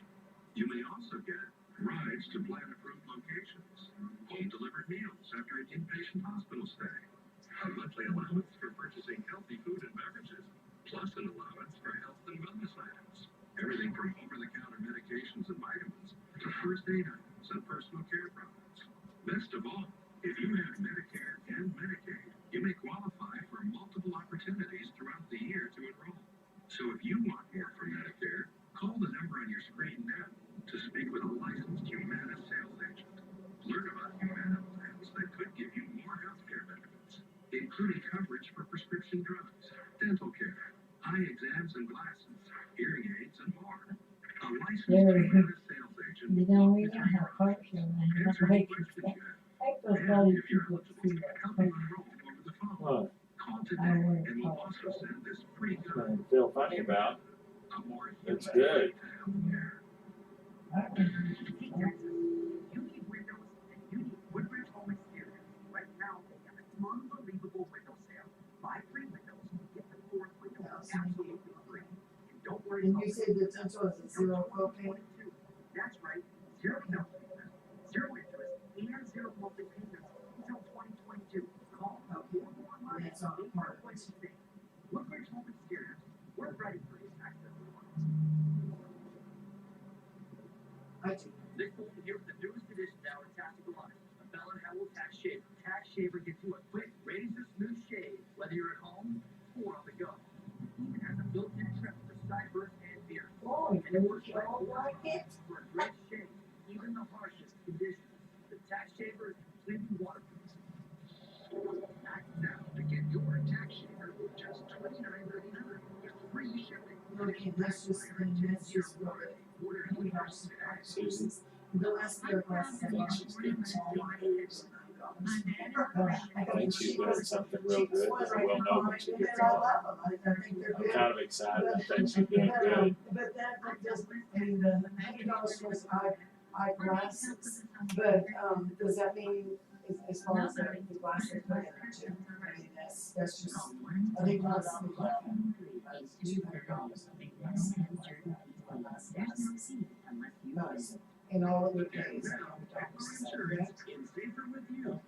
You may also get rides to plan-approved locations, home-delivered meals after an inpatient hospital stay, a monthly allowance for purchasing healthy food and beverages, plus an allowance for health and wellness items. Everything from over-the-counter medications and vitamins to first aid items and personal care products. Best of all, if you have Medicare and Medicaid, you may qualify for multiple opportunities throughout the year to enroll. So if you want more for Medicare, call the number on your screen now to speak with a licensed Humana sales agent. Learn about Humana plans that could give you more healthcare benefits, including coverage for prescription drugs, dental care, eye exams and glasses, hearing aids, and more. A licensed There, Humana sales agent you will know, walk we you don't through your have parks options, on that. answer Not any like questions you have, I thought and probably if you're people would eligible, see that. help you enroll over the phone. Well, Call I today wouldn't and we'll call also it. send this free guide. nothing to feel funny about. A more That's human good. way to healthcare. I wouldn't. Hey Texas, if you need windows and you need Woodbridge Home Exteriors, right now they have an unbelievable window sale. Buy 3 windows, get the 4th window absolutely free. And don't worry And about you said the dental is a zero copay? That's right, zero down payment, zero interest, and zero monthly payments until 2022. Call Okay. or go online That's all at part of it. Woodbridge Home Exteriors. We're ready for these access requirements. I do. Nick Fulton here with the newest edition of our Tactical Line, a Bell & Howell Tax Shaver. Tax Shaver gives you a quick, razor-smooth shave, whether you're at home or on the go. It even has a built-in trim for sideburns and beard. Boy, And it don't works you right all like it? for a great shave, even the harshest conditions. The Tax Shaver is completely waterproof. Act now to get your Tax Shaver for just $29.99 with free shipping. Okay, that's just what we are. Susan. The last year of last I think she's doing something. I think she's doing something real good. We'll know when she gets I on. love them, I think they're I'm good. kind of excited. I think she's doing good. But that just, and the $100 was eyeglasses, but, does that mean, as far as the glasses put in it too? I mean, that's just, I think that's like, $200. I think that's glasses. Nice. And all of it pays $100, is that correct? It's safer with you.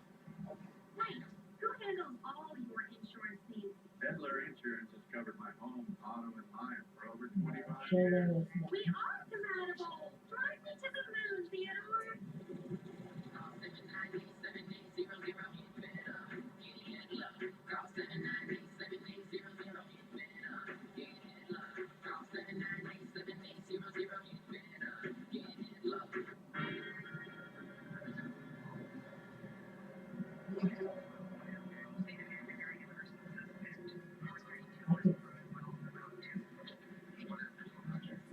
Wait, who handles all your insurance needs? Edler Insurance has covered my home, auto, and life for over 25 Sure years. there is. We are compatible. Drive me to the moon, Theodore.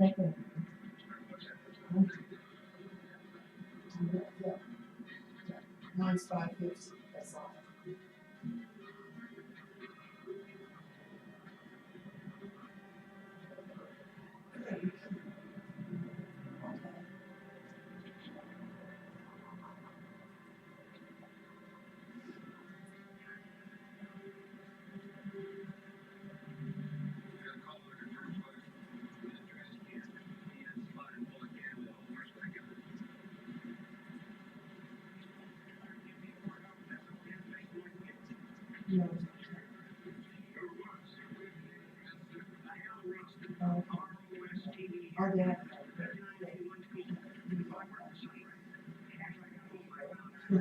I could. Second. Yeah. Mine's $5.50, that's all. No. Our dad. Well,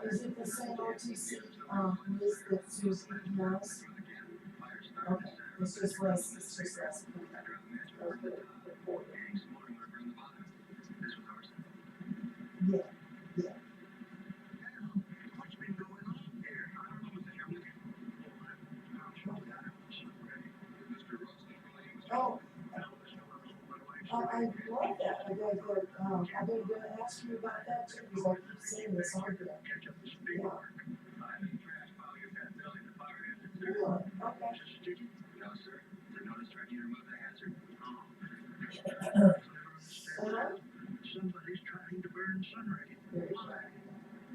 is it the same OTC, list that Susie has? Okay, it's just less, okay, report. Yeah, yeah. Oh, I love that, I've been gonna ask you about that too, because I keep seeing this on there. Yeah. Really? Okay. Uh-huh. Somebody's trying to burn sunlight. Very good.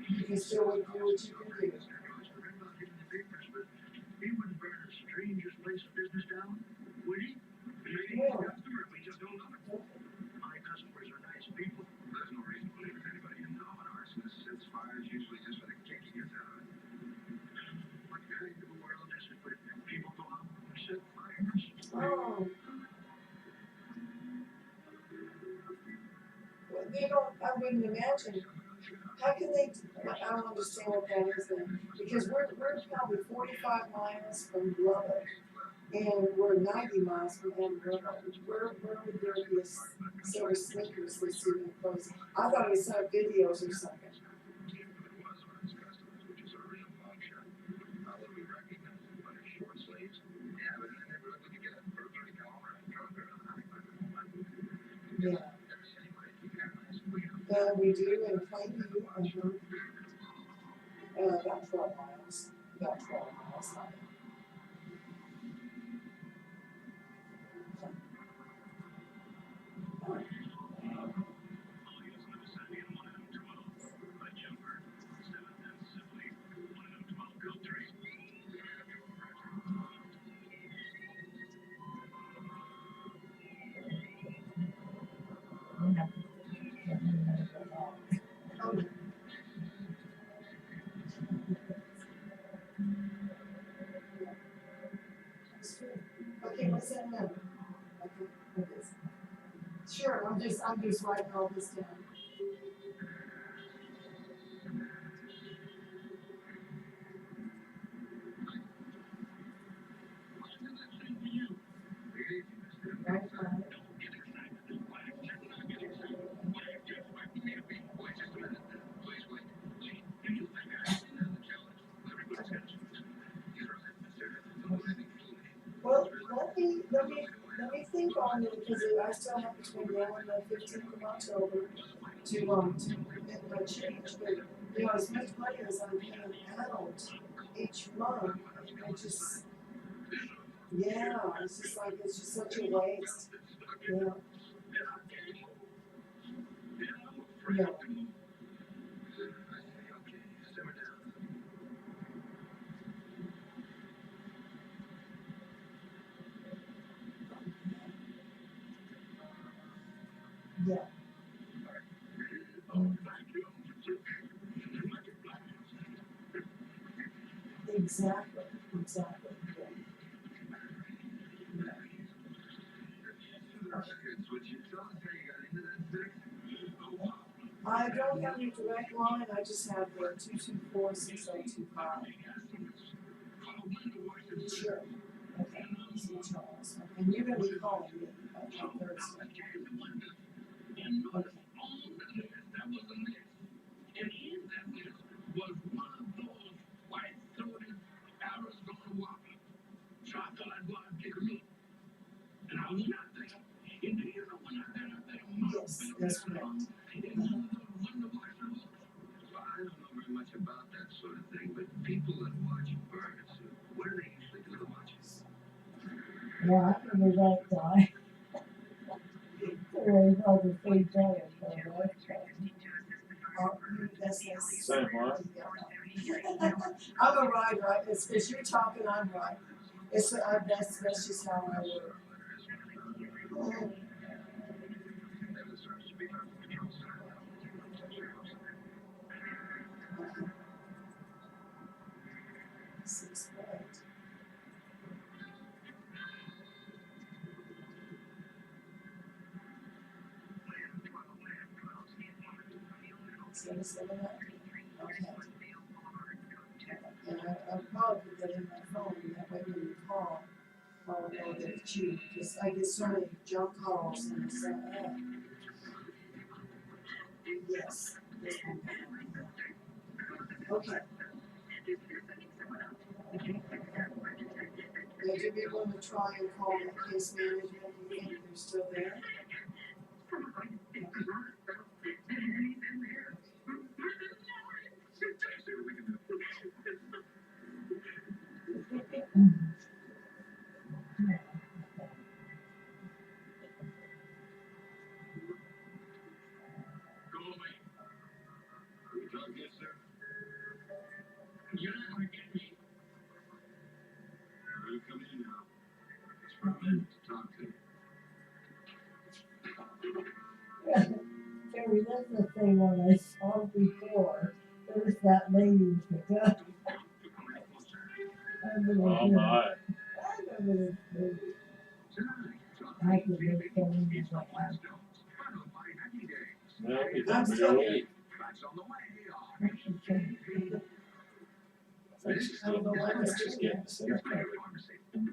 You can still do what you can do. He wouldn't burn a stranger's place of business down, would he? Maybe Yeah. he's a customer, we just don't know. My customers are nice people. There's no reason to believe it's anybody in an arsonist sets fires usually just for the kick he gets out of it. What kind of a world is it where people go out and set fires? Oh. Well, they don't, I wouldn't imagine, how can they, I don't understand what that is then, because we're probably 45 miles from Lubbock, and we're 90 miles from Amarillo. Where would there be a silver sneakers that's even close? I thought it was some videos or something. Yeah. We do in Plainview, about 12 miles, about 12 miles. Okay, what's that number? Okay, what is it? Sure, I'm just writing all this down. Right, well, let me think on it, because I still have between now and the 15th of October to make my change, but, you know, as much money as I'm paying adult each month, I just, yeah, it's just like, it's just such a waste, yeah. Yeah. Yeah. Exactly, exactly, yeah. I don't have any direct line, I just have the 224-6025. Sure. Okay, so Charles, okay, and you're gonna be calling me on Thursday. Okay. Yes, that's correct. I don't know very much about that sort of thing, but people that watch birds, what do they usually do to watch us? Yeah, I remember that guy. There was all the same giant, so that's business. Same one. I'm a writer. It's you're talking, I'm writing. That's just how I work. Mhm. Six foot. Seven up. Okay. And I'll probably put that in my phone, that way when you call, I'll know that it's you, because I get so many junk calls and it's yes. This one. Okay. Now, do we want to try and call the case management, do you think they're still there? You're not gonna get me. You come in now. It's for a minute to talk to you. Terry, that's the thing when I saw before, there was that lady that I remember Oh him. my. I remember this movie. I could make fun of my house. Well, he's I'm on still your here. lead. I think she's I don't know why getting, I'm she's still getting here. sick.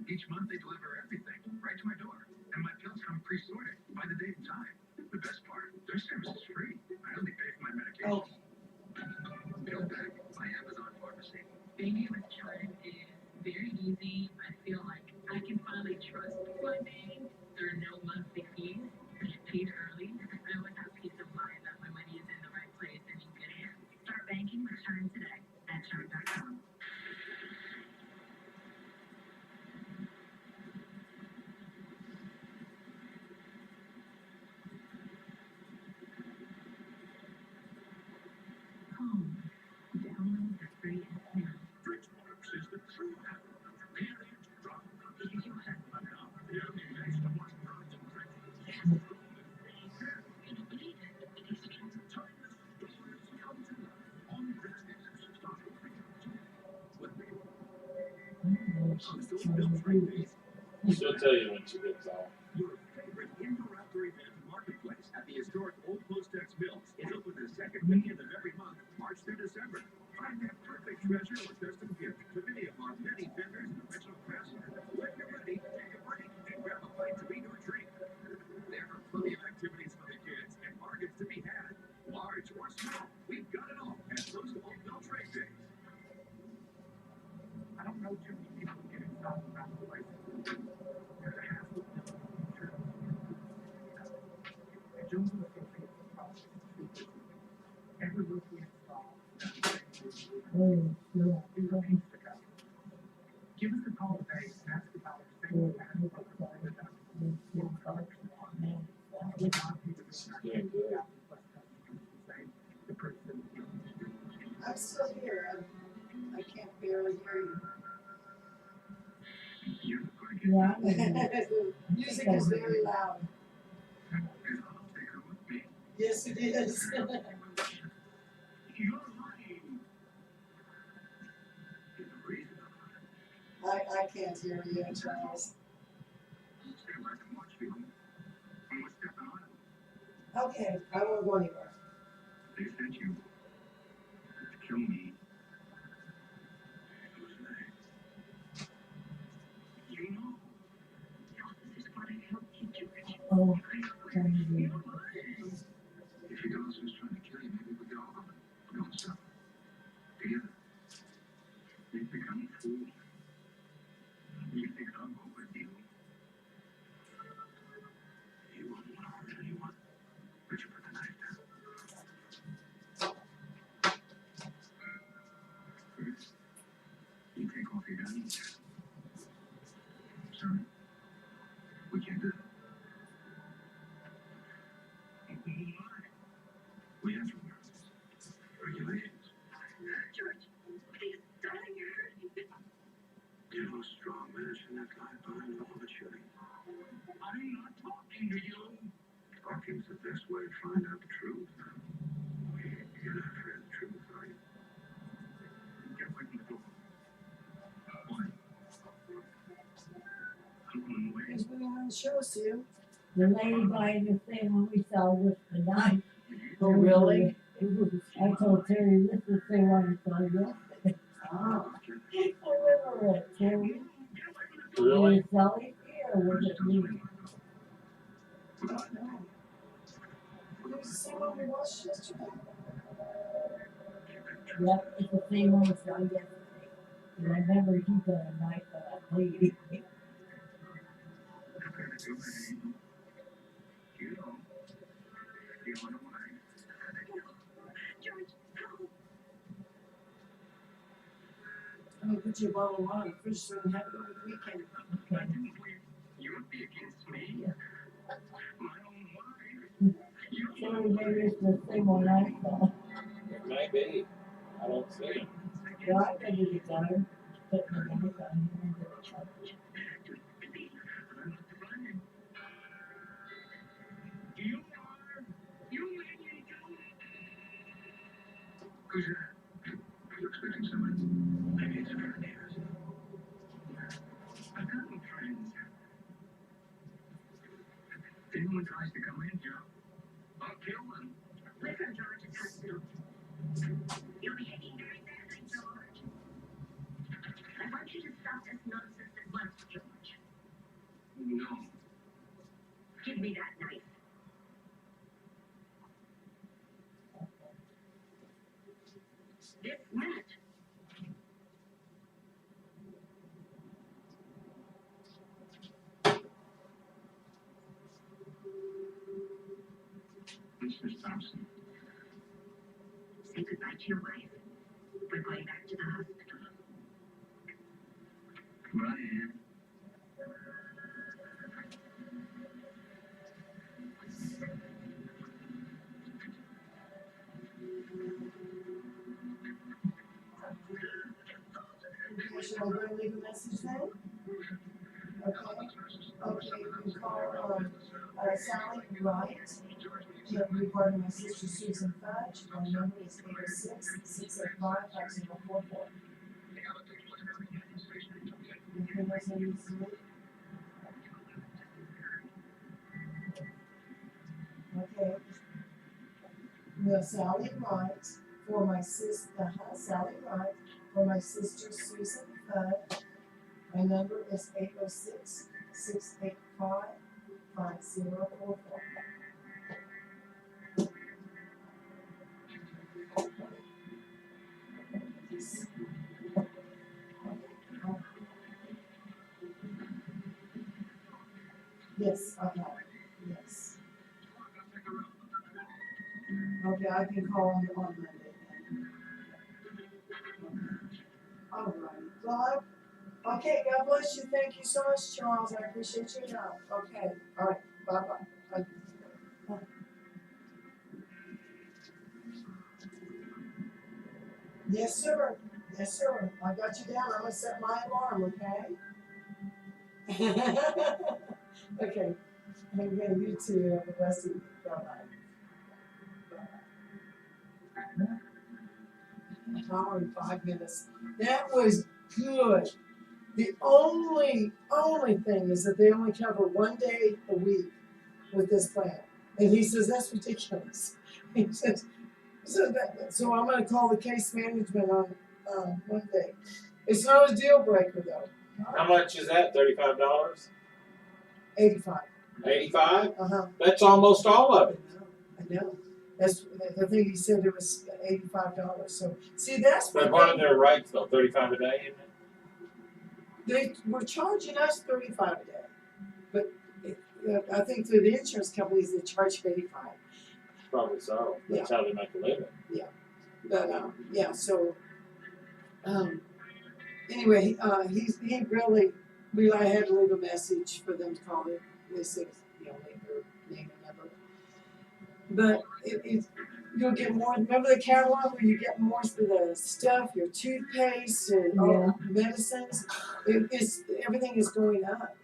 Each month they deliver everything right to my door. And my pills come pre-sorted by the date and time. The best part, their service is free. I only pay for my medication. Pill Bag by Amazon Pharmacy. Being with Chime is very easy. I feel like I can finally trust my bank. There are no monthly fees. I get paid early. I always have peace of mind that my money is in the right place and in good hands. Start banking with Chime today at chime.com. Home. Download the free app now. Bridgewater is the true app. Period. Drop. Did you have The only place to watch birds and crickets. Can you believe it? These kids Timeless stories come to life on Bridgewater. Starting with me. She'll tell you when she gets off. Your favorite indoor-outdoor event and marketplace at the historic Old Post-X Mills is open the second weekend of every month, March through December. Find that perfect treasure or custom gift with any of our many vendors and original craftsmen. When you're ready, take a break and grab a bite to eat or drink. There are plenty of activities for the kids and bargains to be had. Large or small, we've got it all at Roosevelt Mill Trade Days. I don't know too many people who get excited about the place. There's a half of them. And Jones will associate the process with two. Every roof we install, Oh, yeah, is a piece to cut. Give us a call today and ask about our single pass program with us. We'll cover we want people to She's doing good. the person. I'm still here. I can't barely hear You're yeah. you. Music is very loud. Yes, it is. You're lying. There's a reason I can't hear you, Charles. Stay back and watch me. I'm gonna step out. Okay, I won't go anywhere. They sent you to kill me. Who's next? You know. This is what I helped you, George. Oh, Johnny. If he knows who's trying to kill you, maybe we get all of it. We don't suffer. Together. You think I'm a fool? You think I'm over you? You won't want to hurt anyone. But you put the knife down. First, you take off your guns. Sorry. We can't do that. We have to. Congratulations. George, please, darling, you're hurting. You know, strong medicine that lies behind all the chilling. I'm not talking to you. Talking's the best way to find out the truth. You're not afraid of the truth, are you? Get away from the door. Why? I'm going away. He's been on the show, Sue. The lady buying the thing when we saw with the knife. Oh, really? It was, I told Terry, this is the one I saw yesterday. Ah. I remember it, Terry. Really? Was Sally here, or was it me? I don't know. It was the same one we watched yesterday. Yep, it's the same one we saw yesterday. And I remember he got a knife on that lady. You know. You wanna why? George, no. I'm gonna put you a bottle of wine first so we can have it over the weekend. Okay. You would be against me? Yeah. My own wife? Terry, maybe it's the same one I saw. It may be. I don't see him. Yeah, I bet it's a guy putting a knife on him into the truck. You are. You made me do. Who's that? Are you expecting someone? Maybe it's a friend of yours. I've got no friends. If anyone tries to come in here, I'll kill them. Listen, George, it's hospital. You're behaving very badly, George. I want you to stop this nonsense at once, George. No. Give me that knife. This minute. Mrs. Thompson. Say goodbye to your wife. We're going back to the hospital. Ryan. Should I go and leave a message then? Okay. Okay, you can call, Sally Wright. She'll be part of my sister Susan Fudge. My number is 806-685-5044. Anything else I need to do? Okay. No, Sally Wright for my sister, Sally Wright for my sister Susan Fudge. My number is 806-685-5044. Yes, I have it. Yes. Okay, I can call on Monday then. All right. Well, okay, God bless you. Thank you so much, Charles. I appreciate your help. Okay. All right. Bye-bye. Yes, sir. Yes, sir. I got you down. I'm gonna set my alarm, okay? Okay. And yeah, you too. Have the best of you. Bye-bye. An hour and 5 minutes. That was good. The only thing is that they only cover 1 day a week with this plan. And he says, that's ridiculous. He says, so I'm gonna call the case management on Monday. It's not a deal breaker though. How much is that? $35? 85. 85? Uh-huh. That's almost all of it. I know. That's the thing he said, it was $85. So see, that's But what what are their rates though? 35 a day, isn't it? they were charging us 35 a day. But I think through the insurance companies they charge 85. Probably so. That's how they make a living. But yeah, so anyway, he really I had to leave a message for them to call it. They said, leave their name and number. But you'll get more, remember the catalog where you get more of the stuff, your toothpaste and all medicines? Everything is going up.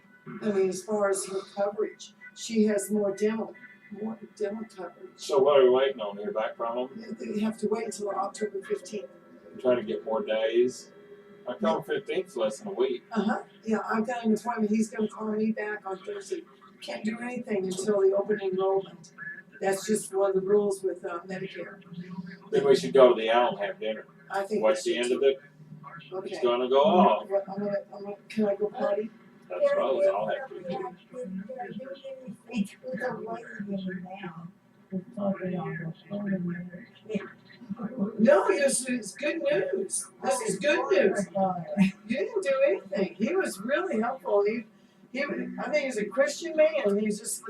I mean, as far as her coverage, she has more dental coverage. So what are we waiting on? Hear back from them? You have to wait until October 15th. Try to get more days. October 15th, less than a week. Yeah, I've got an appointment. He's gonna call me back on Thursday. Can't do anything until the open enrollment. That's just one of the rules with Medicare. Then we should go to the owl and have dinner. I think. What's the end of it? Okay. It's gonna go off. Can I go party? I suppose I'll have to do. They took the lady now. We're talking on the phone. No, it's good news. This is good news. You didn't do anything. He was really helpful. I think he's a Christian man. He's just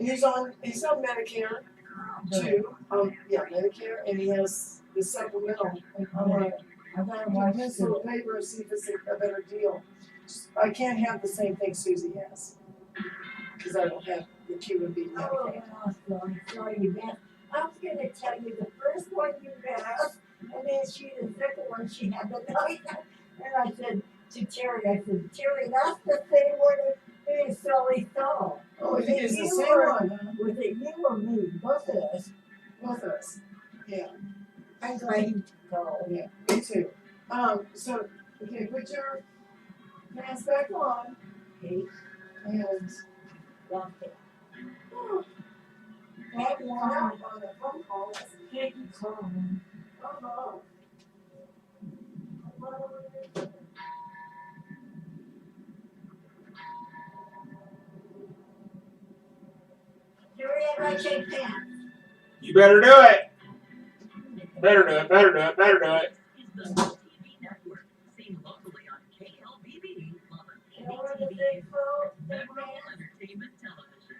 he's on Medicare too. Medicare, and he has the supplemental. I gotta watch this little paper and see if it's a better deal. I can't have the same thing Susie has because I don't have the Q&B Medicare. I'm sorry you missed. I was gonna tell you the first one you missed, and then the second one she had the night. And I said to Terry, Terry, that's the same one that Sully saw. Oh, it is the same one. Was it you or me? Both of us. Both of us. Yeah. I'm glad you called. Yeah, me too. So, okay, put your mask back on. Okay. And Lock it. that one on the phone call. Can't you call him? Oh, Terry, I like shake hands. You better do it. Better do it. Better do it. Better do it. Is the TV network seen locally on KLBB, You know where the big phone, big Federal man? Entertainment Television.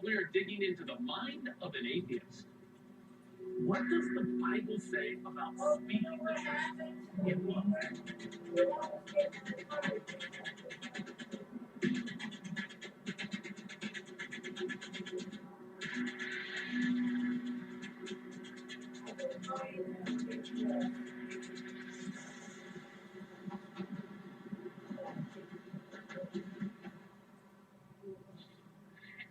We're digging into the mind of an atheist. What does the Bible say about speaking the truth in love?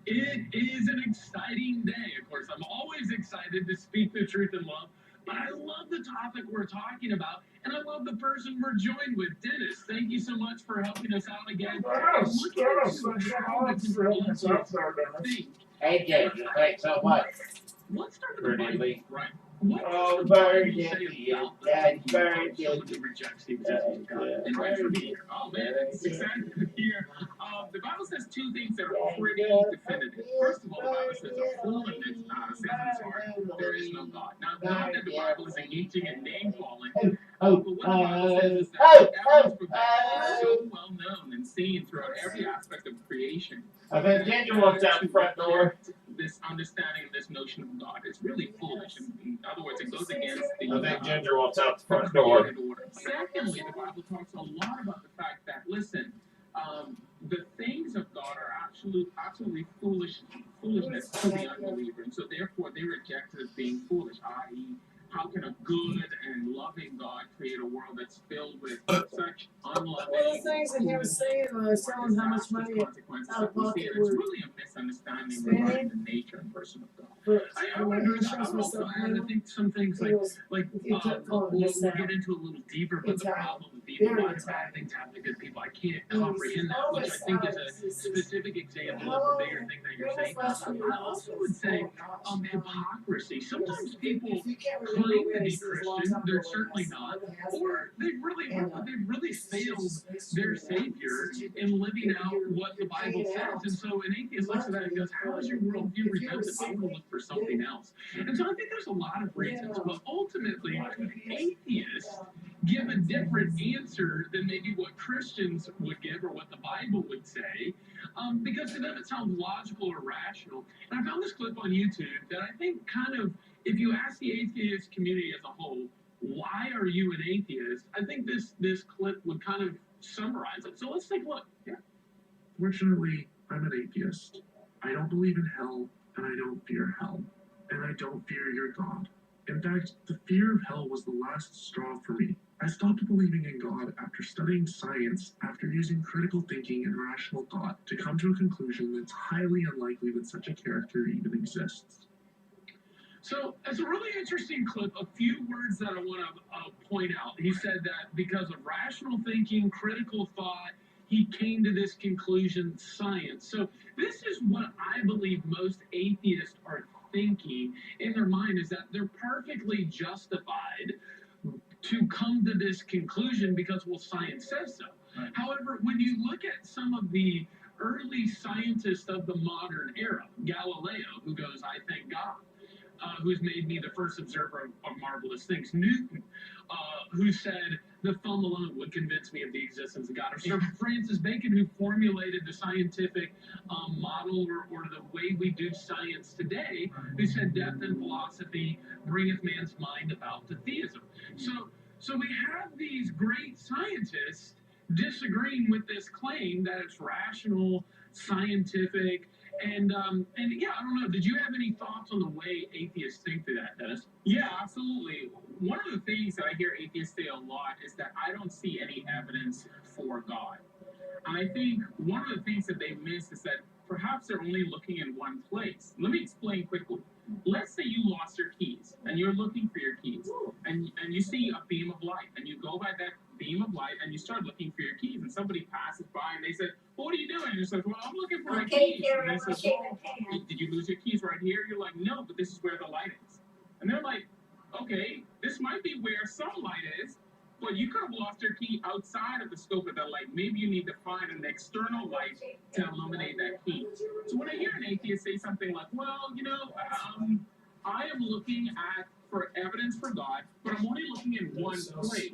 It is an exciting day. Of course, I'm always excited to speak the truth in love, but I love the topic we're talking about, and I love the person we're joined with. Dennis, thank you so much for helping us out again. Hey, Jay, thanks so much. Let's start with the Pretty Bible, Lee. right? What Oh, does the Bible bird, say yeah, about Daddy, the bird, someone who rejects the existence of God? And thanks for being here. Oh man, it's exciting to be here. The Bible says two things that are pretty definitive. First of all, the Bible says a fool says in his heart, there is no God. Now, not that the Bible is engaging in name calling, but what the Bible says is that the evidence for God is so well known and seen throughout every aspect of creation. I bet Ginger walked out the front door. This understanding of this notion of God is really foolish. In other words, it goes against the I think Ginger walked out the front door. created order. Secondly, the Bible talks a lot about the fact that, listen, the things of God are absolutely foolishness to the unbeliever, and so therefore they reject it as being foolish, i.e., how can a good and loving God create a world that's filled with such unloving? one of the things that he was saying when I was telling him how much money consequences out of that we see, pocket and it's we're really a misunderstanding spending. regarding the nature and person of God. for I wonder, insurance I was also so add, I think some things it was like you kept calling we'll this out. get into a little deeper, but It's the out. problem with people, Very why do bad things happen to good people? I can't It was comprehend that, which I always think is out. a It's just- specific example How of long- the bigger thing that you're when was saying. last time you I also would say hypocrisy. Sometimes people If you can't remember claim where to he be says long Christian, time they're ago, certainly yes, not, it has or they've really failed their Savior in living out what the Bible says. And so an atheist looks at that and goes, how is your worldview redemptive? I will look for something else. And so I think there's a lot of reasons, but ultimately, atheists give a different answer than maybe what Christians would give or what the Bible would say, because to them it sounds logical or rational. And I found this clip on YouTube that I think kind of if you ask the atheist community as a whole, why are you an atheist? I think this clip would kind of summarize it. So let's take a look. Yeah. Fortunately, I'm an atheist. I don't believe in hell, and I don't fear hell, and I don't fear your God. In fact, the fear of hell was the last straw for me. I stopped believing in God after studying science, after using critical thinking and rational thought to come to a conclusion that's highly unlikely that such a character even exists. So it's a really interesting clip. A few words that I want to point out. He said that because of rational thinking, critical thought, he came to this conclusion, science. So this is what I believe most atheists are thinking in their mind, is that they're perfectly justified to come to this conclusion because, well, science says so. Right. However, when you look at some of the early scientists of the modern era, Galileo, who goes, I thank God, who's made me the first observer of marvelous things. Newton, who said the thumb alone would convince me of the existence of God. Or Sir Francis Bacon, who formulated the scientific model or the way we do science today, who said death and philosophy bringeth man's mind about to theism. So we have these great scientists disagreeing with this claim that it's rational, scientific, and yeah, I don't know. Did you have any thoughts on the way atheists think through that, Dennis? Yeah, absolutely. One of the things that I hear atheists say a lot is that I don't see any evidence for God. And I think one of the things that they miss is that perhaps they're only looking in one place. Let me explain quickly. Let's say you lost your keys and you're looking for your keys and you see a beam of light and you go by that beam of light and you start looking for your keys and somebody passes by and they said, well, what are you doing? And you're like, well, I'm looking for my keys. And they said, well, did you lose your keys right here? You're like, no, but this is where the light is. And they're like, okay, this might be where some light is, but you could have lost your key outside of the scope of that light. Maybe you need to find an external light to illuminate that key. So when I hear an atheist say something like, well, you know, I am looking for evidence for God, but I'm only looking in one place.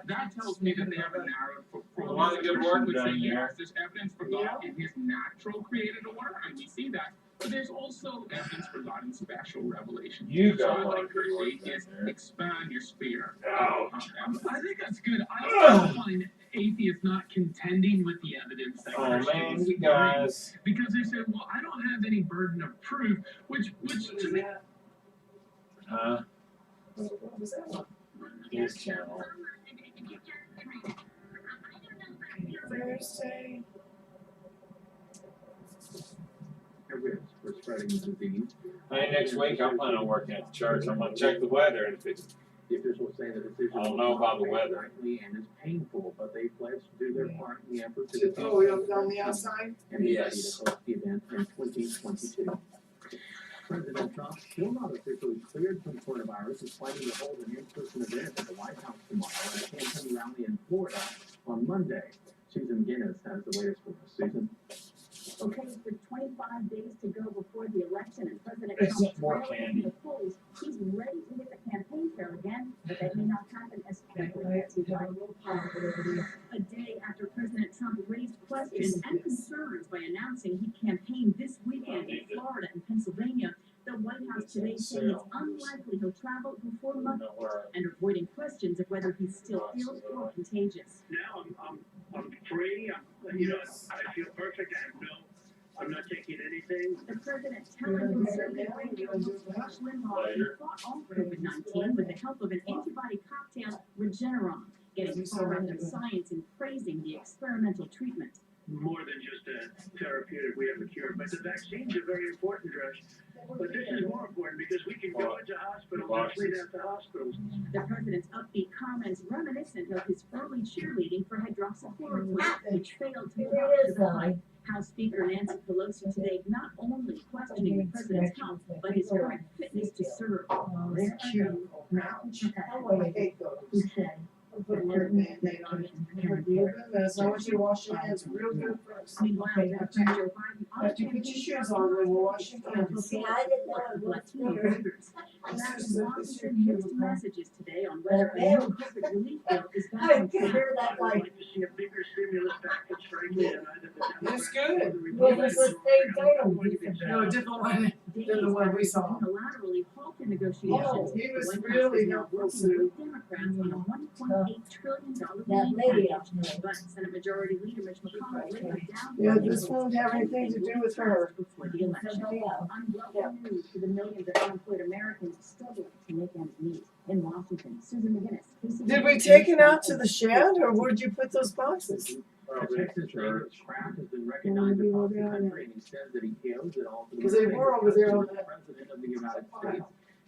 That tells me that they have a narrow A lot of good work done yes, there. there's evidence for God in his natural created order, and we see that. But there's also evidence for God in special revelation. You So got I a lot would of good encourage work atheists, done there. expand your sphere. Oh. I think that's good. I find atheists not contending with the evidence that Oh Christians man, you bring, guys. because they say, well, I don't have any burden of proof, which to me, What was that one? His channel. Thursday. For spreading the disease. Hey, next week I'm planning on working at the church. I'm gonna check the weather, and if it's, The officials say the decision I don't was know about the not weather. lightly and is painful, but they pledge to do their part in the effort to Oh, we have on the outside? and be ready Yes. to host the event in 2022. President Trump, still not officially cleared from coronavirus, is planning to hold an in-person event at the White House tomorrow and a campaign rally in Florida on Monday. Susan Guinness has the latest for us. Susan? Okay, with 25 days to go before the election and President It's Trump more trailing candy. in the polls, he's ready to hit the campaign trail again, but that may not happen as quickly as he'd like. A day after President Trump raised questions and concerns by announcing he campaigned this weekend in Florida and Pennsylvania, the White House today saying it's unlikely he'll travel before Monday and avoiding questions of whether he's still ill or contagious. Now I'm free. I feel perfect. I'm not taking anything. The president telling conservative radio host Rush Limbaugh he fought off COVID-19 with the help of an antibody cocktail, Regeneron, getting far ahead of science and praising the experimental treatment. More than just a therapeutic, we have a cure. But the vaccines are very important, Rush. But this is more important because we can go into hospitals and clean out the hospitals. The president's upbeat comments reminiscent of his early cheerleading for hydroxychloroquine, which failed to live up to the hype. House Speaker Nancy Pelosi today not only questioning the president's health, but his current fitness to serve. They're cute. Ouch. Oh, I hate those. Put a little Band-Aid on it. As long as you wash your hands real good first. Meanwhile, Democrat Joe Biden After you put your shoes on, then we'll wash your hands. See, I didn't know it was Latino there. voters. Back This is in a- this is Washington, your mixed cute messages today on whether a But new COVID relief bill is back I on can track. hear that I would like, like to see a bigger stimulus package, frankly, than either the That's Democrats or good. the well, Republicans. it's a state title. No, a different one. Days Than the one we after saw. unilaterally halted negotiations, Oh, he was the White House really is now helpful, working Sue. with Democrats on a $1.8 trillion That relief lady package. out there. But Senate Majority Leader Mitch McConnell later downplayed Yeah, the this won't have anything to do with her. before the election. Somebody else. Unwelcome news to the millions of unemployed Americans struggling to make ends meet. In Washington, Susan McGinnis. Did we take it out to the shed, or where'd you put those boxes? Texas native Kraft has been recognized across the country, and he says that he owes it all to the Because they were over there on that. President of the United States.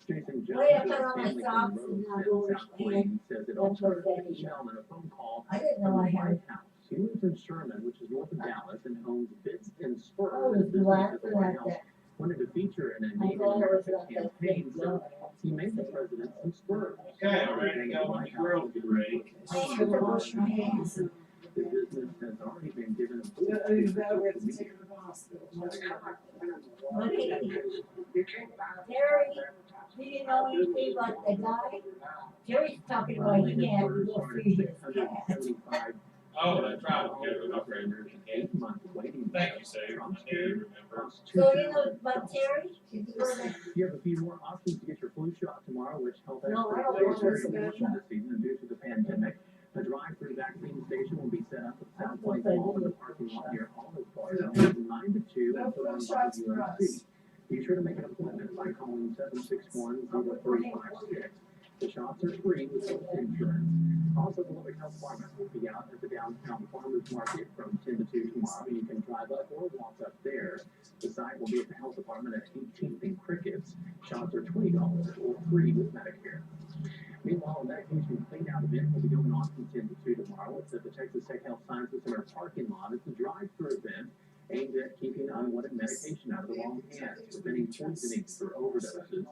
Jason Wait, I Jones put of on my Stanley socks Road and now says go South Plains says it all started with an email and a phone call I didn't from know the I had. White House. He lives in Sherman, which is north of Dallas, and owns Bits and Spurs, Oh, a it's business glad that the for White that. House wanted to feature in a I Native thought it was American not that campaign, big. so he made the president some spurs. Okay, I'm ready to go when the girls get ready. Wash your hands. The business has already been given a Yeah, boost. either that or we have to take her to the hospital. But he, Terry, do you know anything about the guy? Terry's talking about he had to go feed his cat. Oh, that's right, okay, okay. 8 months waiting. Thank you, Sue. I knew you remember. So you know about Terry? Did you go there? You have a few more options to get your flu shot tomorrow, which health No, I experts don't say want is very to important see that. this season. And due to the pandemic, a drive-through vaccine station will be set up at South Plains Mall in the parking lot near Olive Garden from 9 to 2 No and put on flu by shots the for UNC. us. Be sure to make an appointment by calling 761-0356. The shots are free with health insurance. Also, the Lubbock Health Department will be out at the downtown farmers market from 10 to 2 tomorrow. You can drive up or walk up there. The site will be at the health department at 18th and Crickets. Shots are $20 or free with Medicare. Meanwhile, a medication clean-out event will be going on from 10 to 2 tomorrow. It's at the Texas Tech Health Sciences Center parking lot. It's a drive-through event aimed at keeping unwanted medication out of the wrong hands, preventing poisoning or overdoses.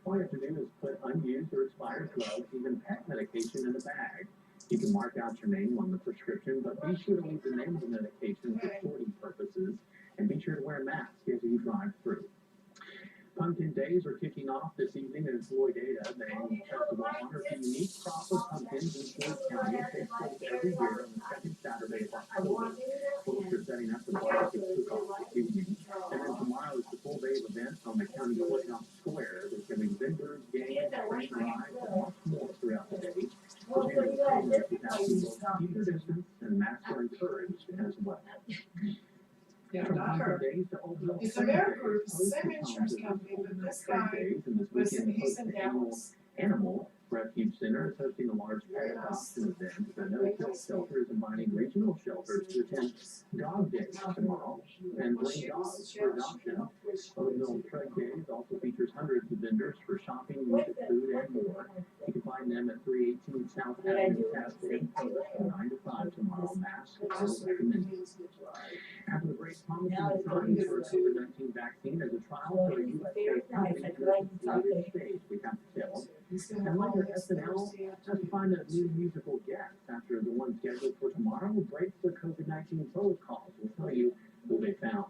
All you have to do is put unused or expired drugs, even pet medication, in a bag. You can mark out your name on the prescription, but be sure to leave the name of the medication for sorting purposes, and be sure to wear a mask as you drive through. Pumpkin Days are kicking off this evening in Floydada. The annual festival honors a unique crop of pumpkins in Floyd County. It takes place every year on the second Saturday of October. Folks are setting up the barbecue cook-off this evening. And then tomorrow is the full day of events on the county courthouse square. There's going to be vendors, games, train rides, and much more throughout the day. The vendors tell us to keep your distance and masks are encouraged as well. Yeah, From not Pumpkin her. Days to Old It's Mill Amerigroup, Sundays, same host insurance becomes company, but this Trade guy Days, and this was, weekend he's hosts in the annual Dallas. Animal Refuge Center is hosting a large pet adoption event. The No Kill Shelter is inviting regional shelters to attend Dog Days tomorrow and bring dogs for adoption. Old Mill Trade Days also features hundreds of vendors for shopping, music, food, and more. You can find them at 318 South Avenue, Cascade, from 9 to 5 tomorrow. Masks are recommended. After the break, promising signs for a COVID-19 vaccine as a trial for a U.S.-based company in the later stage, we have to tell. And later, SNL has to find a new musical guest after the one scheduled for tomorrow breaks the COVID-19 protocols. We'll tell you who they found.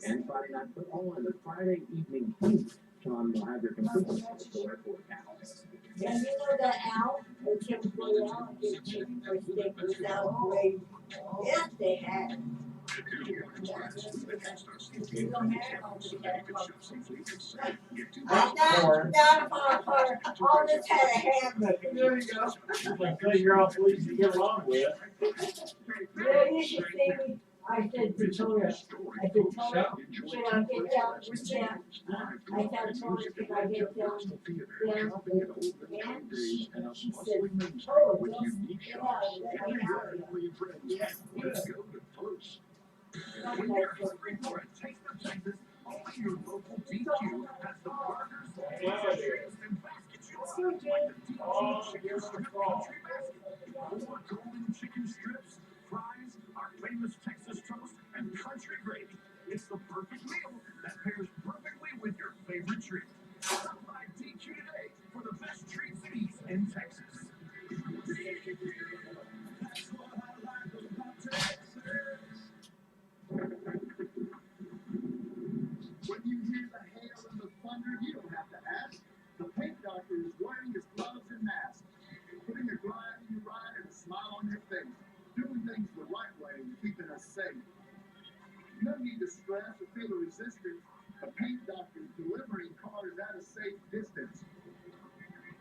And Friday Night Football and the Friday Evening Heat. Sean will have your complete story forecast. And you know that Al, the Tim Floyd Al, gets taken for stickers out way. Yes, they had. You don't have all the Not for all this had a hamburger. There you go. Like, you're all pleased to get along with. Yeah, you should see me. I said to Tora, I said, Tora, should I get down to Jeff? I said, Tora, should I get down and she said, oh, just get out, let me out. Yes, let's go to first. When you're hungry for a taste of Texas, only your local DQ has the burgers, strips, and baskets you'll like the DQ Chicken Strip Country Basket. Or golden chicken strips, fries, our famous Texas toast, and country gravy. It's the perfect meal that pairs perfectly with your favorite treat. Stop by DQ today for the best treats and eats in Texas. That's what I like about Texas. When you hear the hail and the thunder, you don't have to ask. The cellular resistance, a paint doctor delivering cars at a safe distance.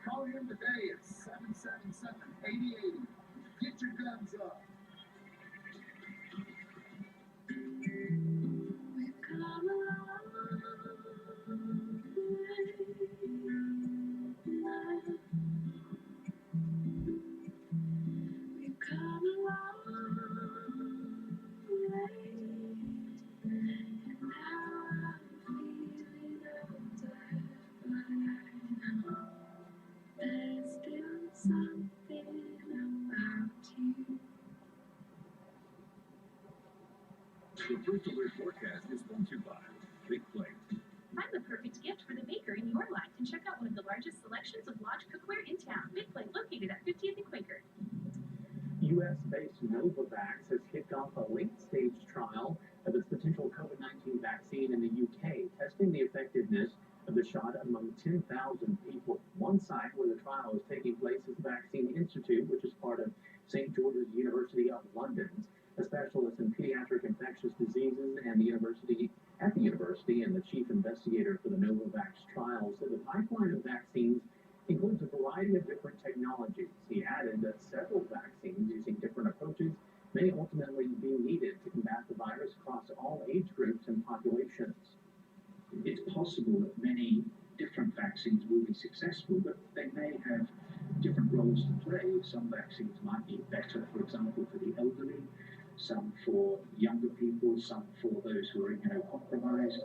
Call him today at 777-8080. Get your guns up. We've come a long way. We've come a long way. And now I'm feeling older, but I know there's still something about you. The First Alert forecast is sponsored by Big Plate. Find the perfect gift for the baker in your life and check out one of the largest selections of Lodge cookware in town. Big Plate, located at 50th and Quaker. U.S.-based Novavax has kicked off a late-stage trial of its potential COVID-19 vaccine in the U.K., testing the effectiveness of the shot among 10,000 people. One site where the trial is taking place is the Vaccine Institute, which is part of St. George's University of London. A specialist in pediatric infectious diseases at the university and the chief investigator for the Novavax trial said the pipeline of vaccines includes a variety of different technologies. He added that several vaccines using different approaches may ultimately be needed to combat the virus across all age groups and populations. It's possible that many different vaccines will be successful, but they may have different roles to play. Some vaccines might be better, for example, for the elderly, some for younger people, some for those who are immunocompromised,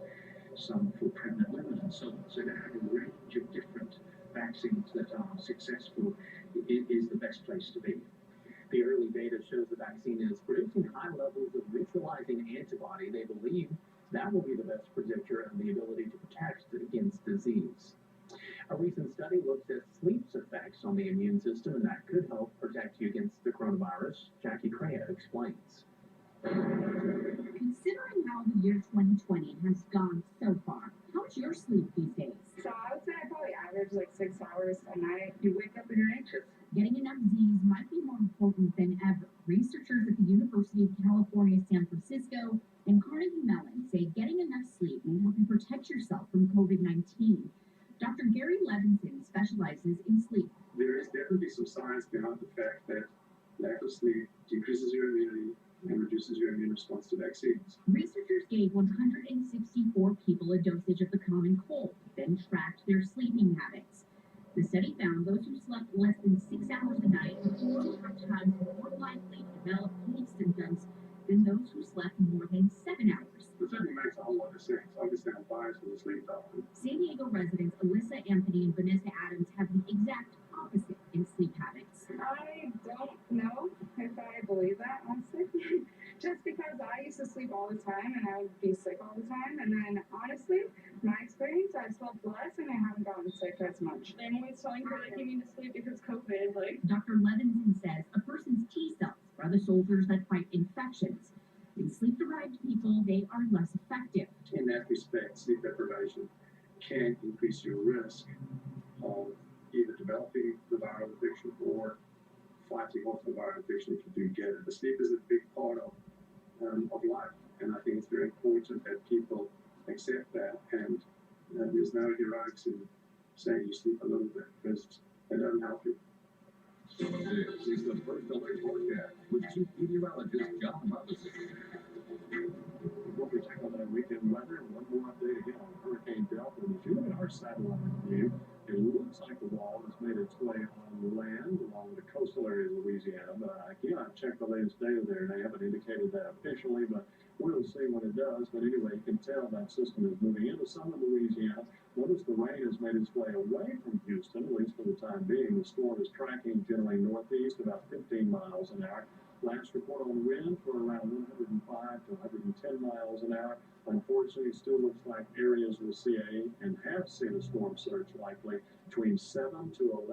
some for pregnant women, and so on. So to have a range of different vaccines that are successful is the best place to be. The early data shows the vaccine is producing high levels of neutralizing antibody. They believe that will be the best predictor of the ability to protect against disease. A recent study looks at sleep's effects on the immune system, and that could help protect you against the coronavirus. Jackie Crea explains. Considering how the year 2020 has gone so far, how's your sleep these days? So I would say I probably average like 6 hours a night. You wake up and you're anxious. Getting enough Z's might be more important than ever. Researchers at the University of California, San Francisco, and Carnegie Mellon say getting enough sleep will help you protect yourself from COVID-19. Dr. Gary Levinson specializes in sleep. There is definitely some science behind the fact that lack of sleep decreases your immunity and reduces your immune response to vaccines. Researchers gave 164 people a dosage of the common cold, then tracked their sleeping habits. The study found those who slept less than 6 hours a night were 4.5 times more likely to develop cold symptoms than those who slept more than 7 hours. It certainly makes a whole lot of sense. Obviously, I'm biased with the sleep doctor. San Diego residents Alyssa Anthony and Vanessa Adams have the exact opposite in sleep habits. I don't know if I believe that, honestly. Just because I used to sleep all the time and I would be sick all the time. And then, honestly, my experience, I slept less and I haven't gotten sick as much. I'm always telling her that you need to sleep because COVID, like. Dr. Levinson says a person's T cells are the soldiers that fight infections. In sleep-deprived people, they are less effective. In that respect, sleep deprivation can increase your risk of either developing the viral infection or fighting off the viral infection if you do get it. The sleep is a big part of life, and I think it's very important that people accept that, and there's no heroics in saying you sleep a little bit, because it doesn't help you. This is the First Alert forecast with Chief Meteorologist John Robinson. Before we take on that weekend weather, one more update again on Hurricane Delta. If you look at our satellite view, it looks like the wall has made its way on land along the coastal area of Louisiana. But again, I've checked the latest data there, and they haven't indicated that officially, but we'll see when it does. But anyway, you can tell that system is moving into southern Louisiana. Notice the rain has made its way away from Houston, at least for the time being. The storm is tracking generally northeast about 15 miles an hour. Last report on winds were around 105 to 110 miles an hour. Unfortunately, it still looks like areas will see and have seen a storm surge likely between 7 to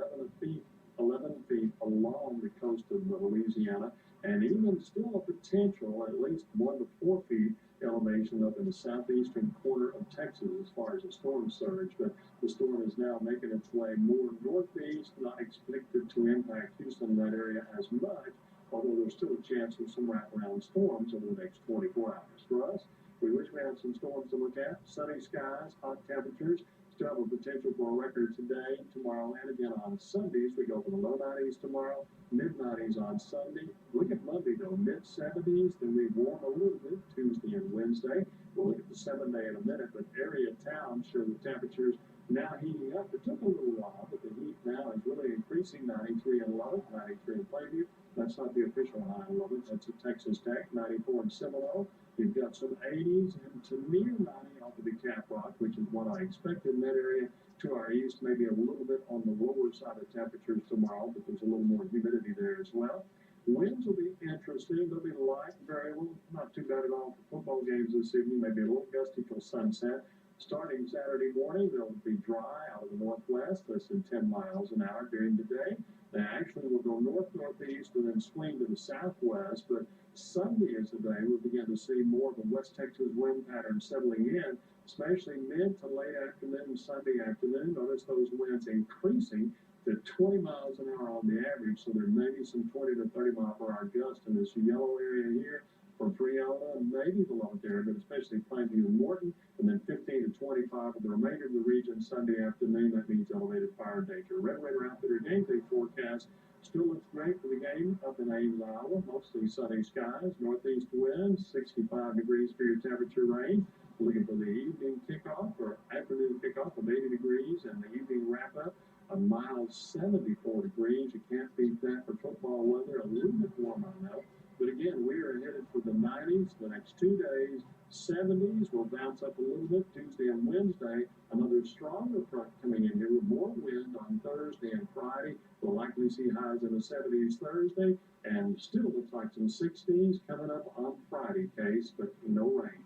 11 feet along the coast of Louisiana, and even still a potential at least 1 to 4 feet elevation up in the southeastern corner of Texas as far as a storm surge. But the storm is now making its way more northeast, not expected to impact Houston in that area as much, although there's still a chance of some wraparound storms over the next 24 hours. For us, we wish we had some some storms to look at. Sunny skies, hot temperatures. Still have a potential for a record today, tomorrow, and again on Sundays. We go for the low 90s tomorrow, mid 90s on Sunday. Look at Monday though, mid 70s. Then we warm a little bit Tuesday and Wednesday. We'll look at the 7-day in a minute, but area towns show the temperatures now heating up. It took a little while, but the heat now is really increasing. 93 in Lubbock, 93 in Plainview. That's not the official high in Lubbock. That's at Texas Tech, 94 in Seminole. You've got some 80s and to near 90 off of the Cap Rock, which is what I expected in that area. To our east, maybe a little bit on the lower side of temperatures tomorrow, but there's a little more humidity there as well. Winds will be interesting. They'll be light, variable, not too bad at all for football games this evening. Maybe a little gusty till sunset. Starting Saturday morning, they'll be dry out of the northwest, less than 10 miles an hour during the day. They actually will go north-northeast and then swing to the southwest, but Sunday is the day we'll begin to see more of a West Texas wind pattern settling in, especially mid to late afternoon Sunday afternoon. Notice those winds increasing to 20 miles an hour on the average, so there may be some 20 to 30 mile per hour gusts in this yellow area here for Freona, maybe the Lubbock area, but especially Plainview and Morton, and then 15 to 25 for the remainder of the region Sunday afternoon. That means elevated fire danger. Red Raider Outfitter game day forecast still looks great for the game up in Ames, Iowa. Mostly sunny skies, northeast winds, 65 degrees for your temperature range. Looking for the evening kickoff or afternoon kickoff of 80 degrees and the evening wrap up a mild 74 degrees. You can't beat that for football weather. A little bit warmer now. But again, we are headed for the 90s the next 2 days. 70s will bounce up a little bit Tuesday and Wednesday. Another stronger front coming in here with more wind on Thursday and Friday. We'll likely see highs in the 70s Thursday, and still looks like some 60s coming up on Friday, Case, but no rain.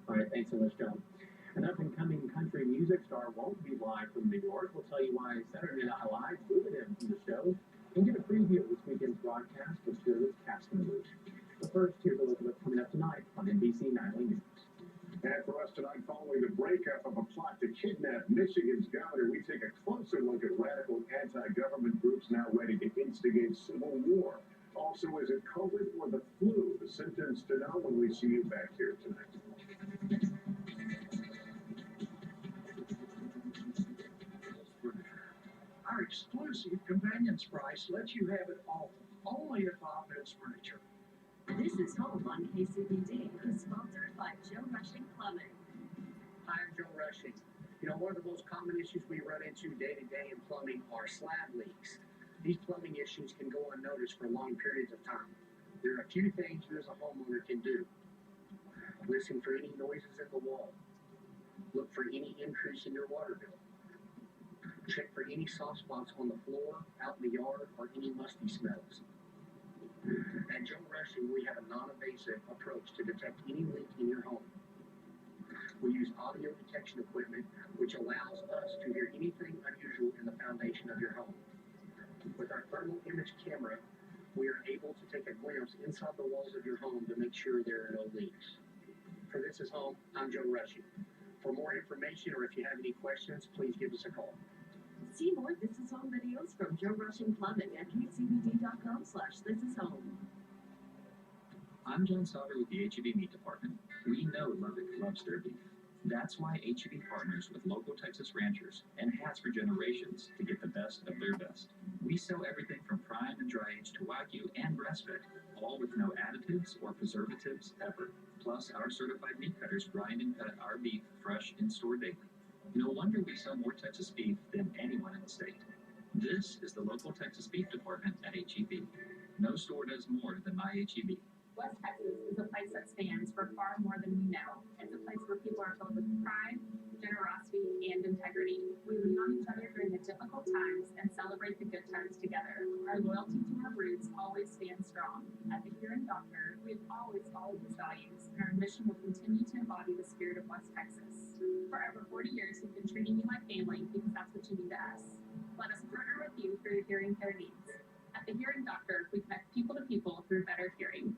All right, thanks so much, John. An up-and-coming country music star won't be live from New York. We'll tell you why Saturday Night Live booted him from the show and get a preview of this weekend's broadcast of Shirley's cast members. But first, here's a look at what's coming up tonight on NBC Nightly News. And for us tonight, following the breakup of a plot to kidnap Michigan's governor, we take a closer look at radical anti-government groups now ready to instigate civil war. Also, is it COVID or the flu? The symptoms to know when we see you back here tonight. Our exclusive Companions price lets you have it all, only at Bob Mills Furniture. This is Home on KCBD, who's sponsored by Joe Rushing Plumbing. Hi, I'm Joe Rushing. You know, one of the most common issues we run into day to day in plumbing are slab leaks. These plumbing issues can go unnoticed for long periods of time. There are a few things you as a homeowner can do. Listen for any noises in the wall. Look for any increase in your water bill. Check for any soft spots on the floor, out in the yard, or any musty smells. At Joe Rushing, we have a non-invasive approach to detect any leak in your home. We use audio detection equipment, which allows us to hear anything unusual in the foundation of your home. With our thermal image camera, we are able to take a glimpse inside the walls of your home to make sure there are no leaks. For This Is Home, I'm Joe Rushing. For more information or if you have any questions, please give us a call. See more This Is Home videos from Joe Rushing Plumbing at kcbd.com/thisishome. I'm John Sauter with the H-E-B Meat Department. We know Lubbock loves their beef. That's why H-E-B partners with local Texas ranchers and has for generations to get the best of their best. We sell everything from prime and dry aged to Wagyu and grass-fed, all with no additives or preservatives ever. Plus, our certified meat cutters grind and cut our beef fresh in store daily. No wonder we sell more Texas beef than anyone in the state. This is the local Texas Beef Department at H-E-B. No store does more than my H-E-B. West Texas is a place that stands for far more than we know. It's a place where people are filled with pride, generosity, and integrity. We lean on each other during the difficult times and celebrate the good times together. Our loyalty to our roots always stands strong. At the Hearing Doctor, we've always followed these values, and our mission will continue to embody the spirit of West Texas. For over 40 years, we've been treating you like family because that's what you mean to us. Let us partner with you through your hearing care needs. At the Hearing Doctor, we connect people to people through better hearing.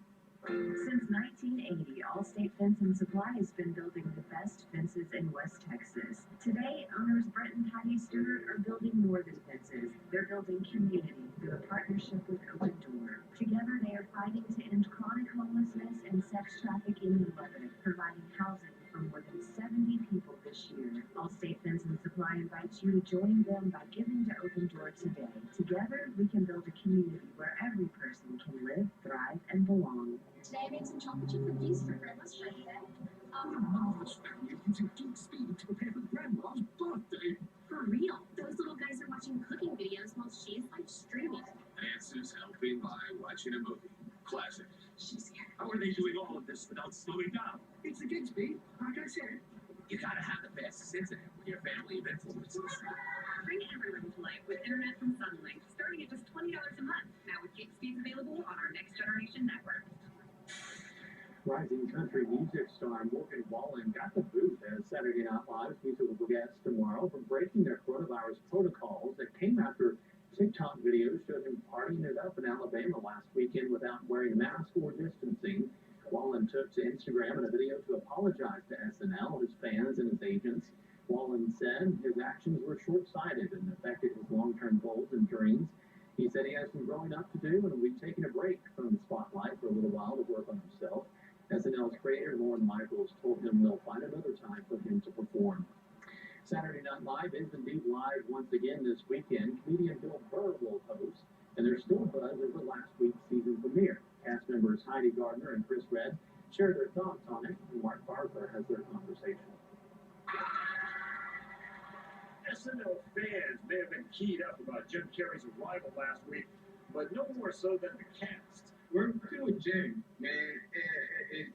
Since 1980, Allstate Fence and Supply has been building the best fences in West Texas. Today, owners Brett and Patty Stewart are building more than fences. They're building community, through a partnership with Open Door. Together, they are fighting to end chronic homelessness and sex trafficking in Lebanon, providing housing for more than 70 people this year. Allstate Fence and Supply invites you to join them by giving to Open Door today. Together, we can build a community where every person can live, thrive, and belong. Today I made some chocolate chip cookies for Grandma's birthday. Marvelous family using geek speed to prepare for Grandma's birthday. For real. Those little guys are watching cooking videos while she's live streaming. Answers helping by watching a movie. Classic. She's scared. How are they doing all of this without slowing down? It's a gig speed, like I said. You gotta have the fastest internet with your family of influencers. Bring everyone to life with internet from Sunlink, starting at just $20 a month. Now with gig speeds available on our next generation network. Rising country music star Morgan Wallen got the boot as Saturday Night Live's musical guest tomorrow for breaking their coronavirus protocols that came after TikTok videos showed him partying it up in Alabama last weekend without wearing a mask or distancing. Wallen took to Instagram in a video to apologize to SNL, his fans, and his agents. Wallen said his actions were short-sighted and affected his long-term goals and dreams. He said he has some growing up to do and will be taking a break from the spotlight for a little while to work on himself. SNL's creator, Lorne Michaels, told him they'll find another time for him to perform. Saturday Night Live is indeed live once again this weekend. Comedian Bill Burr will host, and there's still buzz over last week's season premiere. Cast members Heidi Gardner and Chris Redd share their thoughts on it, and Mark Barker has their conversation. SNL fans may have been keyed up about Jim Carrey's arrival last week, but no more so than the cast. We're cool with Jim, man.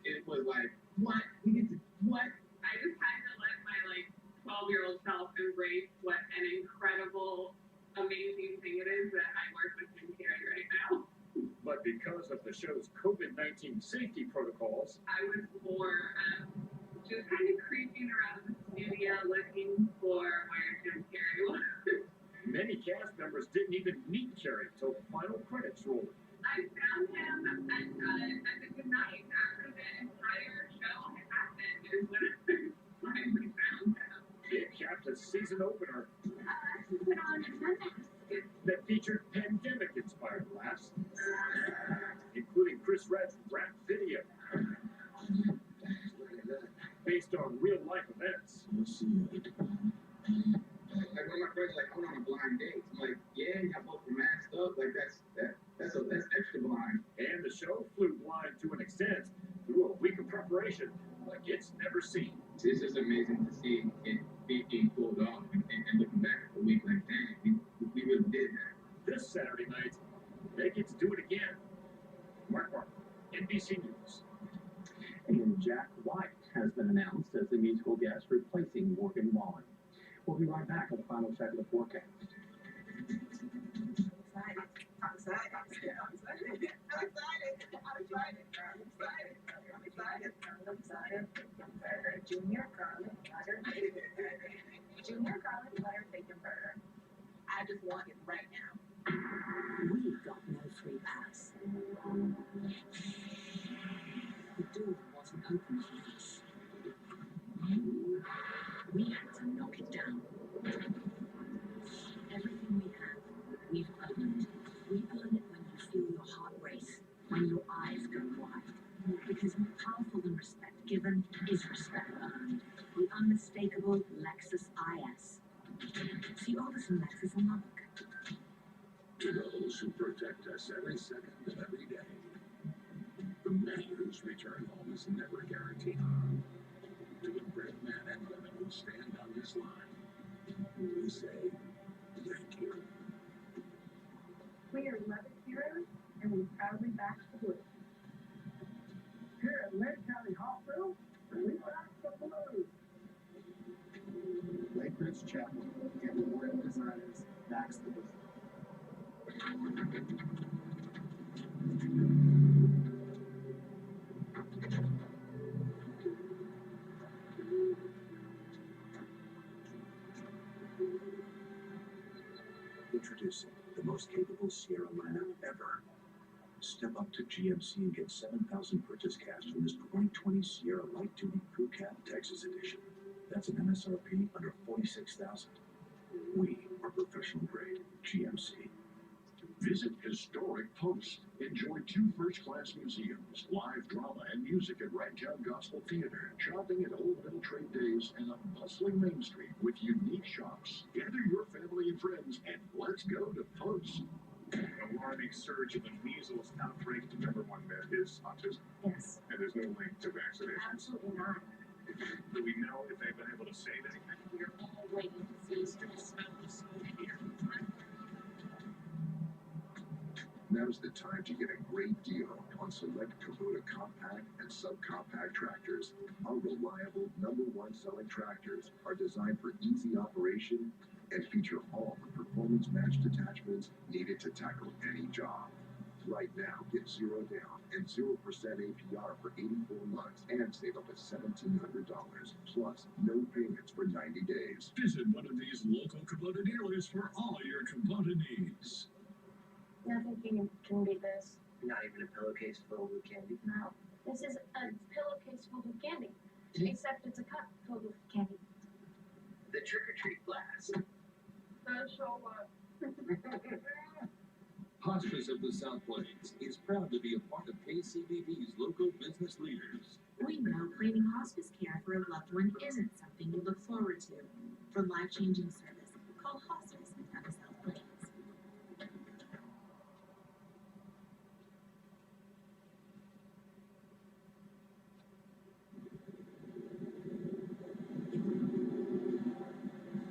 It was like, what? We get to, what? I just had to let my 12-year-old self embrace what an incredible, amazing thing it is that I work with Jim Carrey right now. But because of the show's COVID-19 safety protocols, I was more just kind of creeping around the studio looking for where Jim Carrey was. many cast members didn't even meet Carrey until the final credits rolled. I found him at the good night after the entire show had happened is when I finally found him. It capped a season opener He put on a mask. that featured pandemic-inspired laughs, including Chris Redd's rap video, based on real-life events. Like one of my friends, like, I went on a blind date. I'm like, yeah, y'all both were masked up. Like that's extra blind. And the show flew blind to an extent through a week of preparation like it's never seen. It's just amazing to see it being pulled off and looking back a week like, dang, we really did that. This Saturday night, they get to do it again. Mark Barker, NBC News. And Jack White has been announced as the musical guest replacing Morgan Wallen. We'll be right back with the final check of the forecast. I'm excited. Junior garlic butter. Junior garlic butter bacon burger. I just want it right now. We got no free pass. The door wasn't open for us. We had to knock it down. Everything we have, we've earned. We earn it when you feel your heart race, when your eyes go wide. Because more powerful than respect given is respect earned. The unmistakable Lexus IS. See August and Lexus on look. To those who protect us every second of every day, the many whose return home is never guaranteed. To the brave men and women who stand on this line, we say thank you. We are Levitt heroes, and we proudly back the blue. Here at Lake County Hospital, we back the blue. Lake Ridge Chapel and Memorial Designers backs the blue. Introducing the most capable Sierra lineup ever. Step up to GMC and get 7,000 purchase cash from this 2020 Sierra Light Duty Crew Cab Texas Edition. That's an MSRP under $46,000. We are professional grade GMC. Visit historic Post. Enjoy 2 first-class museums, live drama and music at Ragtown Gospel Theater, shopping at Old Mill Trade Days, and a bustling Main Street with unique shops. Gather your family and friends and let's go to Post. Alarming surge in the measles outbreak. The number one myth is autism. Yes. And there's no link to vaccination. Absolutely not. Do we know if they've been able to save anything? We're all waiting to see the smell of smoke here. Now's the time to get a great deal on select Kubota compact and subcompact tractors. Our reliable #1 selling tractors are designed for easy operation and feature all the performance-matched attachments needed to tackle any job. Right now, get 0 down and 0% APR for 84 months and save up to $1,700, plus no payments for 90 days. Visit one of these local Kubota dealers for all your Kubota needs. Nothing can beat this. Not even a pillowcase filled with candy. No. This is a pillowcase filled with candy. Except it's a cup filled with candy. The trick-or-treat blast. Special Hospice of the South Plains is proud to be a part of KCBB's local business leaders. We know claiming hospice care for a loved one isn't something you look forward to. For life-changing service, call Hospice of the South Plains.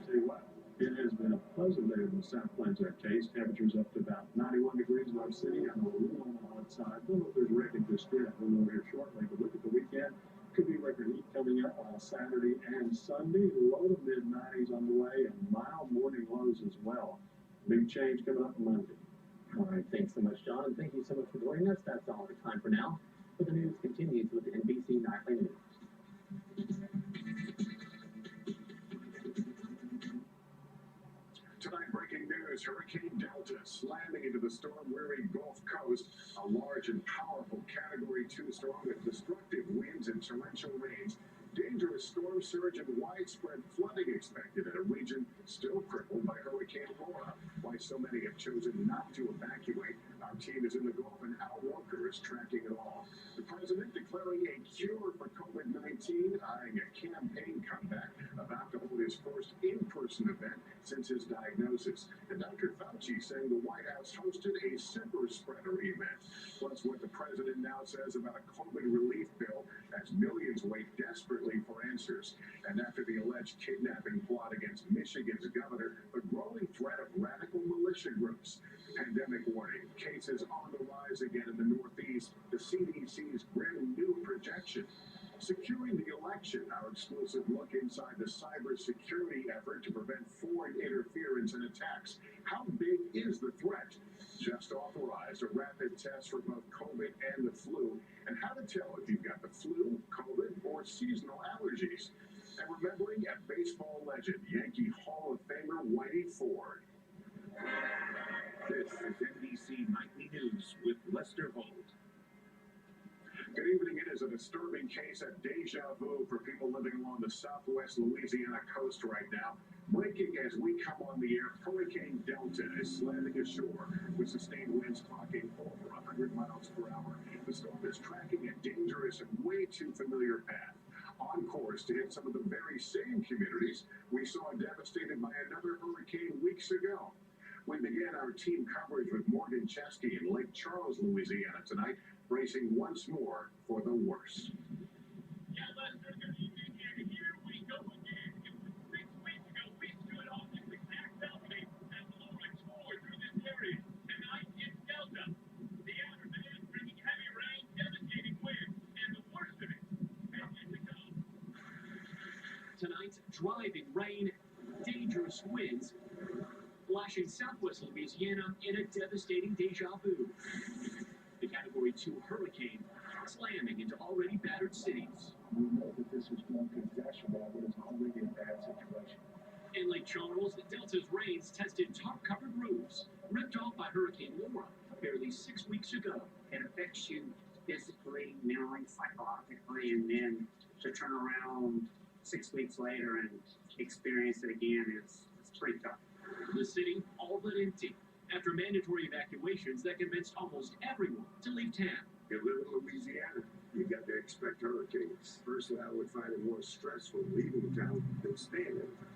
Tell you what, it has been a pleasant day in the South Plains Arcades. Temperatures up to about 91 degrees in our city. I'm a little on the hot side. Don't know if there's wrecking just yet. We'll know here shortly. But look at the weekend. Could be record heat coming up on Saturday and Sunday. Low to mid-90s on the way and mild morning lows as well. Big change coming up Monday. All right, thanks so much, John, and thank you so much for joining us. That's all the time for now. But the news continues with the NBC Nightly News. Tonight, breaking news, Hurricane Delta slamming into the storm-weary Gulf Coast. A large and powerful Category 2 storm with destructive winds and torrential rains. Dangerous storm surge and widespread flooding expected in a region still crippled by Hurricane Laura. Why so many have chosen not to evacuate. Our team is in the Gulf and Al Walker is tracking it all. The president declaring a cure for COVID-19, eyeing a campaign comeback, about to hold his first in-person event since his diagnosis. And Dr. Fauci saying the White House hosted a super spreader event. Plus what the president now says about a COVID relief bill as millions wait desperately for answers. And after the alleged kidnapping plot against Michigan's governor, the growing threat of radical militia groups. Pandemic warning, cases on the rise again in the Northeast, the CDC's grim new projection. Securing the election, our exclusive look inside the cybersecurity effort to prevent foreign interference and attacks. How big is the threat? Just authorized a rapid test for both COVID and the flu, and how to tell if you've got the flu, COVID, or seasonal allergies. And remembering a baseball legend, Yankee Hall of Famer Whitey Ford. This is NBC Nightly News with Lester Holt. Good evening. It is a disturbing case of deja vu for people living along the southwest Louisiana coast right now. Breaking as we come on the air, Hurricane Delta is slamming ashore with sustained winds clocking over 100 miles per hour. The storm is tracking a dangerous and way too familiar path. On course to hit some of the very same communities we saw devastated by another hurricane weeks ago. We began our team coverage with Morgan Chesky in Lake Charles, Louisiana tonight, bracing once more for the worst. Yeah, Lester, good evening, and here we go again. It was 6 weeks ago we stood on this exact balcony as Laura tore through this area. Tonight, it's Delta. The outer band bringing heavy rain, devastating winds, and the worst of it is yet to come. Tonight, driving rain, dangerous winds, lashing southwest Louisiana in a devastating deja vu. The Category 2 hurricane slamming into already battered cities. We know that this is going to exacerbate what is already a bad situation. In Lake Charles, Delta's rains tested tarp-covered roofs, ripped off by Hurricane Laura barely 6 weeks ago. It affects you physically, mentally, psychologically, and then to turn around 6 weeks later and experience it again, it's pretty tough. The city all but empty after mandatory evacuations that convinced almost everyone to leave town. You live in Louisiana, you got to expect hurricanes. Personally, I would find it more stressful leaving town than staying in town.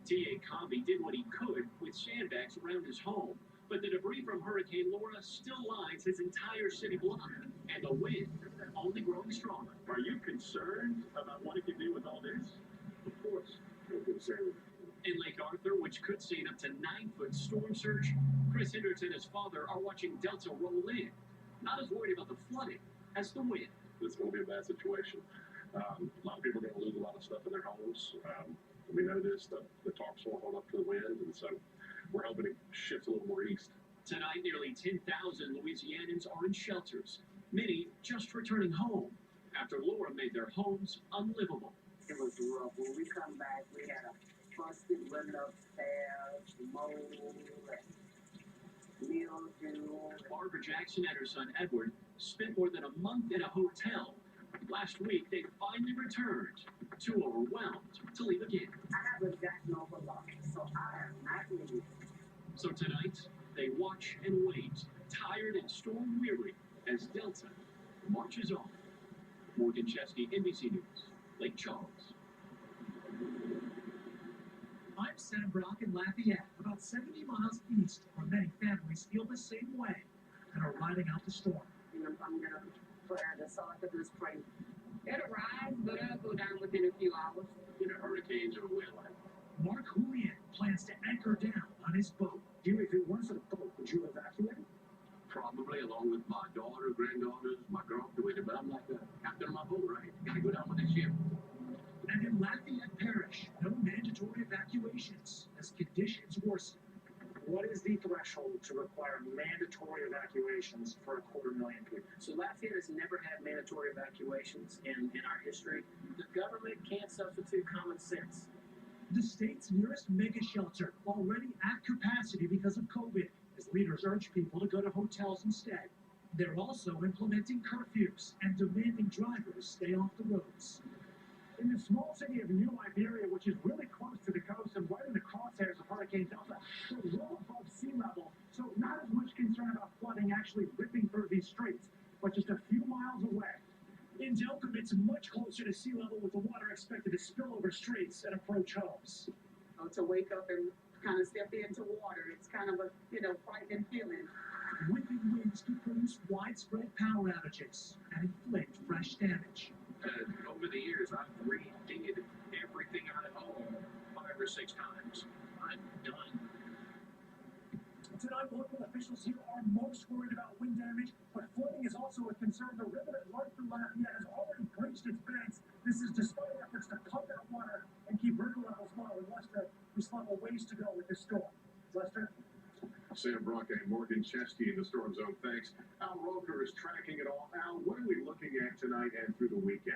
T.A. Comby did what he could with sandbags around his home, but the debris from Hurricane Laura still lines his entire city block, and the wind only growing stronger. Are you concerned about what it can do with all this? Of course, I'm concerned. In Lake Arthur, which could see an up to 9-foot storm surge, Chris Hendricks and his father are watching Delta roll in. Not as worried about the flooding as the wind. It's going to be a bad situation. A lot of people are going to lose a lot of stuff in their homes. We know this, the tops will hold up to the wind, and so we're hoping it shifts a little more east. Tonight, nearly 10,000 Louisianans are in shelters, many just returning home after Laura made their homes unlivable. It was rough. When we come back, we had a busted window upstairs, mold, mildew. Barbara Jackson and her son Edward spent more than a month in a hotel. Last week, they finally returned, too overwhelmed to leave again. I have a Jackson overlock, so I am not leaving. So tonight, they watch and wait, tired and storm-weary, as Delta marches on. Morgan Chesky, NBC News, Lake Charles. I'm Sam Brock in Lafayette, about 70 miles east, where many families feel the same way and are riding out the storm. I'm gonna put out the salt of the spring. It'll rise, but it'll go down within a few hours. Hurricanes are well. Mark Julian plans to anchor down on his boat. If it wasn't a boat, would you evacuate? Probably along with my daughter, granddaughters, my girl, but I'm like the captain of my boat, right? Gotta go down with the ship. And in Lafayette Parish, no mandatory evacuations as conditions worsen. What is the threshold to require mandatory evacuations for 250,000 people? So Lafayette has never had mandatory evacuations in our history. The government can't substitute common sense. The state's nearest mega shelter already at capacity because of COVID, as leaders urge people to go to hotels instead. They're also implementing curfews and demanding drivers stay off the roads. In the small city of New Iberia, which is really close to the coast and right in the crosshairs of Hurricane Delta, we're well above sea level, so not as much concern about flooding actually ripping through these streets, but just a few miles away. In Delcomit's much closer to sea level, with the water expected to spill over streets and approach homes. To wake up and kind of step into water, it's kind of a, frightening feeling. Whipping winds can produce widespread power outages and inflict fresh damage. Over the years, I've redid everything out at home 5 or 6 times. I'm done. Tonight, local officials here are most worried about wind damage, but flooding is also a concern. The river that runs through Lafayette has already breached its banks. This is despite efforts to pump out water and keep river levels low. In Lester, we still have a ways to go with this storm. Lester? Sam Brock and Morgan Chesky in the Storm Zone. Thanks. Al Roker is tracking it all. Al, what are we looking at tonight and through the weekend?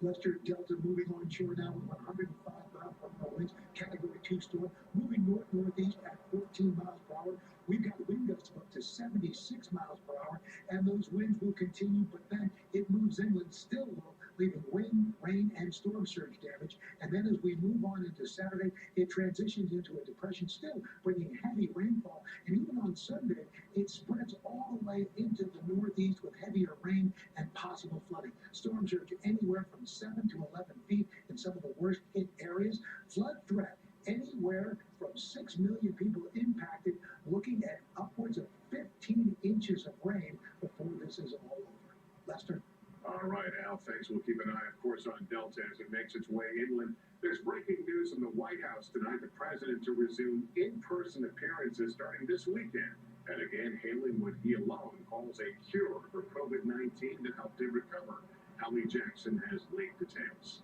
Lester, Delta moving on shore now with 105 miles per hour winds, Category 2 storm, moving north-northeast at 14 miles per hour. We've got wind gusts of up to 76 miles per hour, and those winds will continue, but then it moves inland still low, leaving wind, rain, and storm surge damage. And then as we move on into Saturday, it transitions into a depression, still bringing heavy rainfall. And even on Sunday, it spreads all the way into the northeast with heavier rain and possible flooding. Storm surge anywhere from 7 to 11 feet in some of the worst hit areas. Flood threat anywhere from 6 million people impacted, looking at upwards of 15 inches of rain before this is all over. Lester? All right, Al, thanks. We'll keep an eye, of course, on Delta as it makes its way inland. There's breaking news from the White House tonight. The president to resume in-person appearances starting this weekend. And again, hailing what he alone calls a cure for COVID-19 that helped him recover. Hallie Jackson has late details.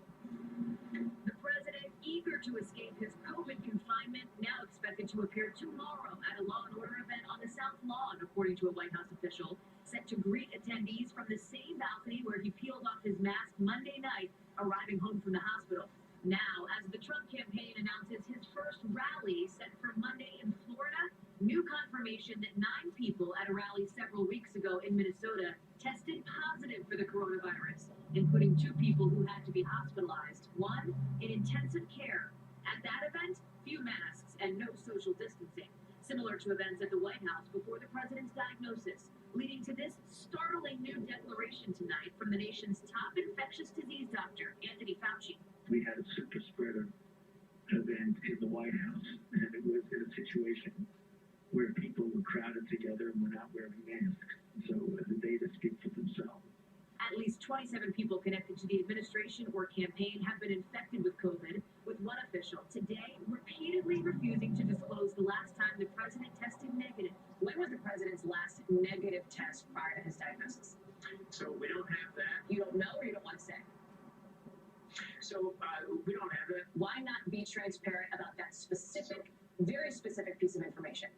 The president, eager to escape his COVID confinement, now expected to appear tomorrow at a Law and Order event on the South Lawn, according to a White House official, set to greet attendees from the same balcony where he peeled off his mask Monday night, arriving home from the hospital. Now, as the Trump campaign announces his first rally set for Monday in Florida, new confirmation that 9 people at a rally several weeks ago in Minnesota tested positive for the coronavirus, including 2 people who had to be hospitalized, one in intensive care. At that event, few masks and no social distancing. similar to events at the White House before the president's diagnosis, leading to this startling new declaration tonight from the nation's top infectious disease doctor, Anthony Fauci. We had a super spreader event in the White House, and it was in a situation where people were crowded together and were not wearing masks. So the data speak for themselves. At least 27 people connected to the administration or campaign have been infected with COVID, with one official today repeatedly refusing to disclose the last time the president tested negative. When was the president's last negative test prior to his diagnosis? So we don't have that. You don't know, or you don't want to say? So we don't have it. Why not be transparent about that specific, very specific piece of information?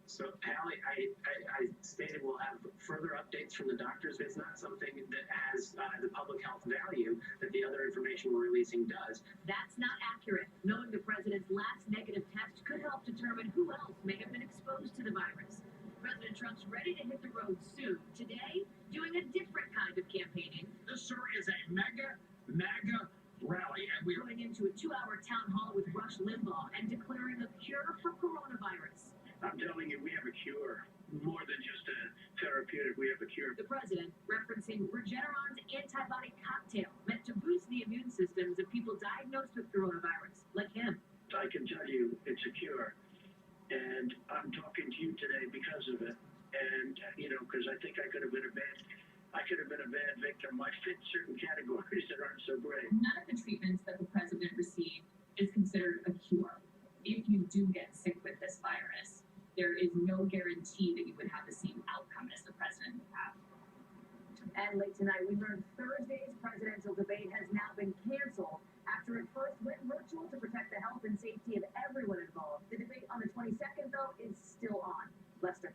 So, Allie, I stated we'll have further updates from the doctors. It's not something that has the public health value that the other information we're releasing does. That's not accurate. Knowing the president's last negative test could help determine who else may have been exposed to the virus. President Trump's ready to hit the road soon. Today, doing a different kind of campaigning. This, sir, is a MAGA rally, and we're Going into a 2-hour town hall with Rush Limbaugh and declaring a cure for coronavirus. I'm telling you, we have a cure. More than just a therapeutic, we have a cure. The president referencing Regeneron's antibody cocktail meant to boost the immune systems of people diagnosed with coronavirus, like him. I can tell you it's a cure. And I'm talking to you today because of it. And, because I think I could have been a bad victim. I fit certain categories that aren't so great. None of the treatments that the president received is considered a cure. If you do get sick with this virus, there is no guarantee that you would have the same outcome as the president would have. And late tonight, we learned Thursday's presidential debate has now been canceled after it first went virtual to protect the health and safety of everyone involved. The debate on the 22nd, though, is still on. Lester.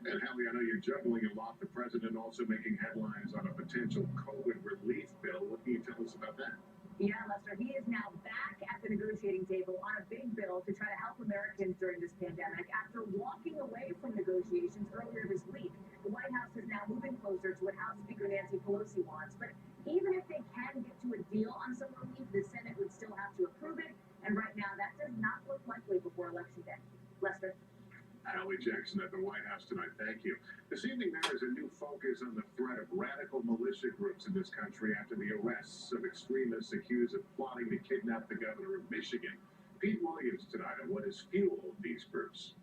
And Hallie, I know you're juggling a lot. The president also making headlines on a potential COVID relief bill. What can you tell us about that? Yeah, Lester, he is now back at the negotiating table on a big bill to try to help Americans during this pandemic after walking away from negotiations earlier this week. The White House is now moving closer to what House Speaker Nancy Pelosi wants, but even if they can get to a deal on some relief, the Senate would still have to approve it, and right now that does not look likely before Election Day. Lester? Hallie Jackson at the White House tonight. Thank you. This evening, there is a new focus on the threat of radical militia groups in this country after the arrests of extremists accused of plotting to kidnap the governor of Michigan. Pete Williams tonight on what has fueled these groups.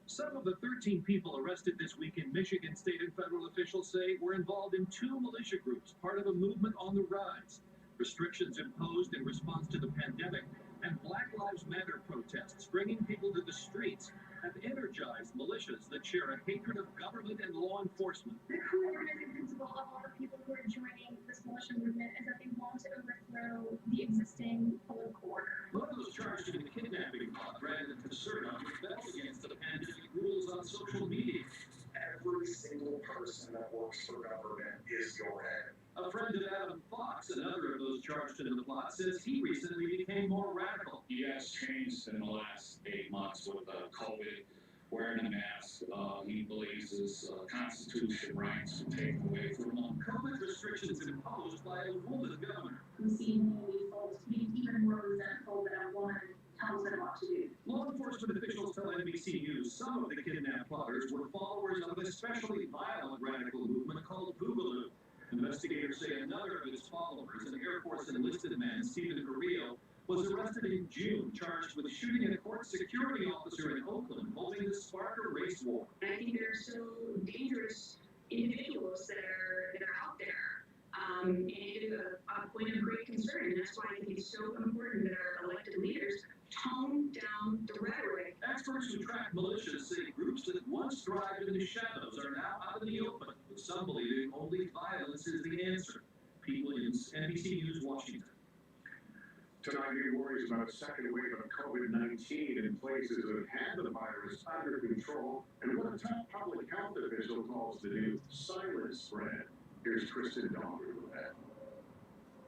Some of the 13 people arrested this week in Michigan, state and federal officials say were involved in 2 militia groups, part of a movement on the rise. Restrictions imposed in response to the pandemic and Black Lives Matter protests bringing people to the streets have energized militias that share a hatred of government and law enforcement. The co-organizing principle of all the people who are joining this militia movement is that they want to overthrow the existing political order. One of those charged in the kidnapping plot, Brandon Caserta, rebelled against the pandemic rules on social media. Every single person that works for government is your enemy. A friend of Adam Fox, another of those charged in the plot, says he recently became more radical. He has changed in the last 8 months with COVID, wearing a mask. He believes his Constitution rights were taken away from him. COVID restrictions imposed by a woman governor. We see many folks being even more resentful that a woman tells them what to do. Law enforcement officials tell NBC News some of the kidnapped plotters were followers of an especially violent radical movement called Boogaloo. Investigators say another of his followers, an Air Force enlisted man, Stephen Carrillo, was arrested in June, charged with shooting a court security officer in Oakland, hoping to spark a race war. I think there are so dangerous individuals that are out there. And it is a point of great concern. And that's why I think it's so important that our elected leaders tone down the rhetoric. Experts who track militias say groups that once thrived in the shadows are now out in the open, with some believing only violence is the answer. Pete Williams, NBC News, Washington. Tonight, new worries about a second wave of COVID-19 in places that have had the virus under control, and what a top public health official calls the new silent spread. Here's Kristen Dongru with that.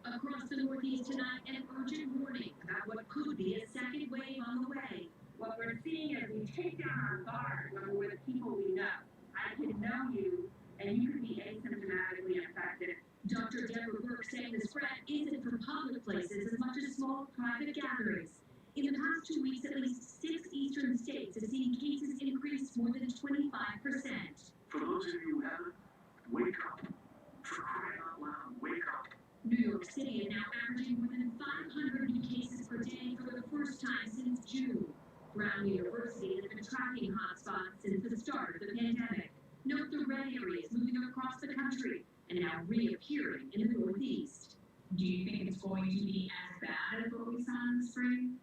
Across the Northeast tonight, an urgent warning about what could be a second wave on the way. What we're seeing as we take down our guard when we're with people we know. I can know you, and you can be asymptomatically infected. Dr. Deborah Burke saying the spread isn't from public places as much as small private gatherings. In the past 2 weeks, at least 6 6 eastern states have seen cases increase more than 25%. For those of you who haven't, wake up. For crying out loud, wake up. New York City is now averaging more than 500 new cases per day for the first time since June. Brown University has been tracking hotspots since the start of the pandemic. Note the red areas moving across the country and now reappearing in the Northeast. Do you think it's going to be as bad as what we saw in the spring?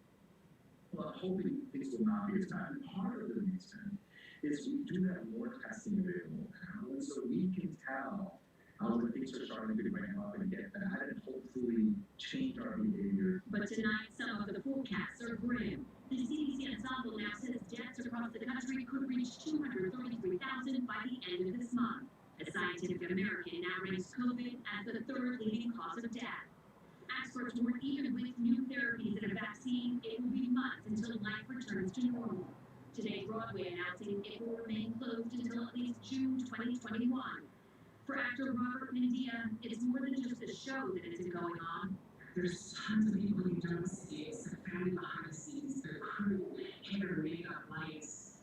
Well, I'm hoping things will not be as bad. And part of the reason is we do have more testing available now, and so we can tell when things are starting to ramp up and get bad, and hopefully change our behavior. But tonight, some of the forecasts are grim. The CDC ensemble now says deaths across the country could reach 233,000 by the end of this month. The Scientific American now ranks COVID as the third leading cause of death. Experts warn even with new therapies and a vaccine, it will be months until life returns to normal. Today, Broadway announcing it will remain closed until at least June 2021. For actor Robert Mendia, it's more than just a show that isn't going on. There's tons of people you don't see, some family behind the scenes, the crew, hair, makeup, lights,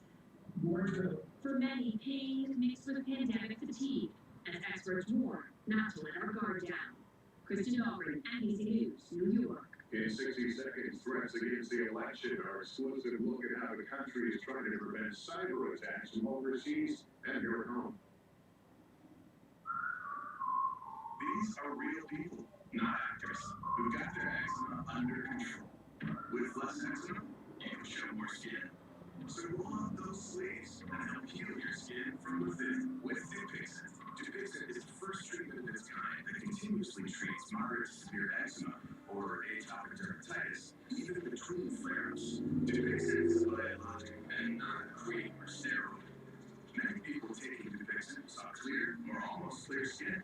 wardrobe. For many, pain mixed with pandemic fatigue, as experts warn not to let our guard down. Kristen Dahlgren, NBC News, New York. In 60 seconds, threats against the election. Our exclusive look at how the country is trying to prevent cyber attacks from overseas and here at home. These are real people, not actors, who got their eczema under control. With less eczema, you can show more skin. So roll out those sleeves and help heal your skin from within with Dupixent. Dupixent is the first treatment of its kind that continuously treats moderate to severe eczema or atopic dermatitis, even between flare-ups. Dupixent is biologic and not a cream or steroid. Many people taking Dupixent saw clear or almost clear skin,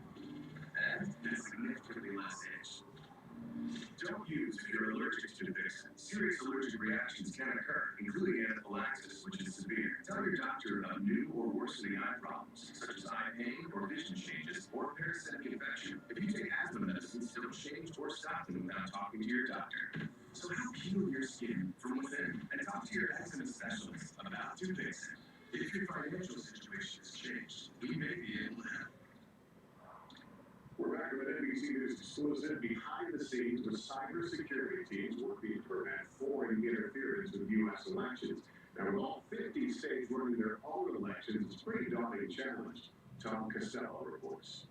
and significantly less itch. Don't use if you're allergic to Dupixent. Serious allergic reactions can occur, including anaphylaxis, which is severe. Tell your doctor about new or worsening eye problems, such as eye pain or vision changes or parasitic infection. If you take asthma medicines, don't change or stop them without talking to your doctor. So help heal your skin from within and talk to your eczema specialist about Dupixent. If your financial situation has changed, we may be able to help. We're back with NBC News exclusive behind the scenes with cybersecurity teams working to prevent foreign interference with U.S. elections. Now, with all 50 states running their own elections, it's a pretty daunting challenge. Tom Costello reports.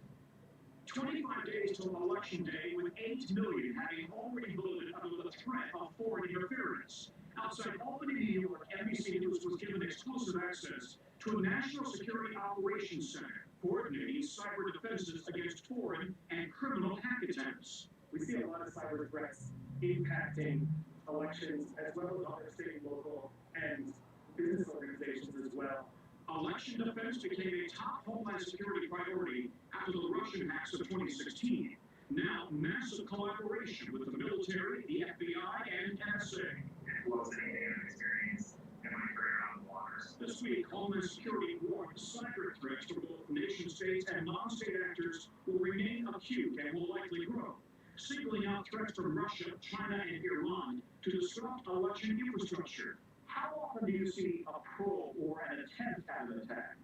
25 days till Election Day, with 8 million having already voted under the threat of foreign interference. Outside Albany, New York, NBC News was given exclusive access to a National Security Operations Center, coordinating cyber defenses against foreign and criminal hack attempts. We see a lot of cyber threats impacting elections as well as other state, local, and business organizations as well. Election defense became a top homeland security priority after the Russian hacks of 2016. Now, massive collaboration with the military, the FBI, and NSA. It was an experience in my career on the waters. This week, Homeland Security warned cyber threats from both nation-states and non-state actors will remain acute and will likely grow, singling out threats from Russia, China, and Iran to disrupt election infrastructure. How often do you see a probe or an attempt at an attack?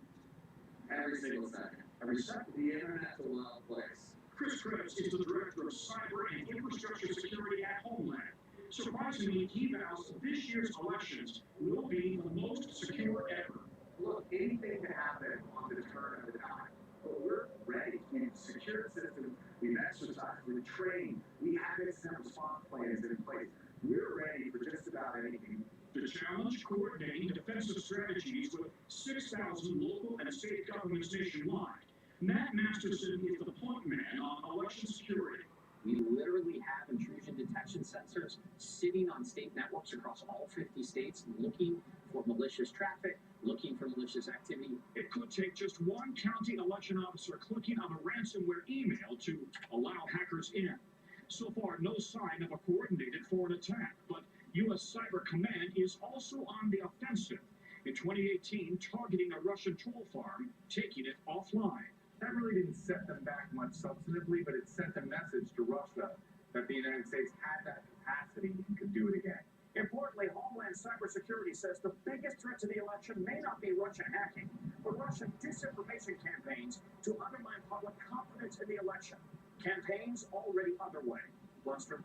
Every single second. Every second. The internet's a wild place. Chris Krebs is the Director of Cyber and Infrastructure Security at Homeland. Surprisingly, he vows this year's elections will be the most secure ever. Look, anything can happen on the turn of the dime, but we're ready. We've secured the system, we've exercised, we've trained, we have incident response plans in place. We're ready for just about anything. The challenge, coordinating defensive strategies with 6,000 local and state governments nationwide. Matt Masterson is the point man on election security. We literally have intrusion detection sensors sitting on state networks across all 50 states looking for malicious traffic, looking for malicious activity. It could take just one county election officer clicking on a ransomware email to allow hackers in. So far, no sign of a coordinated foreign attack, but U.S. Cyber Command is also on the offensive. In 2018, targeting a Russian troll farm, taking it offline. That really didn't set them back much substantively, but it sent a message to Russia that the United States had that capacity and could do it again. Importantly, Homeland Cybersecurity says the biggest threat to the election may not be Russian hacking, but Russian disinformation campaigns to undermine public confidence in the election. Campaigns already underway. Lundstrom.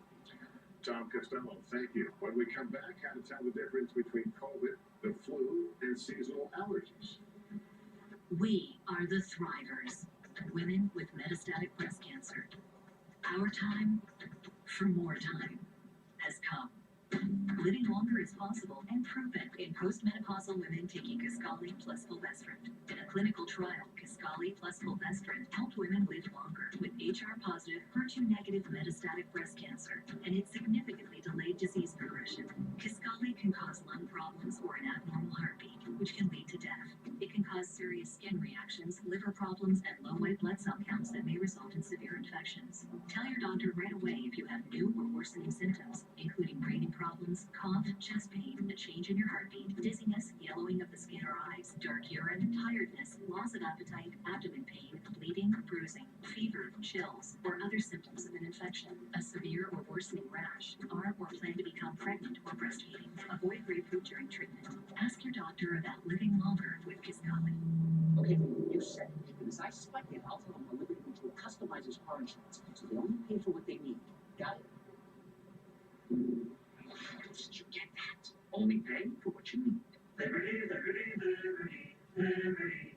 Tom Costello, thank you. When we come back, how to tell the difference between COVID, the flu, and seasonal allergies. We are the Thrivers, women with metastatic breast cancer. Our time for more time has come. Living longer is possible and proven in postmenopausal women taking Kisqali plus fulvestrant. In a clinical trial, Kisqali plus fulvestrant helped women live longer with HR-positive, HER2-negative metastatic breast cancer, and it significantly delayed disease progression. Kisqali can cause lung problems or an abnormal heartbeat, which can lead to death. It can cause serious skin reactions, liver problems, and low white blood cell counts that may result in severe infections. Tell your doctor right away if you have new or worsening symptoms, including breathing problems, cough, chest pain, a change in your heartbeat, dizziness, yellowing of the skin or eyes, dark urine, tiredness, loss of appetite, abdomen pain, bleeding, bruising, fever, chills, or other symptoms of an infection, a severe or worsening rash, are or plan to become pregnant or breastfeeding. Avoid grapefruit during treatment. Ask your doctor about living longer with Kisqali. Okay, you said it. Because I suspect it, I'll tell them Liberty Mutual customizes car insurance, so they only pay for what they need. Got it? Did you get that? Only pay for what you need. Liberty, liberty, liberty, liberty.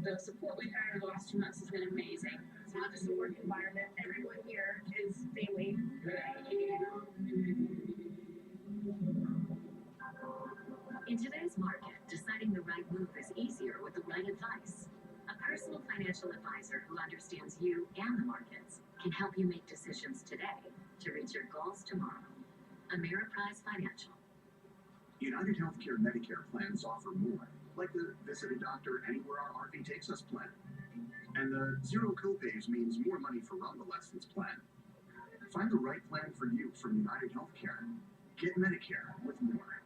The support we've had over the last 2 months has been amazing. It's not just a work environment. Everyone here is family. In today's market, deciding the right move is easier with the right advice. A personal financial advisor who understands you and the markets can help you make decisions today to reach your goals tomorrow. Ameriprise Financial. United Healthcare Medicare plans offer more, like the Visit a Doctor Anywhere Our RV Takes Us plan. And the zero copays means more money for convalescence plan. Find the right plan for you from United Healthcare. Get Medicare with more.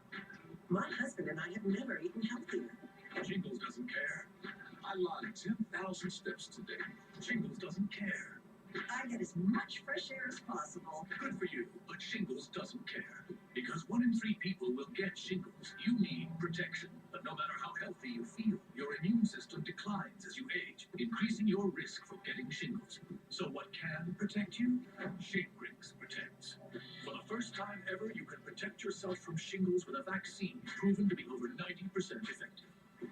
My husband and I have never eaten healthier. Shingles doesn't care. I logged 10,000 steps today. Shingles doesn't care. I get as much fresh air as possible. Good for you, but Shingles doesn't care. Because 1 in 3 people will get shingles. You need protection. But no matter how healthy you feel, your immune system declines as you age, increasing your risk for getting shingles. So what can protect you? Shingrix protects. For the first time ever, you can protect yourself from shingles with a vaccine proven to be over 90% effective.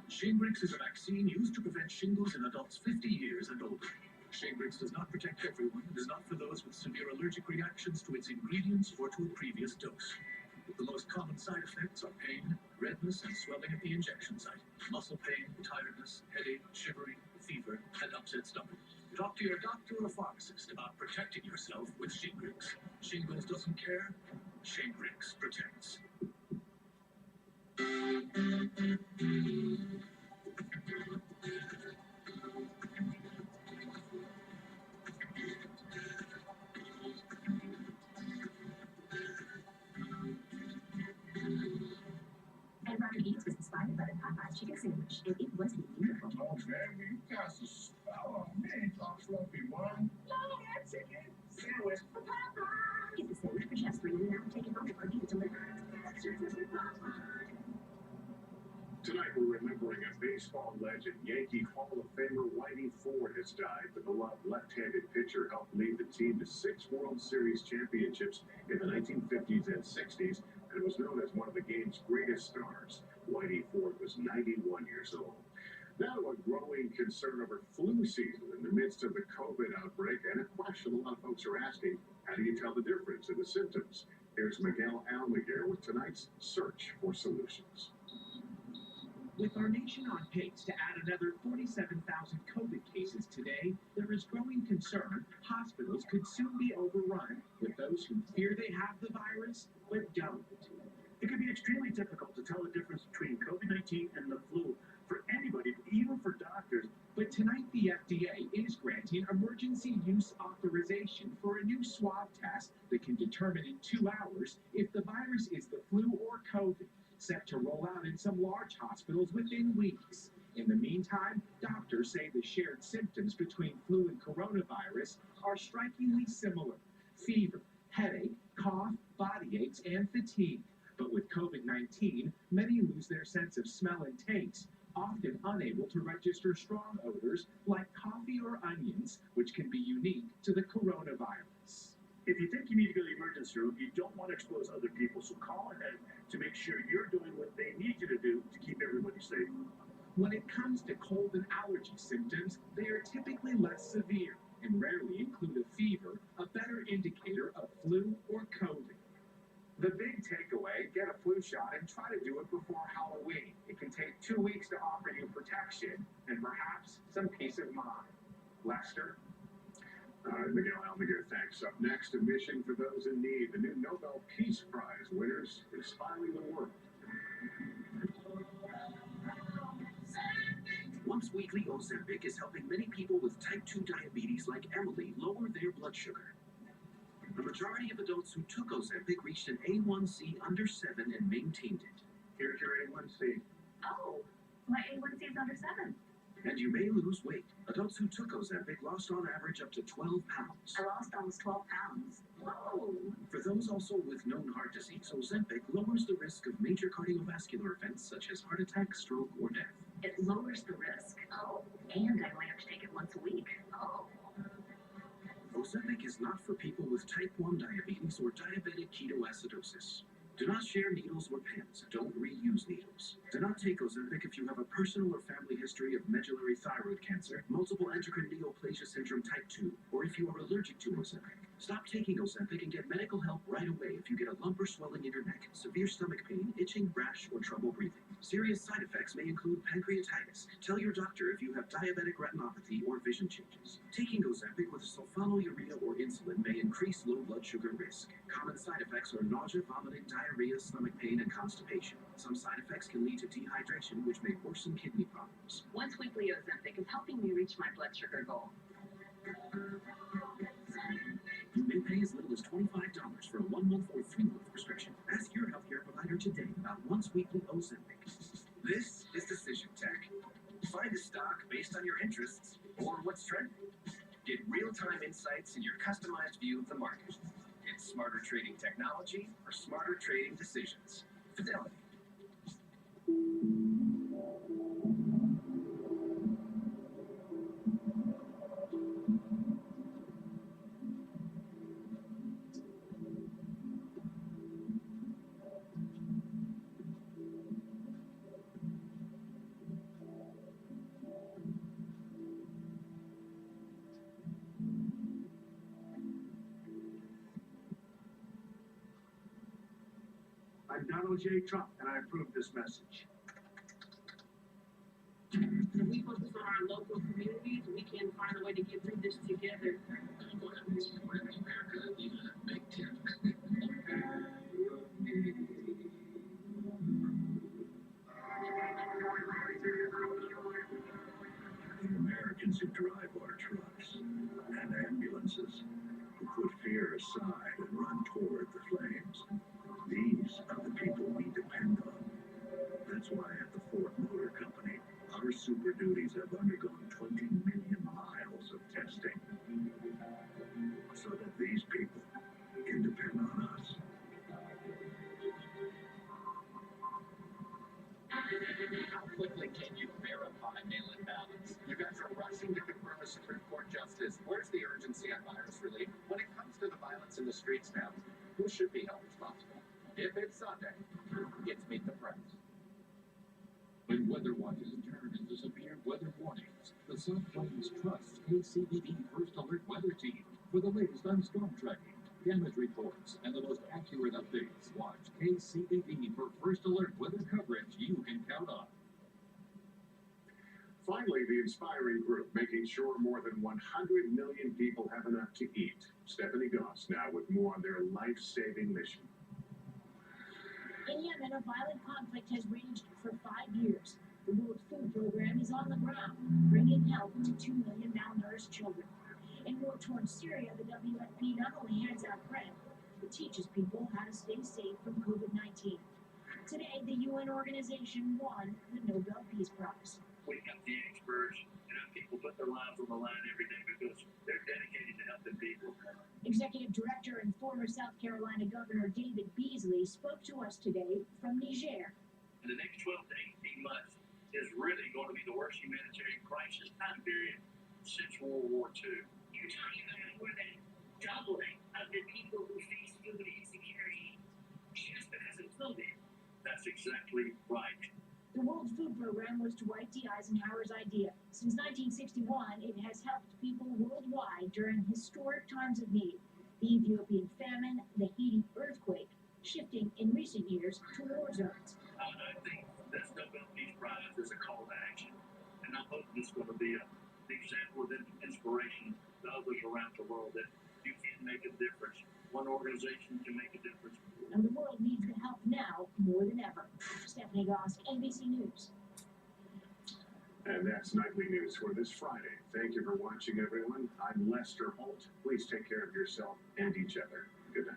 Shingrix is a vaccine used to prevent shingles in adults 50 years and older. Shingrix does not protect everyone and is not for those with severe allergic reactions to its ingredients or to a previous dose. The most common side effects are pain, redness, and swelling at the injection site, muscle pain, tiredness, headache, shivering, fever, and upset stomach. Talk to your doctor or pharmacist about protecting yourself with Shingrix. Shingles doesn't care. Shingrix protects. And Roger Eats was inspired by the Popeyes chicken sandwich, and it was beautiful. Oh, baby, you got some spell on me, talk fluffy one. Love that chicken sandwich for Popeye. Get the sandwich for just $3.99. Take it home or get it delivered. Tonight we're remembering a baseball legend. Yankee Hall of Famer Whitey Ford has died. The beloved left-handed pitcher helped lead the team to 6 World Series championships in the 1950s and 60s, and was known as one of the game's greatest stars. Whitey Ford was 91 years old. Now a growing concern over flu season in the midst of the COVID outbreak, and a question a lot of folks are asking: how do you tell the difference in the symptoms? Here's Miguel Almaguer with tonight's Search for Solutions. With our nation on pace to add another 47,000 COVID cases today, there is growing concern hospitals could soon be overrun with those who fear they have the virus but don't. It can be extremely difficult to tell the difference between COVID-19 and the flu for anybody, even for doctors. But tonight, the FDA is granting emergency use authorization for a new swab test that can determine in 2 hours if the virus is the flu or COVID, set to roll out in some large hospitals within weeks. In the meantime, doctors say the shared symptoms between flu and coronavirus are strikingly similar: fever, headache, cough, body aches, and fatigue. But with COVID-19, many lose their sense of smell and taste, often unable to register strong odors like coffee or onions, which can be unique to the coronavirus. If you think you need to go to the emergency room, you don't want to expose other people, so call ahead to make sure you're doing what they need you to do to keep everybody safe. When it comes to cold and allergy symptoms, they are typically less severe and rarely include a fever, a better indicator of flu or COVID. The big takeaway: get a flu shot and try to do it before Halloween. It can take 2 weeks to offer you protection and perhaps some peace of mind. Lester? All right, Miguel Almaguer, thanks. Up next, a mission for those in need. The new Nobel Peace Prize winners inspiring the world. Once weekly Ozempic is helping many people with type 2 diabetes like Emily lower their blood sugar. The majority of adults who took Ozempic reached an A1C under 7 and maintained it. Here's your A1C. Oh, my A1C is under 7. And you may lose weight. Adults who took Ozempic lost on average up to 12 pounds. I lost almost 12 pounds. Whoa. For those also with known heart disease, Ozempic lowers the risk of major cardiovascular events such as heart attack, stroke, or death. It lowers the risk. Oh. And I only have to take it once a week. Oh. Ozempic is not for people with type 1 diabetes or diabetic ketoacidosis. Do not share needles or pens. Don't reuse needles. Do not take Ozempic if you have a personal or family history of medullary thyroid cancer, multiple endocrine neoplasia syndrome type 2, or if you are allergic to Ozempic. Stop taking Ozempic and get medical help right away if you get a lump or swelling in your neck, severe stomach pain, itching, rash, or trouble breathing. Serious side effects may include pancreatitis. Tell your doctor if you have diabetic retinopathy or vision changes. Taking Ozempic with sulfonylurea or insulin may increase low blood sugar risk. Common side effects are nausea, vomiting, diarrhea, stomach pain, and constipation. Some side effects can lead to dehydration, which may worsen kidney problems. Once weekly Ozempic is helping me reach my blood sugar goal. You may pay as little as $25 for a 1-month or 3-month prescription. Ask your healthcare provider today about once weekly Ozempic. This is Decision Tech. Find a stock based on your interests or what's trending. Get real-time insights in your customized view of the market. Get smarter trading technology for smarter trading decisions. Fidelity. I'm Donald J. Trump, and I approve this message. If we focus on our local communities, we can find a way to get through this together. The Americans who drive our trucks and ambulances, who put fear aside and run toward the flames. These are the people we depend on. That's why at the Ford Motor Company, our Super Duties have undergone 20 million miles of testing. So that these people can depend on us. How quickly can you verify mail-in ballots? You guys are rushing to confirm a Supreme Court justice. Where's the urgency on virus relief? When it comes to the violence in the streets now, who should be held responsible? If it's Sunday, it's Meet the Press. When weather watches turn into severe weather warnings, the South Plains trusts KCBD First Alert Weather Team for the latest on storm tracking, damage reports, and the most accurate updates. Watch KCBD for First Alert weather coverage you can count on. Finally, the inspiring group, making sure more than 100 million people have enough to eat. Stephanie Goss now with more on their life-saving mission. In Yemen, a violent conflict has raged for 5 years. The World Food Program is on the ground, bringing help to 2 million malnourished children. In war-torn Syria, the WFP not only hands out bread, but teaches people how to stay safe from COVID-19. Today, the UN organization won the Nobel Peace Prize. We got their lives on the line every day because they're dedicated to helping people. Executive Director and former South Carolina Governor David Beasley spoke to us today from Niger. The next 12 to 18 months is really going to be the worst humanitarian crisis time period since World War II. You're talking about more than doubling of the people who face food insecurity just because of COVID. That's exactly right. The World Food Program was Dwight D. Eisenhower's idea. Since 1961, it has helped people worldwide during historic times of need. The Ethiopian famine, the Haiti earthquake, shifting in recent years to war zones. I think this Nobel Peace Prize is a call to action, and I hope it's going to be an example of inspiration to others around the world that you can make a difference. One organization can make a difference. And the world needs the help now more than ever. Stephanie Goss, NBC News. And that's Nightly News for this Friday. Thank you for watching, everyone. I'm Lester Holt. Please take care of yourself and each other. Good night.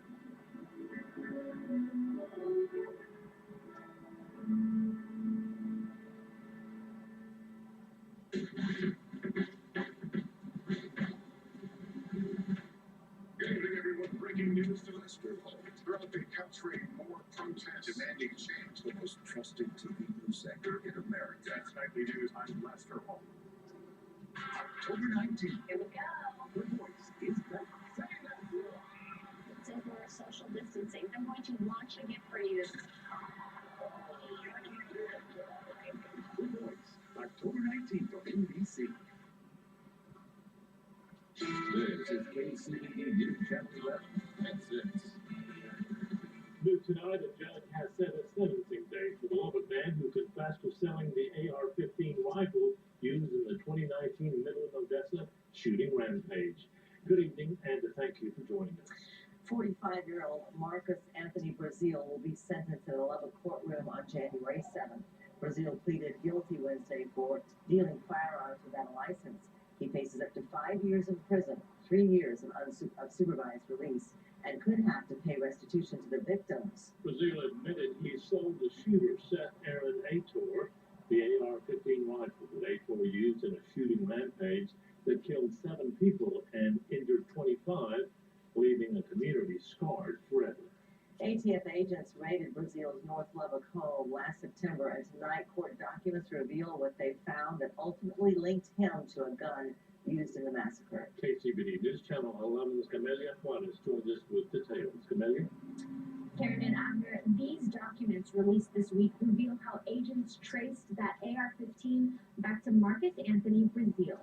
Good evening, everyone. Breaking news to Lester Holt. Throughout the country, more protests demanding change. The most trusted TV news sector in America. That's Nightly News. I'm Lester Holt. October 19th. Here we go. The Voice is back. Say that. Since we're social distancing, I'm going to launch a gift for you. The Voice, October 19th on NBC. This is KCBD News Channel 11 at 6. New tonight, a judge has set a sentencing date for the Lubbock man who confessed to selling the AR-15 rifle used in the 2019 Midland-Odessa shooting rampage. Good evening, and thank you for joining us. 45-year-old Marcus Anthony Brazil will be sentenced in a Lubbock courtroom on January 7th. Brazil pleaded guilty Wednesday for dealing firearms without a license. He faces up to 5 years in prison, 3 years of supervised release, and could have to pay restitution to the victims. Brazil admitted he sold the shooter Seth Aaron Ator the AR-15 rifle that Ator used in a shooting rampage that killed 7 people and injured 25, leaving a community scarred forever. ATF agents raided Brazil's North Lubbock home last September, and tonight court documents reveal what they found that ultimately linked him to a gun used in the massacre. KCBD News Channel 11's Camelia Juarez joins us with details. Camelia? Karen and Abner, these documents released this week reveal how agents traced that AR-15 back to Marcus Anthony Brazil.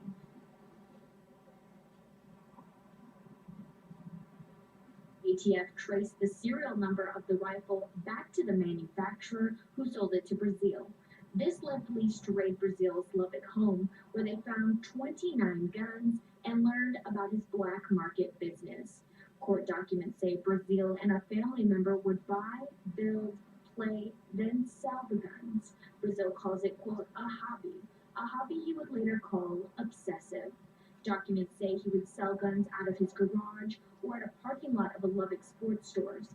ATF traced the serial number of the rifle back to the manufacturer who sold it to Brazil. This led police to raid Brazil's Lubbock home, where they found 29 guns and learned about his black market business. Court documents say Brazil and a family member would buy, build, play, then sell the guns. Brazil calls it, quote, a hobby he would later call obsessive. Documents say he would sell guns out of his garage or at a parking lot of a Lubbock sports stores.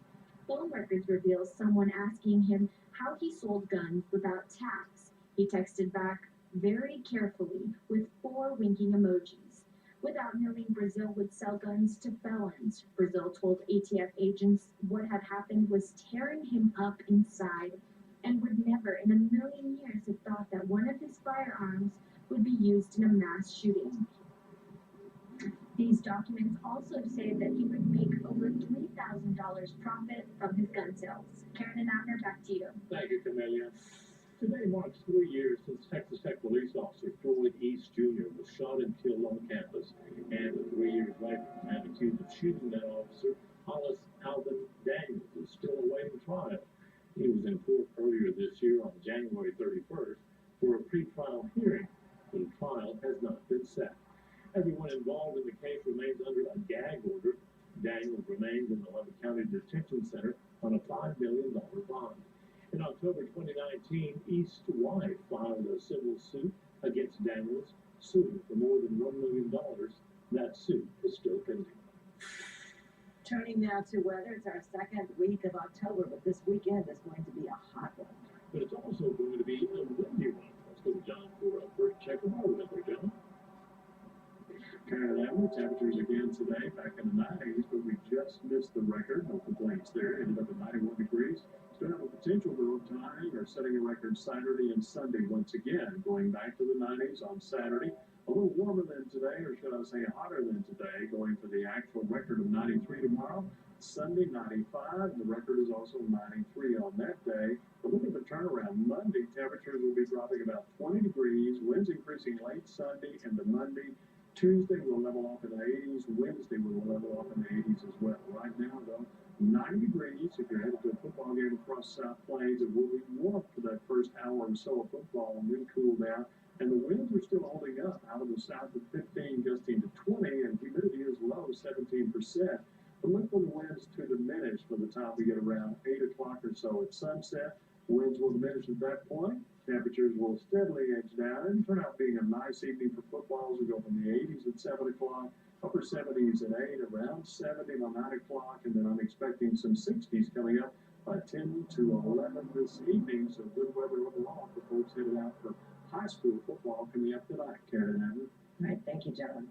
Phone records reveal someone asking him how he sold guns without tax. He texted back very carefully with 4 winking emojis. Without knowing Brazil would sell guns to felons, Brazil told ATF agents what had happened was tearing him up inside and would never in a million years have thought that one of his firearms would be used in a mass shooting. These documents also say that he would make over $3,000 profit from his gun sales. Karen and Abner, back to you. Thank you, Camelia. Today marks 3 years since Texas Tech police officer Floyd East Jr. was shot and killed on campus, and 3 years later, the man accused of shooting that officer, Hollis Alvin Daniels, is still awaiting trial. He was in court earlier this year on January 31st for a pretrial hearing, but a trial has not been set. Everyone involved in the case remains under a gag order. Daniels remains in the Lubbock County Detention Center on a $5 million bond. In October 2019, East's wife filed a civil suit against Daniels, suing for more than $1 million. That suit is still pending. Turning now to weather, it's our second week of October, but this weekend is going to be a hot one. But it's also going to be a windy one. Let's go to John for a first check of our weather, John. Karen Avenue, temperatures again today back in the 90s, but we just missed the record. No complaints there. Ended up at 91 degrees. Still have a potential for overtime or setting a record Saturday and Sunday once again. Going back to the 90s on Saturday. A little warmer than today, or should I say hotter than today, going for the actual record of 93 tomorrow. Sunday, 95. The record is also 93 on that day. But look at the turnaround. Monday, temperatures will be dropping about 20 degrees. Winds increasing late Sunday and the Monday. Tuesday will level off in the 80s. Wednesday will level off in the 80s as well. Right now, though, 90 degrees. If you're headed to a football game across South Plains, it will be warm for that first hour or so of football and then cool down. And the winds are still holding up out of the south at 15, gusting to 20, and humidity is low, 17%. But look for the winds to diminish by the time we get around 8 o'clock or so at sunset. Winds will diminish at that point. Temperatures will steadily edge down and turn out being a nice evening for football as we go from the 80s at 7 o'clock, upper 70s at 8, around 70 by 9 o'clock, and then I'm expecting some 60s coming up by 10 to 11 this evening. So good weather overall for folks headed out for high school football coming up tonight. Karen Avenue. All right, thank you, gentlemen.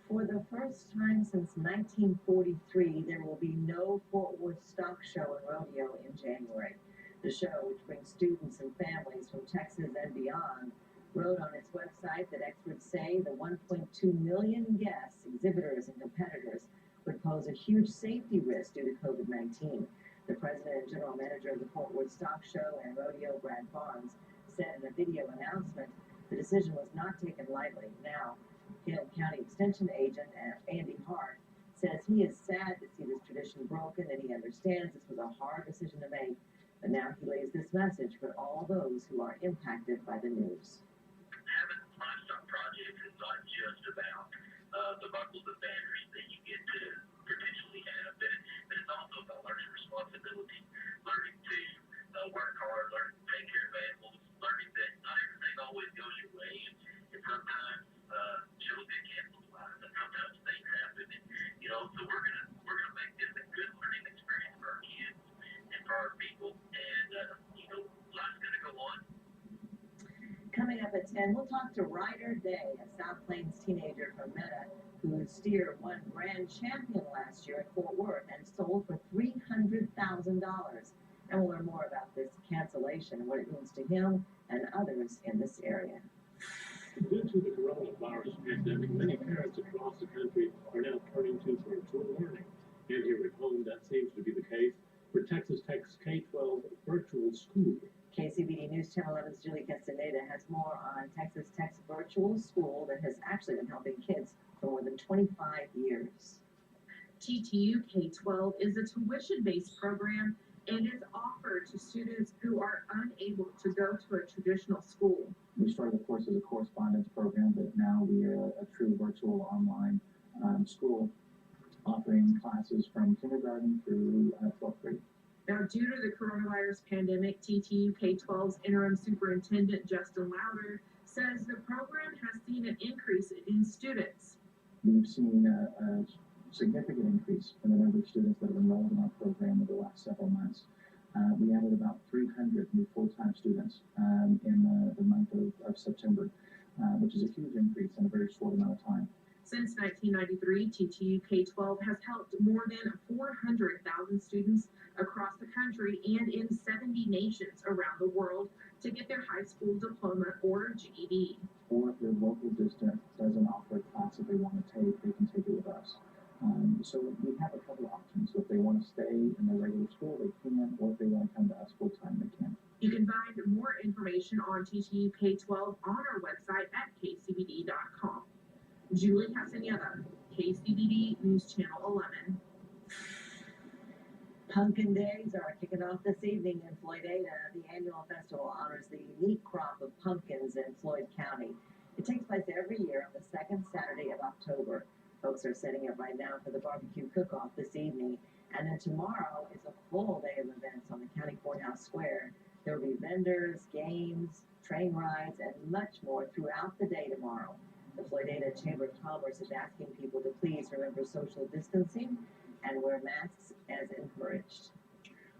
For the first time since 1943, there will be no Fort Worth Stock Show and Rodeo in January. The show, which brings students and families from Texas and beyond, wrote on its website that experts say the 1.2 million guests, exhibitors, and competitors would pose a huge safety risk due to COVID-19. The president and general manager of the Fort Worth Stock Show and Rodeo, Brad Barnes, said in a video announcement the decision was not taken lightly. Now, Hill County Extension agent Andy Hart says he is sad to see this tradition broken and he understands this was a hard decision to make. But now he lays this message for all those who are impacted by the news. Having livestock projects is not just about the buckles of banners that you get to potentially have, but it's also about learning responsibility, learning to work hard, learning to take care of animals, learning that not everything always goes your way, and sometimes shows get canceled a lot, and sometimes things happen, and so we're gonna make this a good learning experience for our kids and for our people, and life's gonna go on. Coming up at 10, we'll talk to Ryder Day, a South Plains teenager from Meta whose steer won grand champion last year at Fort Worth and sold for $300,000. And we'll learn more about this cancellation and what it means to him and others in this area. Due to the coronavirus pandemic, many parents across the country are now turning to virtual learning. And here at home, that seems to be the case for Texas Tech's K-12 virtual school. KCBD News Channel 11's Julie Castaneda has more on Texas Tech's virtual school that has actually been helping kids for more than 25 years. TTU K-12 is a tuition-based program and is offered to students who are unable to go to a traditional school. We started, of course, as a correspondence program, but now we are a true virtual online school offering classes from kindergarten through 12th grade. Now, due to the coronavirus pandemic, TTU K-12's interim superintendent, Justin Louder, says the program has seen an increase in students. We've seen a significant increase in the number of students that have enrolled in our program over the last several months. We added about 300 new full-time students in the month of September, which is a huge increase in a very short amount of time. Since 1993, TTU K-12 has helped more than 400,000 students across the country and in 70 nations around the world to get their high school diploma or GED. Or if their local district doesn't offer a class that they want to take, they can take it with us. So we have a couple options. So if they want to stay in their regular school, they can, or if they want to come to us full-time, they can. You can find more information on TTU K-12 on our website at kcbd.com. Julie Castaneda, KCBD News Channel 11. Pumpkin Days are kicking off this evening in Floydada. The annual festival honors the unique crop of pumpkins in Floyd County. It takes place every year on the second Saturday of October. Folks are setting up right now for the barbecue cook-off this evening. And then tomorrow is a full day of events on the County Courthouse Square. There will be vendors, games, train rides, and much more throughout the day tomorrow. The Floydada Chamber of Commerce is asking people to please remember social distancing and wear masks as encouraged.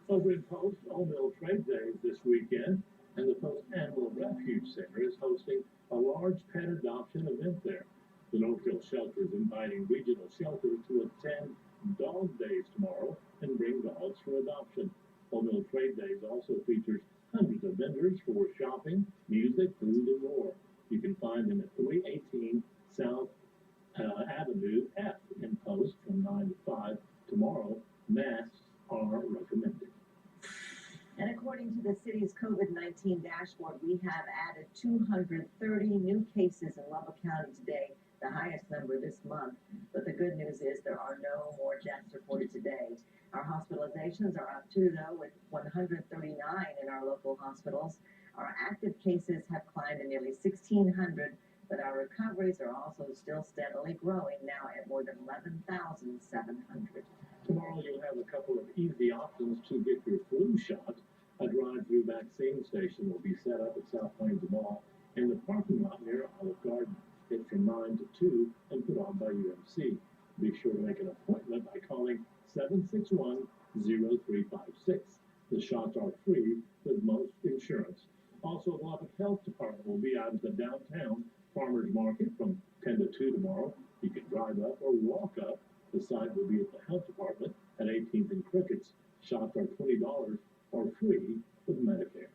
Over in Post, All Mill Trade Day is this weekend, and the Post Animal Refuge Center is hosting a large pet adoption event there. The Northville Shelter is inviting regional shelters to attend Dog Days tomorrow and bring dogs for adoption. Home Mill Trade Days also features hundreds of vendors for shopping, music, food, and more. You can find them at 318 South Avenue F in Post from 9 to 5. Tomorrow, masks are recommended. And according to the city's COVID-19 dashboard, we have added 230 new cases in Lubbock County today, the highest number this month. But the good news is there are no more deaths reported today. Our hospitalizations are up too, though, with 139 in our local hospitals. Our active cases have climbed to nearly 1,600, but our recoveries are also still steadily growing, now at more than 11,700. Tomorrow you'll have a couple of easy options to get your flu shot. A drive-through vaccine station will be set up at South Plains Mall in the parking lot near Olive Garden. It's from 9 to 2 and put on by UMC. Be sure to make an appointment by calling 761-0356. The shots are free with most insurance. Also, the Lubbock Health Department will be out at the downtown Farmers Market from 10 to 2 tomorrow. You can drive up or walk up. The site will be at the Health Department at 18th and Crickets. Shots are $20 or free with Medicare.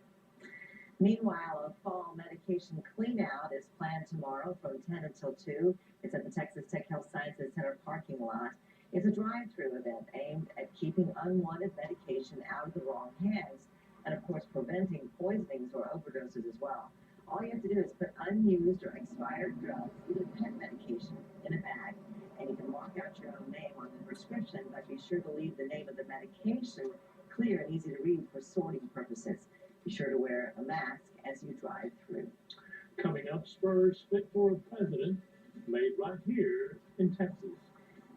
Meanwhile, a fall medication clean-out is planned tomorrow from 10 until 2. It's at the Texas Tech Health Sciences Center parking lot. It's a drive-through event aimed at keeping unwanted medication out of the wrong hands and, of course, preventing poisonings or overdoses as well. All you have to do is put unused or expired drugs, either pen medication, in a bag, and you can mark out your own name on the prescription, but be sure to leave the name of the medication clear and easy to read for sorting purposes. Be sure to wear a mask as you drive through. Coming up, Spurs Fit for a President, made right here in Texas.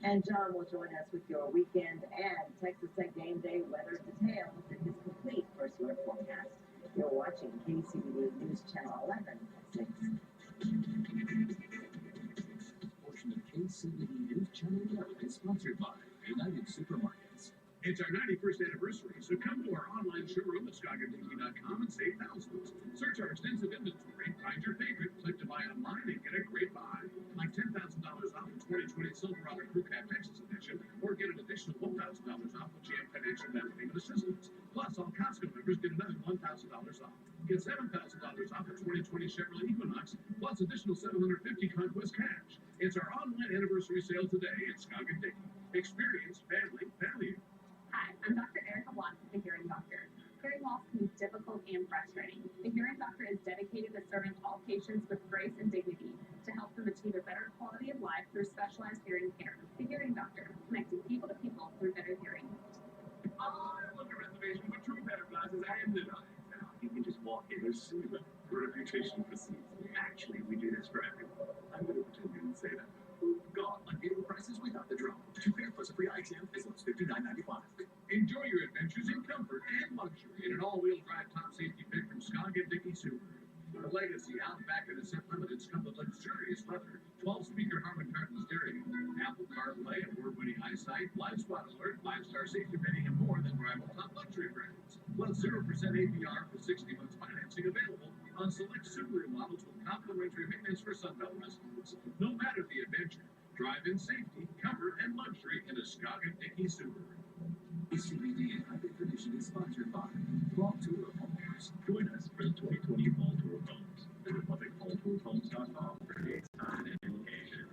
And John will join us with your weekend and Texas Tech game day weather details in his complete first alert forecast. You're watching KCBD News Channel 11 at 6. Portion of KCBD News Channel 11 is sponsored by United Supermarkets. It's our 91st anniversary, so come to our online showroom at ScoggInDickey.com and save thousands. Search our extensive inventory, find your favorite, click to buy online, and get a great buy. Like $10,000 off the 2020 Silverado Crew Cab Texas Edition, or get an additional $1,000 off the GM Financial Down Payment Assistance. Plus, all Costco members get another $1,000 off. Get $7,000 off the 2020 Chevrolet Equinox, plus additional $750 Conquest cash. It's our online anniversary sale today at ScoggInDickey. Experience family value. Hi, I'm Dr. Erica Blanc, the Hearing Doctor. Hearing loss can be difficult and frustrating. The Hearing Doctor is dedicated to serving all patients with grace and dignity to help them achieve a better quality of life through specialized hearing care. The Hearing Doctor, connecting people to people through better hearing. I want a reservation for two pair of glasses and the eye. Now, you can just walk in and see them. Reputation precedes. Actually, we do this for everyone. I'm going to pretend you didn't say that. God, unbeatable prices without the drone. 2 pair plus a free eye exam as low as $59.95. Enjoy your adventures in comfort and luxury in an all-wheel drive top safety pick from ScoggInDickey Subaru. The Legacy, Outback, and Ascent Limiteds come with luxurious leather, 12-speaker Harman Kardon stereo, Apple CarPlay, award-winning eyesight, Blind Spot Alert, 5-star safety rating, and more than rival top luxury brands. Plus 0% APR for 60 months financing available on select Subaru models with complimentary maintenance for Sunbelt residents. No matter the adventure, drive in safety, comfort, and luxury in a ScoggInDickey Subaru. KCBD and Hyper Tradition is sponsored by Fall Tour of Homes. Join us for the 2020 Fall Tour of Homes. Visit publicfalltourhomes.com for dates, time, and locations.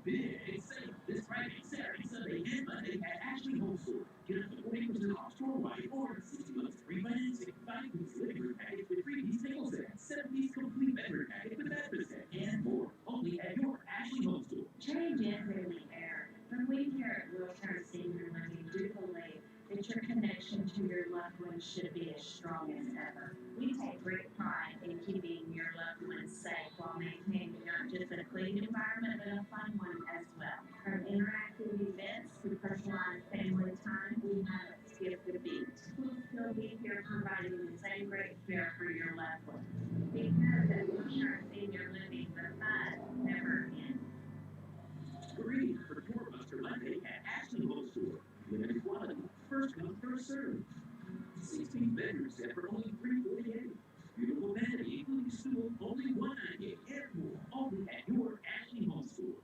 Big sale this Friday, Saturday, Sunday, and Monday at Ashley Home Store. Get up to 40% off store-wide or 60 months free financing. 5-piece living room package with 3-piece table set, 7-piece complete bedroom package with mattress set, and more. Only at your Ashley Home Store. Change is in the air. When we here at Wilshire Senior Living do believe that your connection to your loved ones should be as strong as ever. We take great pride in keeping your loved ones safe while maintaining not just a clean environment, but a fun one as well. From interactive events to personalized family time, we haven't skipped a beat. We'll still be here providing the same great care for your loved ones. Because at Wilshire Senior Living, the fun never ends. Free for Doorbuster Monday at Ashley Home Store. Limited quantity. First come, first 100 set for only $3.48. Beautiful vanity, including stool, only $1.98. Get more only at your Ashley Home Store.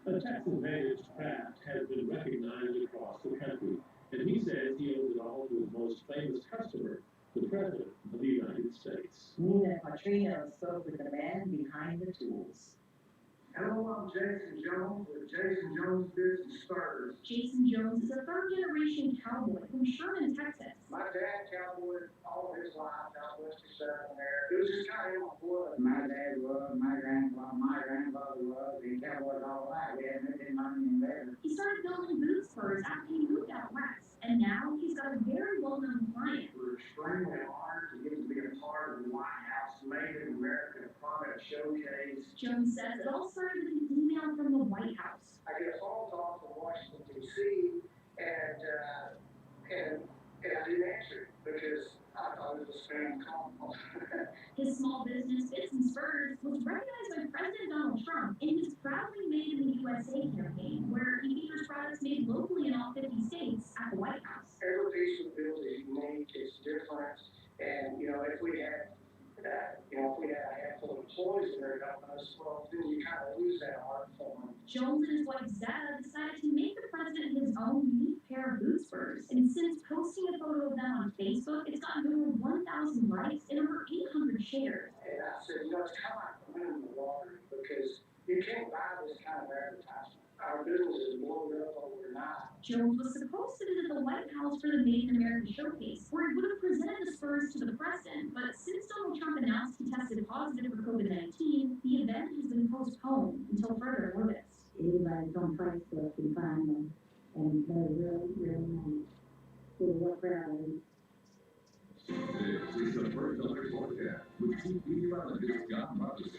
A tax-advantaged craft has been recognized across the country, and he says he owes it all to his most famous customer, the President of the United States. Nina Petrino spoke with the man behind the tools. Hello, I'm Jason Jones with Jason Jones Business Spurs. Jason Jones is a third-generation cowboy from Sherman, Texas. My dad cowboyed all of his life out west of Southern there. It was just kind of in my blood. My dad was, my grandfather was, he cowboyed all that. We had nothing money in there. He started building boot spurs after he moved out west, and now he's got a very well-known client. We're extremely honored to get to be a part of the White House Made in America product showcase. Jones says it all started with an email from the White House. I get a phone call from Washington, D.C., and I didn't answer because I thought it was a spam call. His small business, Bits and Spurs, was recognized by President Donald Trump in his Proudly Made in the USA campaign, where he features products made locally in all 50 states at the White House. Every piece of the build is unique, it's different, and, if we had a handful of employees that are helping us, well, then you kind of lose that art form. Jones and his wife Zetta decided to make the president his own unique pair of boot spurs, and since posting a photo of them on Facebook, it's gotten over 1,000 likes and over 800 shares. And I said, it's kind of like winning the lottery, because you can't buy this kind of advertisement. Our business is blown up overnight. Jones was supposed to visit the White House for the Made in America showcase, where he would have presented the spurs to the president, but since Donald Trump announced he tested positive for COVID-19, the event has been postponed until further notice. Anybody's on Facebook can find them, and they're really, really nice. We're proud of them. This is the First Alert Forecast with Chief Meteorologist John Robinson.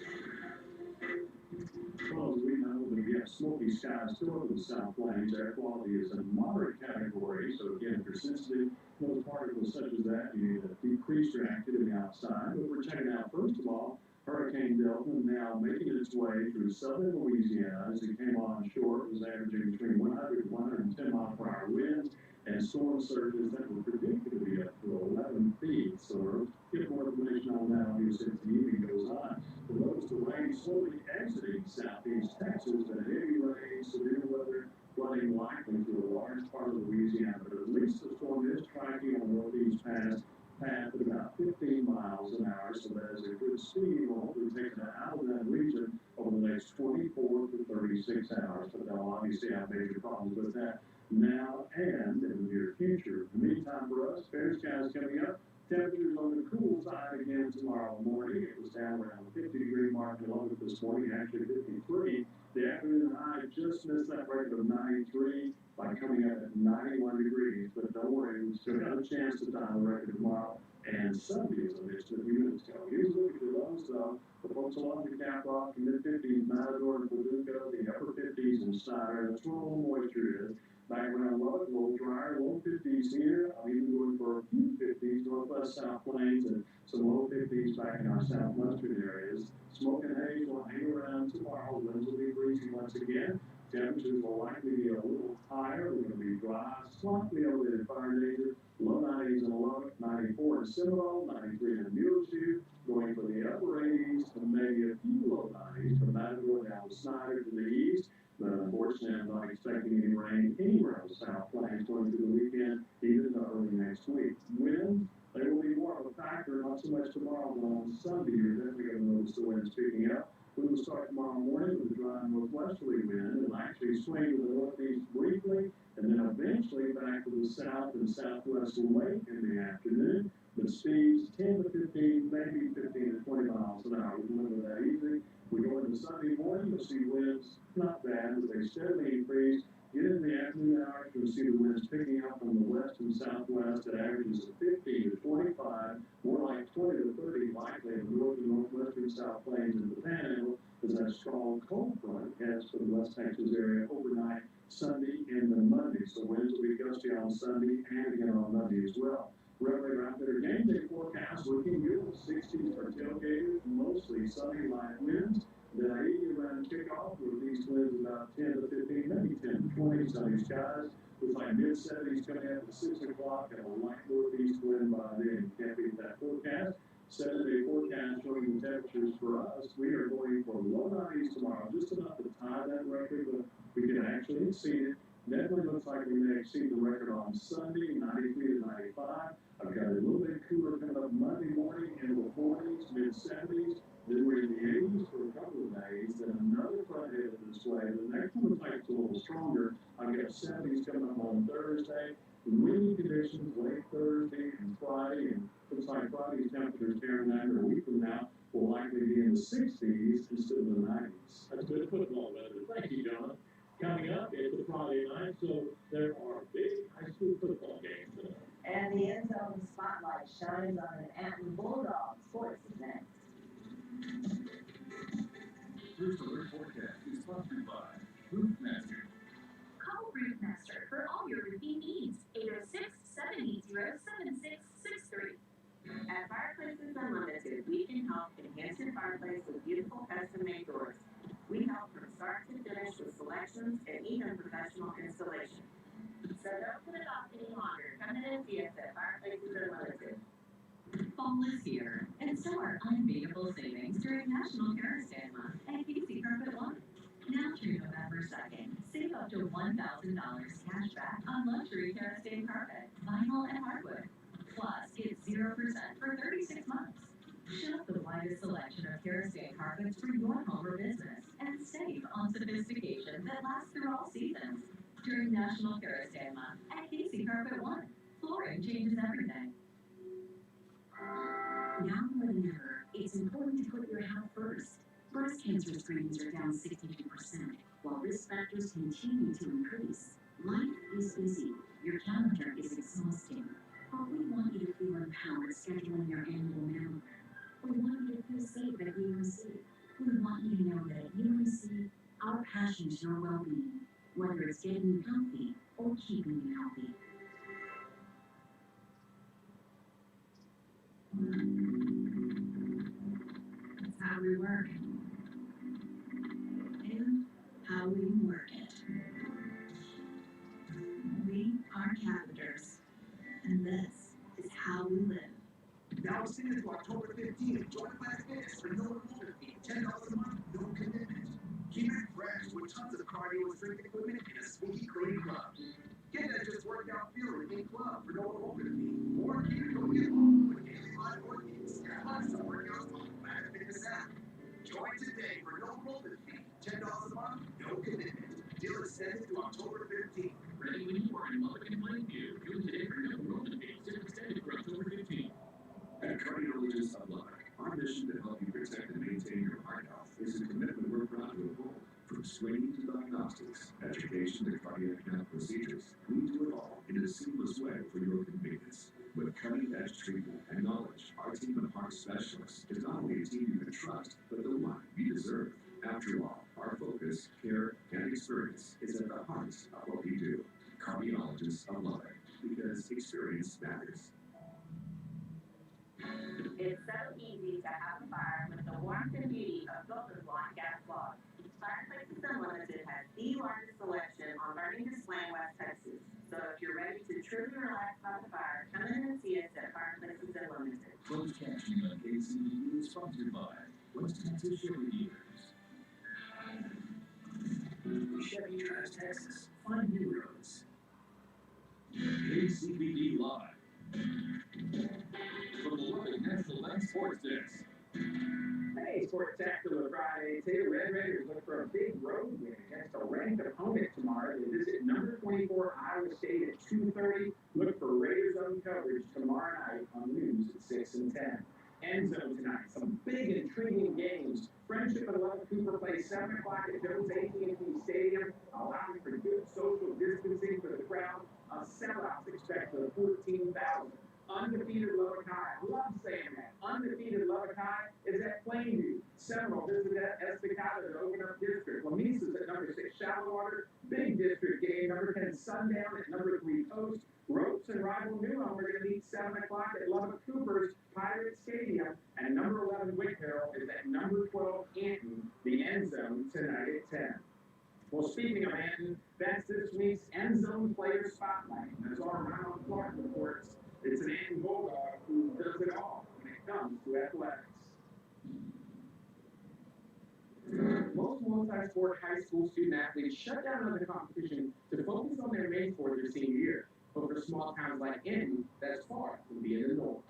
Well, as we know, that we have smoky skies still over the South Plains. Air quality is a moderate category, so again, if you're sensitive to those particles such as that, you need to decrease your activity outside. But we're checking out, first of all, Hurricane Delta now making its way through southern Louisiana. As it came on shore, it was averaging between 100 and 110 mile-per-hour winds and storm surges that were predicted to be up to 11 feet. So we'll get more information on that on news as the evening goes on. For those to rain slowly exiting southeast Texas, and heavy rain, severe weather, flooding likely through a large part of Louisiana. But at least the storm is tracking on the northeast path at about 15 miles an hour, so that is a good speed. We'll hopefully take it out of that region over the next 24 to 36 hours. But they'll obviously have major problems with that now and in the near future. In the meantime, for us, fair skies coming up. Temperatures on the cool side again tomorrow morning. It was down around the 50-degree mark in Lubbock this morning, actually 53. The afternoon high just missed that record of 93 by coming up at 91 degrees. But don't worry, we still got a chance to tie the record tomorrow. And Sunday, as I mentioned a few minutes ago. Here's a look at your lows, though. The folks along the Cap Rock, the mid-50s, Matador, and Paducah, the upper 50s in Snyder. That's where all the moisture is. Back around Lubbock, a little drier, low 50s here. I'm even going for a few 50s, northwest South Plains, and some low 50s back in our southwestern areas. Smoke and haze will hang around tomorrow. Winds will be breezy once again. Temperatures will likely be a little higher. They're going to be dry, slightly elevated fire danger. Low 90s in Lubbock, 94 in Seminole, 93 in Muleshoe. Going for the upper 80s to maybe a few low 90s from Matador down to Snyder to the east. But unfortunately, I'm not expecting any rain anywhere on the South Plains going through the weekend, even early next week. Winds, they will be more of a factor, not so much tomorrow, but on Sunday, you're definitely going to notice the winds picking up. We will start tomorrow morning with a dry northwesterly wind and actually swing to the northeast briefly, and then eventually back to the south and southwest late in the afternoon. But speeds 10 to 15, maybe 15 to 20 miles an hour. We can live with that easy. We go into Sunday morning, you'll see winds not bad, but they steadily increase. Get into the afternoon hours, you'll see the winds picking up from the west and southwest at averages of 15 to 25, more like 20 to 30 likely in the north and northwestern South Plains and the Panhandle, as that strong cold front heads for the West Texas area overnight Sunday and then Monday. So winds will be gusty on Sunday and again on Monday as well. Regulator Outfitter game day forecast looking good. 60s for tailgaters, mostly sunny light winds. Then 80 around kickoff with these winds about 10 to 15, maybe 10 to 20 sunny skies. Looks like high mid-70s coming out at 6 o'clock and a light northeast wind by then. Can't beat that forecast. 7-day forecast showing the temperatures for us. We are going for low 90s tomorrow, just enough to tie that record, but we can actually exceed it. Definitely looks like we may exceed the record on Sunday, 93 to 95. I've got a little bit cooler coming up Monday morning into the 40s, mid-70s. Then we're in the 80s for a couple of days. Then another front headed this way. The next one looks like it's a little stronger. I've got 70s coming up on Thursday. Windy conditions late Thursday and Friday. And looks like Friday's temperatures tearing after a week from now will likely be in the 60s instead of the 90s. That's good football weather. Thank you, John. Coming up, it's a Friday night, so there are big high school football games tonight. And the end zone spotlight shines on an Atlanta Bulldogs. Sports is next. First Alert Forecast is sponsored by Roofmaster. Call Roofmaster for all your roofing needs. 806-780-7663. At Fireplaces Unlimited, we can help enhance your fireplace with beautiful custom-made doors. We help from start to finish with selections and even professional installation. So don't put it off any longer. Come in and see us at Fireplaces Unlimited. Fall is here, and so are unbeatable savings during National Kerosene Month at Casey Carpet One. Now through November 2nd, save up to $1,000 cash back on luxury kerosene carpet, vinyl, and hardwood. Plus, get 0% for 36 months. Shop the widest selection of kerosene carpets for your home or business, and save on sophistication that lasts through all seasons. During National Kerosene Month at Casey Carpet One, flooring changes everything. Now more than ever, it's important to put your health first. Breast cancer screenings are down 62%, while risk factors continue to increase. Life is busy. Your calendar is exhausting. But we want you to feel empowered scheduling your annual mammogram. We want you to feel safe at UMC. We want you to know that at UMC, our passion is your well-being, whether it's getting you healthy or keeping you healthy. That's how we work. And how we work it. We are Capiters, and this is how we live. Now extended to October 15th. Join Planet Fitness for no enrollment fee, $10 a month, no commitment. Keep it fresh with tons of cardio and strength equipment and a squeaky clean club. Get that just workout feeling in club for no enrollment fee. Or keep it going at home with daily live workouts. Tons of workouts on the Planet Fitness app. Join today for no enrollment fee, $10 a month, no commitment. Deal extended to October 15th. Ready when you are in Lubbock and Plainview. Join today for no enrollment fee. Still extended for October 15th. At Cardiologists of Lubbock, our mission to help you protect and maintain your heart health is a commitment we're proud to uphold. From screening to diagnostics, education to cardiac cath procedures, we do it all in a seamless way for your convenience. With cutting-edge treatment and knowledge, our team of heart specialists is not only a team you can trust, but the one you deserve. After all, our focus, care, and experience is at the heart of what we do. Cardiologists of Lubbock, because experience matters. It's so easy to have a fire with the warmth and beauty of Gopher's Lawn Gas Logs. Fireplaces Unlimited has the largest selection on burning display in West Texas. So if you're ready to truly relax by the fire, come in and see us at Fireplaces Unlimited. Closed captioning on KCBD is sponsored by West Texas Chevy Dealers. Chevy Trans Texas. Find new roads. KCBD Live. From the Lubbock National Bank Sports Desk. Hey, Sportacular Friday too. Red Raiders look for a big road win against a ranked opponent tomorrow. They visit number 24 Iowa State at 2:30. Look for Raiders Zone coverage tomorrow night on News at 6 and 10. End Zone tonight. Some big, intriguing games. Friendship and Lubbock Cooper play 7 o'clock at Jones AT&T Stadium, allowing for good social distancing for the crowd. A sellout expected of 14,000. Undefeated Lubbock High. I love saying that. Undefeated Lubbock High is at Plainview. Seminole visit at Estacado to open up district. Lamisa's at number 6 Shallowater. Big district game. Number 10 Sundown at number 3 Coast. Ropes and rival Newham are going to meet 7 o'clock at Lubbock Cooper's Pirate Stadium. And number 11 Wick Hill is at number 12 Canton. The End Zone tonight at 10. Well, speaking of Anton, that's this week's End Zone Player Spotlight. As our Ronald Clark reports, it's an Anton Bulldog who does it all when it comes to athletics. Most multi-sport high school student athletes shut down other competition to focus on their main sport their senior year. But for small towns like Anton, that's far from being the norm.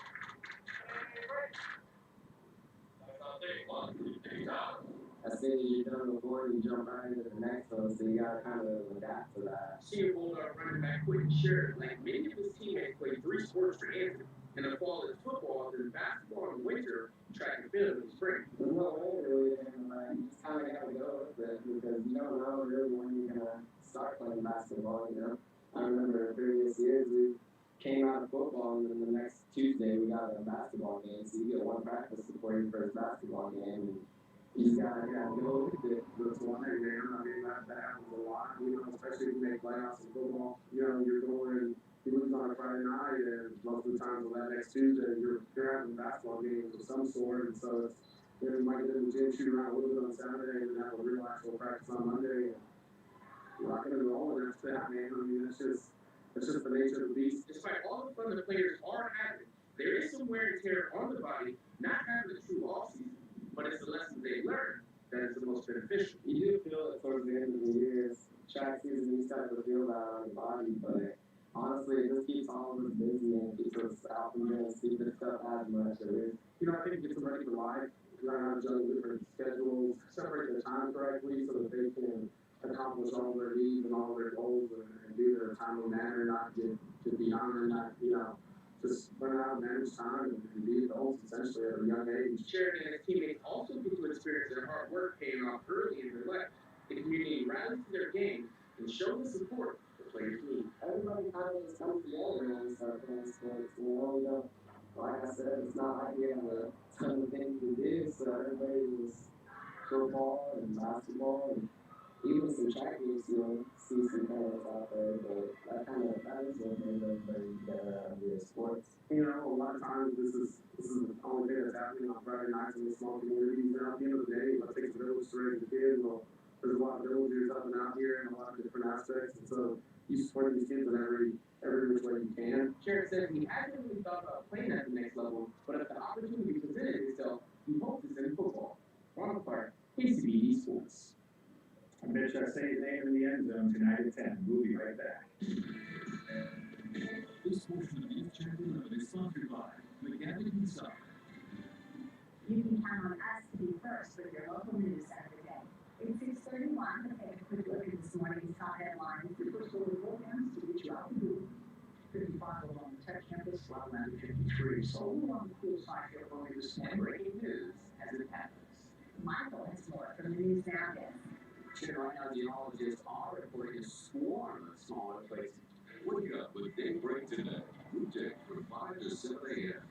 I say you're done with one, you jump right into the next one, so you gotta kind of adapt to that. Senior Bulldog running back Quentin Sherritt, like many of his teammates, played 3 sports for Anton. In the fall, it's football, then basketball in the winter, track and field in the spring. There's no way really, and you just kind of gotta go with it because you don't know really when you're gonna start playing basketball. You know, I remember previous years we came out of football, and then the next Tuesday we got a basketball game, so you get one practice before your first basketball game. And you just gotta go with it. That's one thing, man. I mean, that happens a lot. You know, especially if you make playoffs in football. You know, you're going, you lose on a Friday night, and most of the times on that next Tuesday, you're having basketball games of some sort, and so it's, you know, you might get in the gym, shoot around a little bit on Saturday, and then have a real actual practice on Monday, and rocking and rolling after that, man. I mean, it's just the nature of the beast. Despite all the fun the players are having, there is some wear and tear on the body, not having a true off-season. But it's the lessons they learn that is the most beneficial. You do feel it towards the end of the year. Track season, you start to feel that on your body, but honestly, it just keeps all of us busy and keeps us out and doing stupid stuff as much. You know, I think it gets them ready for life, learn how to juggle different schedules, separate their time correctly so that they can accomplish all their needs and all their goals and do their timely manner, not get beyond and not, you know, just learn how to manage time and be adults essentially at a young age. Sherritt and his teammates also get to experience their hard work paying off early in their life. The community rallies to their game and show the support the players need. Everybody kind of just comes together and start playing sports. You know, like I said, it's not like we have a ton of things to do, so everybody was football and basketball and even some track meets, you know, see some parents out there, but that is what made everybody do sports. You know, a lot of times this is the only thing that's happening on Friday nights in these small communities. And at the end of the day, it takes a village to raise a kid. Well, there's a lot of villagers up and out here and a lot of different aspects, and so you support these kids in every which way you can. Sherritt says he hasn't really thought about playing at the next level, but if the opportunity presented itself, he hopes it's in football. Ronald Clark, KCBE Sports. I bet you I say his name in the end zone tonight at 10. We'll be right back. This portion of Youth Chapter 11 is sponsored by McGavick & Son. You can count on us to be first with your local news every day. It's 6:31. Let's take a quick look at this morning's top headlines. The first order programs to reach out to you. 55 along the Tech campus, Loveland 53. So we're on the cool side here early this morning. Breaking news as it happens. Michael has more from the News Now desk. Right now, geologists are reporting a swarm of smaller places. Wake up with Daybreak Today. Weekday from 5 to 7 a.m.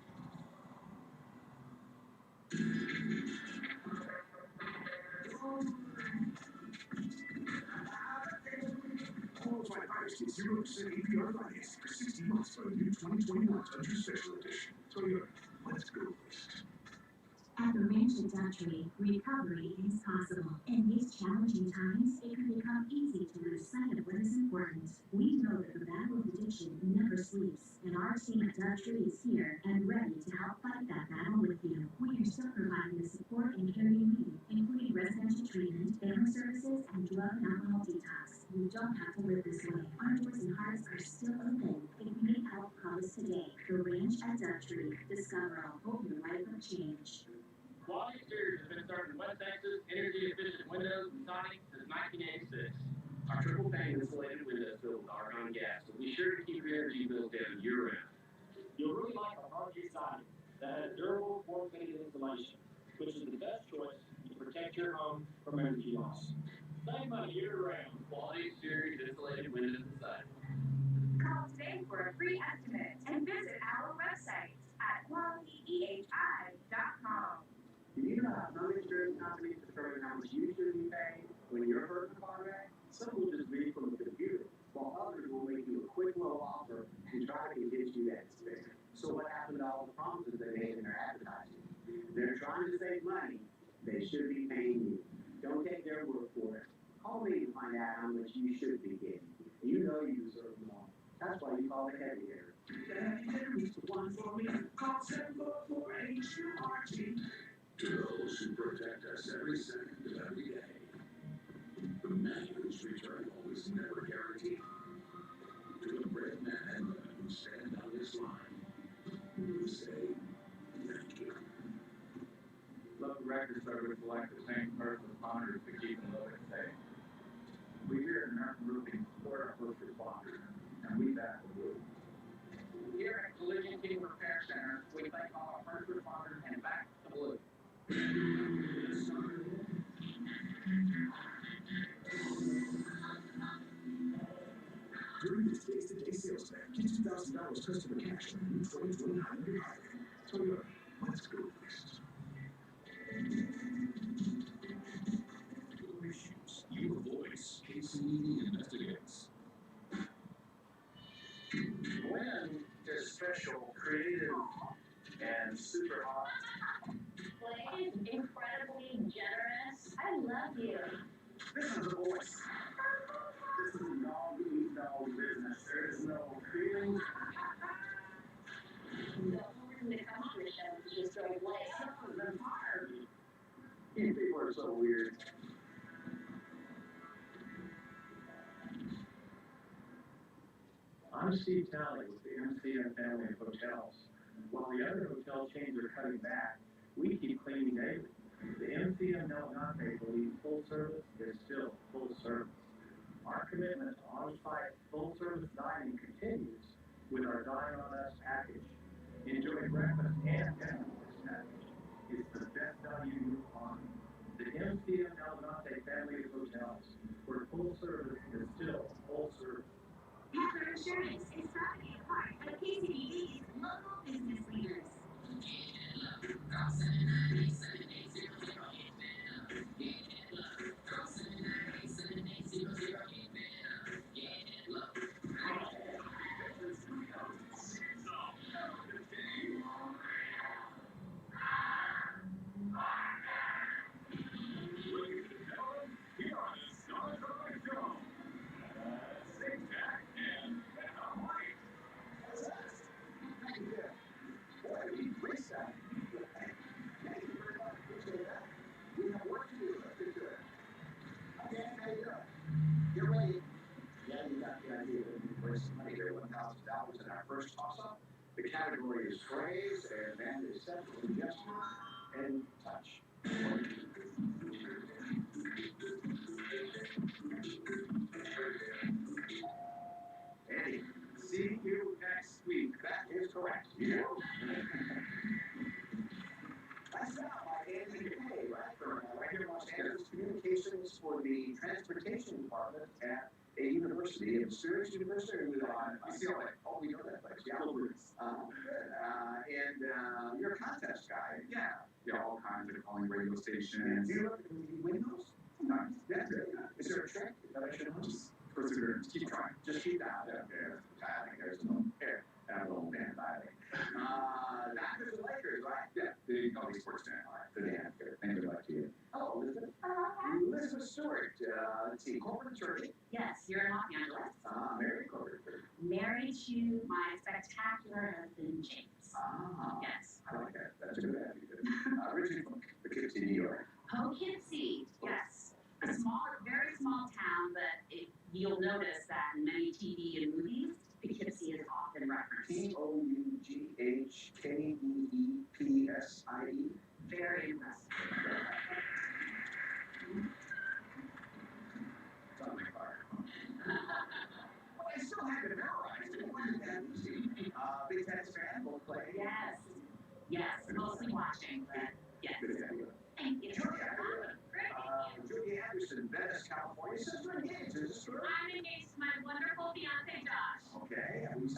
Qualified buyers get 0% APR financing for 60 months for the new 2021 Tundra Special Edition. Toyota, let's go. At the Ranch at Daughtry, recovery is possible. In these challenging times, it can become easy to lose sight of what is important. We know that the battle of addiction never sleeps, and our team at Daughtry is here and ready to help fight that battle with you. We are still providing the support and care you need, including residential treatment, family services, and drug and alcohol detox. You don't have to live this way. Our doors and hearts are still open. If you need help, call us today. The Ranch at Daughtry. Discover a whole new life of change. Quality Exteriors has been serving West Texas energy-efficient windows and siding since 1986. Our triple pane insulated windows filled with argon gas, so be sure to keep your energy bills down year-round. You'll really like our RG siding that has durable, form-fitted insulation, which is the best choice to protect your home from energy loss. Save money year-round. Quality Exteriors insulated windows and siding. Call today for a free estimate and visit our website at qualityehi.com. Do you know how some insurance companies determine how much you should be paying when you're hurt in a car wreck? Some will just read from the computer, while others will make you a quick low offer and try to convince you that it's fair. So what happened to all the promises they made in their advertising? They're trying to save money. They should be paying you. Don't take their word for it. Call me to find out how much you should be getting. You know you deserve more. That's why you call the heavy hitter. One for me. Call 744-HURT. To those who protect us every second of every day. The man whose return home is never guaranteed. To the brave men and women who stand on this line, we say thank you. Local Record Service select the same first responders to keep the living safe. We here at American Roofing support our first responders, and we back the roof. Here at Collision King Repair Center, we thank all our first responders and back the blue. During this day-to-day sales event, get $2,000 customer cash on the new 2020 Highlander Highlander. Toyota, let's go next. Your issues, your voice. KCED investigates. Gwen is special, creative, and super hot. Clay is incredibly generous. I love you. This is a voice. This is a dog-eat-dog business. There is no feelings. The woman that comes to the show is just very late. I'm tired. You people are so weird. I'm Steve Talley with the MCM family of hotels. While the other hotel chains are cutting back, we keep cleaning daily. The MCM Del Norte believes full service is still full service. Our commitment to on-site full-service dining continues with our Dine on Us package. Enjoy breakfast and dinner with this package. It's the best value you'll find. The MCM Del Norte family of hotels, where full service is still full service. Pepper Insurance is proud to be a part of KCBD's local business leaders. Get ready. Yeah, you got the idea. We raised some money there, $1,000 in our first toss-up. The category is phrase, and then is set for gesture and touch. Andy, see you next week. That is correct. Yeah. That's now by Andy McKay, right? From right here in Los Angeles, communications for the transportation department at a university, a serious university, or UCLA. Oh, we know that place. Yeah. Good. And you're a contest guy. Yeah. Yeah, all kinds of calling radio stations. Do you look at the windows? Sometimes. That's good. Is there a trick that I should know? Just perseverance. Keep trying. Just keep that. Yeah. I think there's no air. That little band, I think. Dodgers and Lakers, right? Yeah, they call me Sports Fan. All right, good answer. And good luck to you. Oh, Elizabeth. Elizabeth Stewart. Let's see, corporate attorney. Yes, you're in Los Angeles. Married corporate attorney. Married to my spectacular husband, James. Yes. I like that. That's a good attitude. Originally from Poughkeepsie, New York. Poughkeepsie, yes. A small, very small town, but you'll notice that in many TV and movies, Poughkeepsie is often referenced. Poughkeepsie. Very impressive. It's on my car. Well, I still have it memorized. It wasn't that easy. Big tennis fan, both play. Yes. Yes, mostly watching, but yes. Thank you. Julia Anderson, Venice, California. Sister engaged, is this true? I'm engaged to my wonderful fiance, Josh. Okay, who's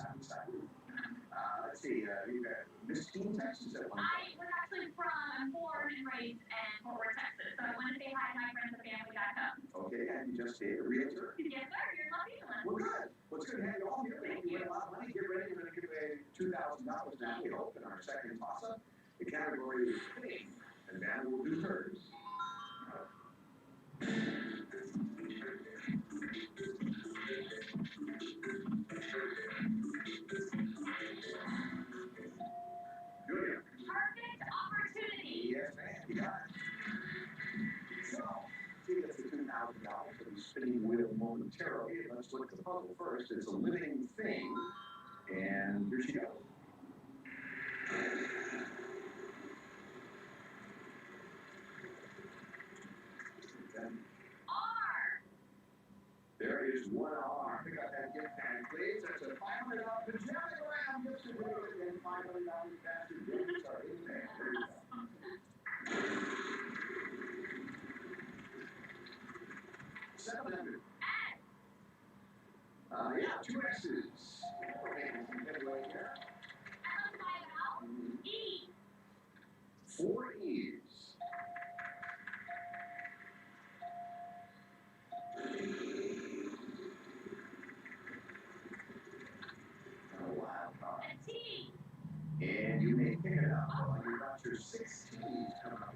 let's see, you got Miss Teen, Texas at one I was actually I'm born and raised in Fort Worth, Texas, so I want to say hi to my friends and family back home. Okay, and you just did a realtor? Yes, sir, you're in Los Angeles. Well, good. Well, it's good to have you all here. Thank You you. win a lot of money. Get ready. We're going to give away $2,000 now. We hope in our second toss-up. The category is clean, and now we'll do hers. spinning wheel momentarily. Let's look at the puzzle first. It's a living thing. And here she goes. There is one R. Pick up that gift bag, please. That's a $500 pajama gram gift certificate and $500 cash gifts are in there. There you go. 700. Yeah, 2 X's. Okay, get away here. 4 E's. And you may pick it up. Well, you got your 6 T's coming up.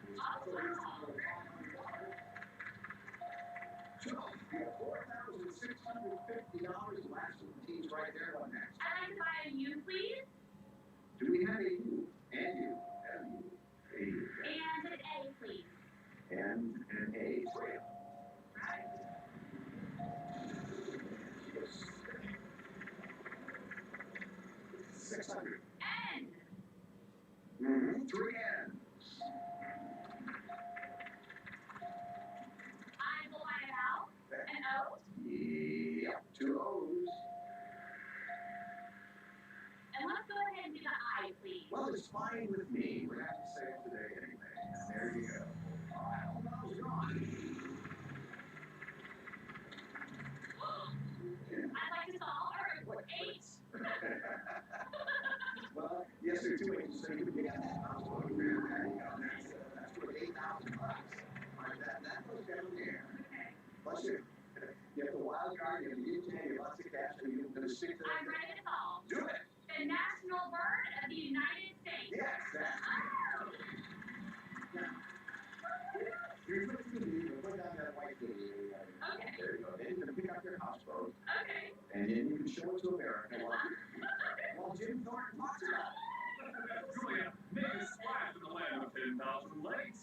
So, you have $4,650. Last of the T's right there. What next? I'd like to buy a U, please. Do we have a U? And you. And you. A U. And an A, please. And an A. Great. 600. N. 3 N's. I will buy an L. An O. Yep, 2 O's. And let's go ahead and do the I, please. Well, it's fine with me. We're happy to say it today anyway. And there you go. All right, all those gone. I'd like to solve our 8. Well, yes, there are 2 H's, so you can get that houseboat. There you go. That's worth $8,000. All right, that goes down there. Okay. Plus, you have the wild card, you have the U-10, you have lots of cash, and you're going to stick to that. I'm ready to solve. Do it. The national bird of the United States. Yes, that's Oh. Now, here's what you do. You put down that white thing. Okay. There you go. Then you're going to pick up your houseboat. Okay. And then you can show it to America while Jim Thornton talks about it. Julia, make a splash in the land of 10,000 lakes.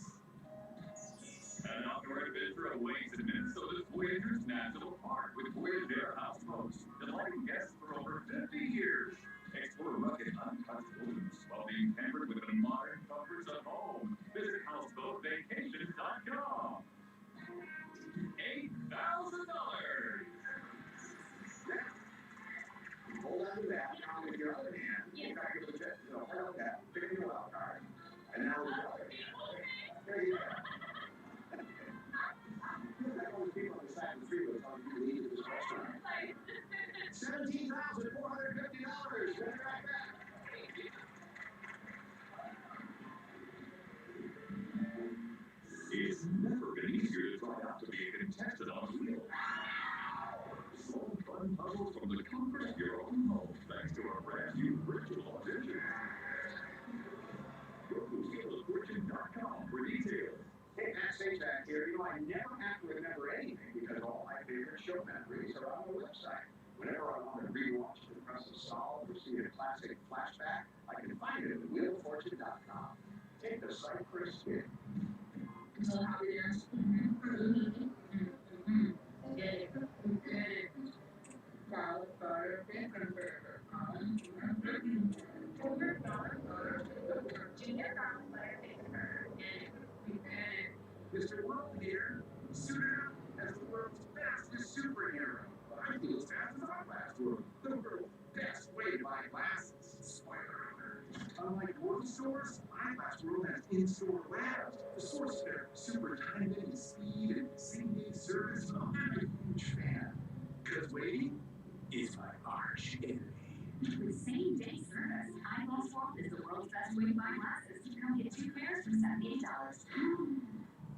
An outdoor adventure awaits in Minnesota's Voyageurs National Park with Voyageur houseboats, delighting guests for over 50 years. Explore rugged, untouched wilderness while being pampered with the modern comforts of home. Visit houseboatvacations.com. $8,000. Hold on to that. Now with your other hand, yes. Hold on that. Pick your wild card. And now with your other hand. There you go. That one people on the side of the street was telling you to leave this restaurant. $17,450. We'll be right back. It's never been easier to try out to be a contestant on Wheel. Solve fun puzzles from the comfort of your own home thanks to our brand new virtual audition. Go to wheeloffortune.com for details. Hey, Matt Sajak here. You know, I never have to remember anything because all my favorite show memories are on the website. Whenever I want to rewatch the impressive solve or see a classic flashback, I can find it at wheeloffortune.com. Take the site for a spin. Mr. World here, suited up as the world's fastest superhero. I feel as fast as Eyeglass World, the world's best way to buy glasses. Spoiler alert. Unlike world stores, Eyeglass World has in-store labs. The source of their super time-saving speed and same-day service. Oh, I'm a huge fan. Because waiting is my arch enemy. With same-day service, Eyeglass World is the world's best way to buy glasses. You can get 2 pairs for $78.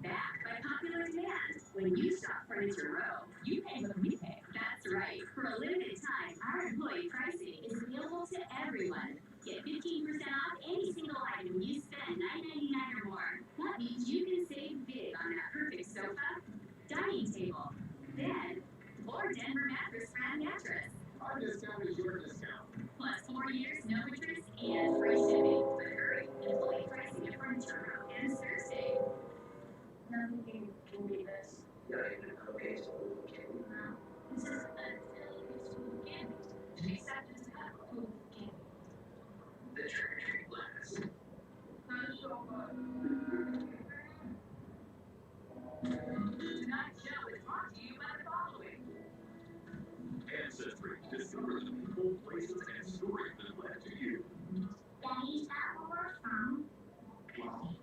Backed by popular demand. When you shop Furniture Row, you pay what we pay. That's right. For a limited time, our employee pricing is available to everyone. Get 15% off any single item you spend $9.99 or more. That means you can save big on that perfect sofa, dining table, bed, or Denver mattress brand mattress. Our discount is your discount. Plus 4 years, no interest, and free shipping. But hurry, employee pricing at Furniture Row ends Thursday. Nothing can beat this. You don't even know baseball candy now. This is until candy. To be accepted as a couple of candy. The trick-or-treat class. Tonight's show is brought to you by the following. Ancestry. Discover the people, places, and stories that led to you. Daddy, is that where we're from? Well,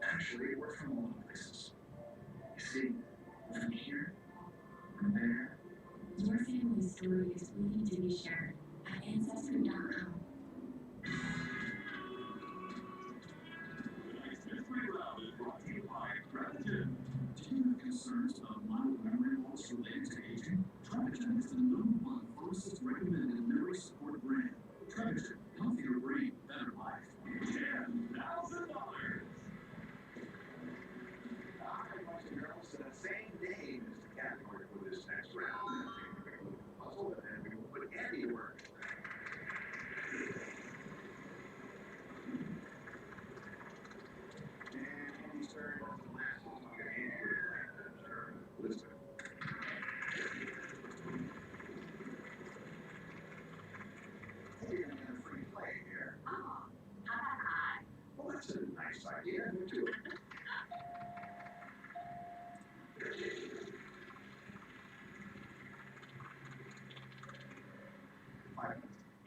actually, we're from all the places. You see, from here, from there. Your family story is waiting to be shared at Ancestry.com. Tonight's Mystery Round is brought to you by Prevagen. Do you have concerns about mild memory loss related to aging? Prevagen is the #1 pharmacist recommended memory support brand. Prevagen, healthier brain, better life. $10,000. I want to girls same name as the category for this next round. Puzzle, and we will put Andy to work. And Andy's turn was the last one. So Andy would like to turn. Listen. Hey, you're gonna get a free play here. Oh, how about I? Well, that's a nice idea. Me too.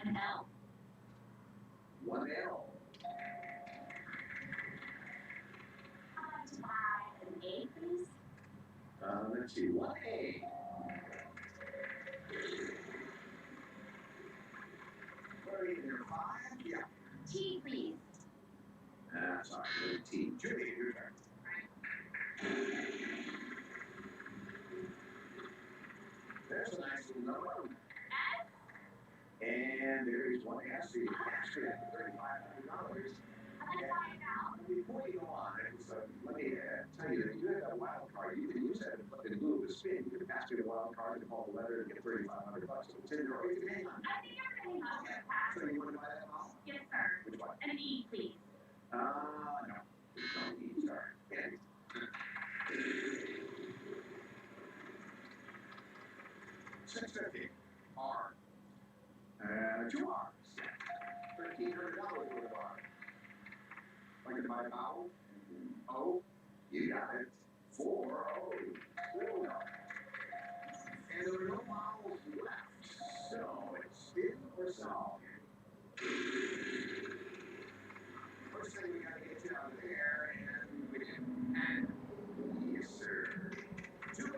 An L? One L. I'd like to buy an A, please. Let's see. 1A. What are you there? 5? Yeah. T, please. That's actually T. Judy, your turn. There's a nice little number. S? And there is one S. The cash at $3,500. I'd like to buy it now. Before you go on, let me tell you that you have that wild card. You can use that in lieu of a spin. You can pass me the wild card and call the letter and get $3,500. So it's in there. Or you can hang on. I think I'm going to have to pass. So you want to buy that model? Yes, sir. Which one? An E, please. No. Don't need sorry. Andy. $650. R. 2 R's. $1,300 worth of R. Like to buy a vowel? O. You got it. 4 O's. $4. And there are no vowels left. So it's spin or solve. First thing we gotta get you out of there, and we can add. Yes, sir. 2 N's.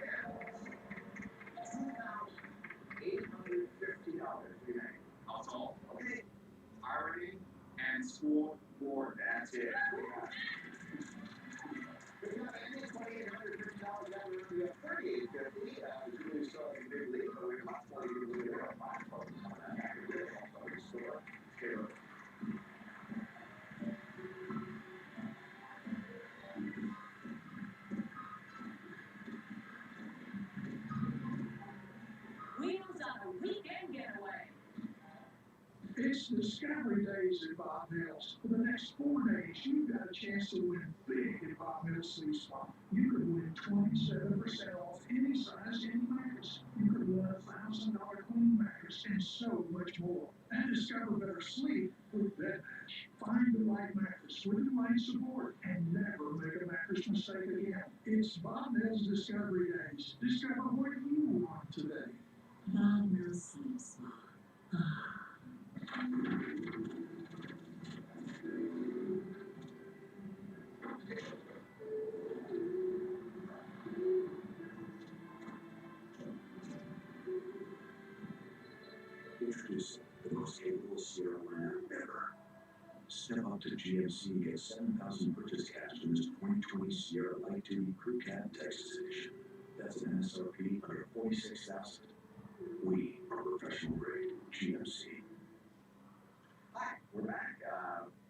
$2,850 remaining. That's all. Okay. Irony and school board. That's it. If you have any $2,850 that we have $3,850. Julie saw the big league, but we have about 20 people there. About 5 folks on that. Store. Okay, look. Wheels on a weekend getaway. It's Discovery Days at Bob Mills. For the next 4 days, you've got a chance to win big at Bob Mills Sleep Spa. You could win 27% off any size, any mattress. You could win a $1,000 queen mattress and so much more. And discover better sleep with BedMatch. Find the right mattress with the right support and never make a mattress mistake again. It's Bob Mills Discovery Days. Discover what you want today. Bob Mills Sleep Spa. Introduce the most capable Sierra lineup ever. Step up to GMC and get 7,000 purchase cash in this 2020 Sierra Light Duty Crew Cab Texas Edition. That's an MSRP under $46,000. We are professional grade GMC. Hi, we're back.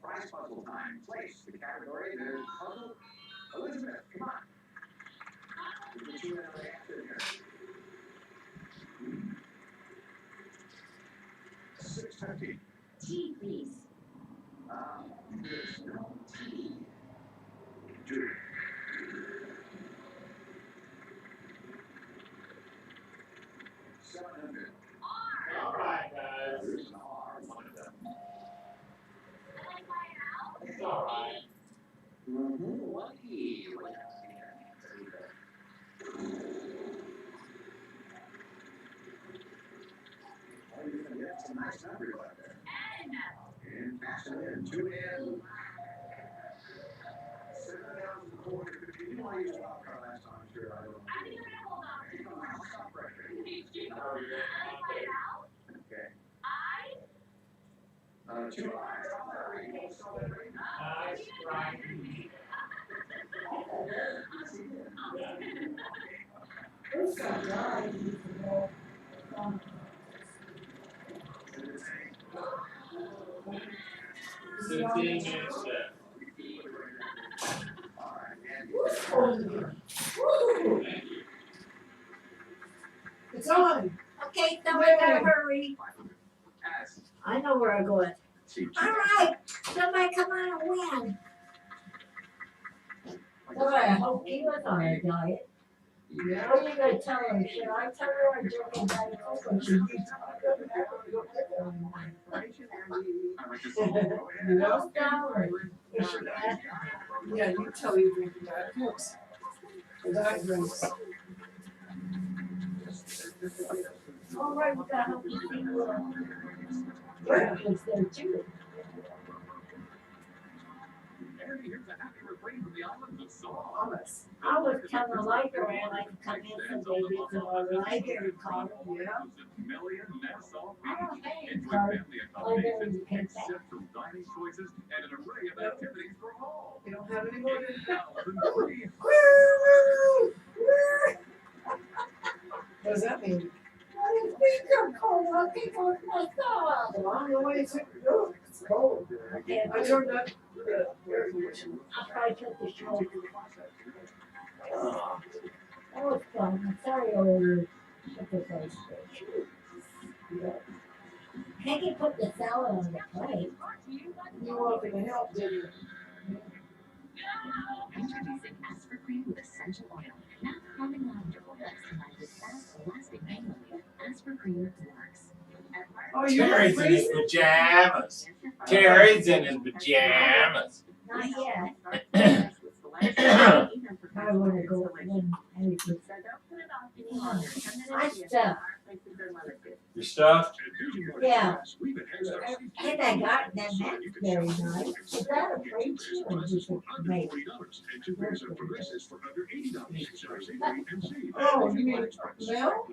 Prize puzzle time. Place. The category is puzzle. Elizabeth, come on. We'll get you in on the answer here. 650. T, please. There's no T. Judy. 700. All right, guys. There's an R, one of them. It's all right. What do you get some nice numbers out there. And pass it in. 2 in. 7,450. You want to use a wild card last time, sure. I don't know. Stop pressure. Okay. 2 eyes. I'll let her read. Don't sell that read. Nice, right. Who's got right? 15 minutes left. It's on. Okay, somebody gotta hurry. I know where I'm going. All right, somebody come on and win. All right, I hope he was on a diet. Yeah. What are you gonna tell her? Should I tell her I'm drinking Diet Coke or should you tell her? No, or you should ask. Yeah, you tell you drinking Diet Cokes. Or Diet drinks. All right, we gotta hope you see breakfast there too. And here's a happy refrain from the island of Saw. I was telling the librarian I could come in some babies to our library card. Yeah. Million Nassau I don't have any enjoy card. family Library accommodations, can take. exceptional dining choices, and an array of activities for all. You don't have any more to 8,300. What does that mean? My feet are cold, I can't put my thumb. Well, I don't know why you took it. No, it's cold. I turned up the air conditioner. I probably took the show. That was fun. I'm sorry I ordered chicken rice. Yeah. Can't you put the salad on the plate? You wanted to help, didn't you? Introducing Asper Cream with essential oil. Now calming lavender oils combined with fast, lasting pain relief. Asper Cream works. Oh, you're Terry's in his pajamas. Terry's in his pajamas. Not yet. I wanna go in and So don't put it off any longer. Come in I and see us. stuff. Our places are limited. Your stuff? Yeah. And I got them, that's very nice. Is that a freight or just a made? Oh, you mean Mel?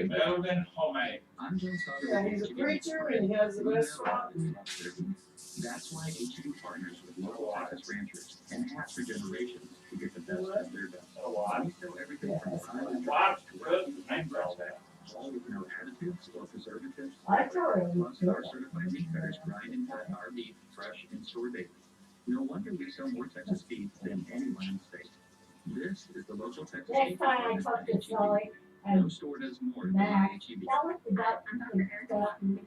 Melvin Homemade. Yeah, he's a preacher and he has a restaurant. That's why HEB partners with local Texas ranchers and Asper generations to get the best of their best. A lot. We sell everything from highland Watch, to good, thanks all that. all with no additives or preservatives. I thought it was Plus, our certified meat cutters grind and cut our meat fresh and store daily. No wonder we sell more Texas beef than anyone in the state. This is the local Texas Next beef time I department talk at to HEB. Charlie No and store does more than Max, HEB. that was the guy,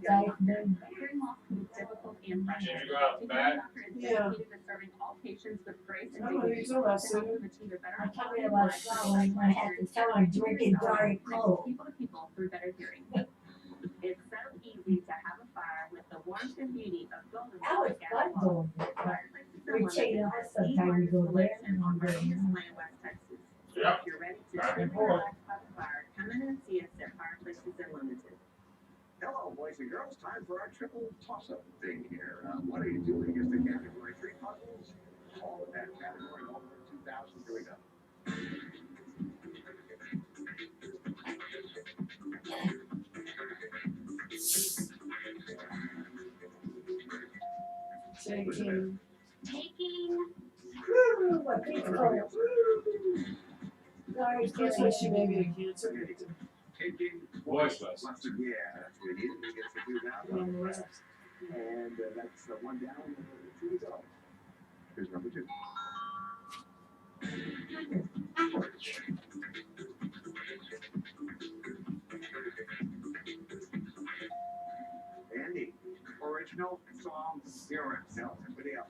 guy's name. Hearing loss can be difficult and frustrating. Can you go out the back? Doctor is Yeah. dedicated to serving all patients with grace and I don't know who dignity you're talking about, to help Sue. them achieve a better I told quality you of about life. Charlie, I had to tell him drinking Diet Coke. People to people through better hearing. It's so easy to have a fire with the warmth and beauty of Golden That was State fun Gas going there. We cheated us sometimes we go there and I'm very nice. West Texas. Yep. If you're ready to Back and spend forth. your life by the fire, come in and see us at Fireplaces Unlimited. Hello, boys and girls. Time for our triple toss-up thing here. What are you doing is the category 3 puzzles. All of that category over 2,000. Here we go. Taking. Woo, my feet are cold. Woo. Sorry, Chris Terry. said she may be a cancer victim. Taking Voiceless. lots of, yeah, that's what it is. He gets to do that one. And that's one down and 2 to go. Here's number 2. Andy, original song lyrics. No, somebody else.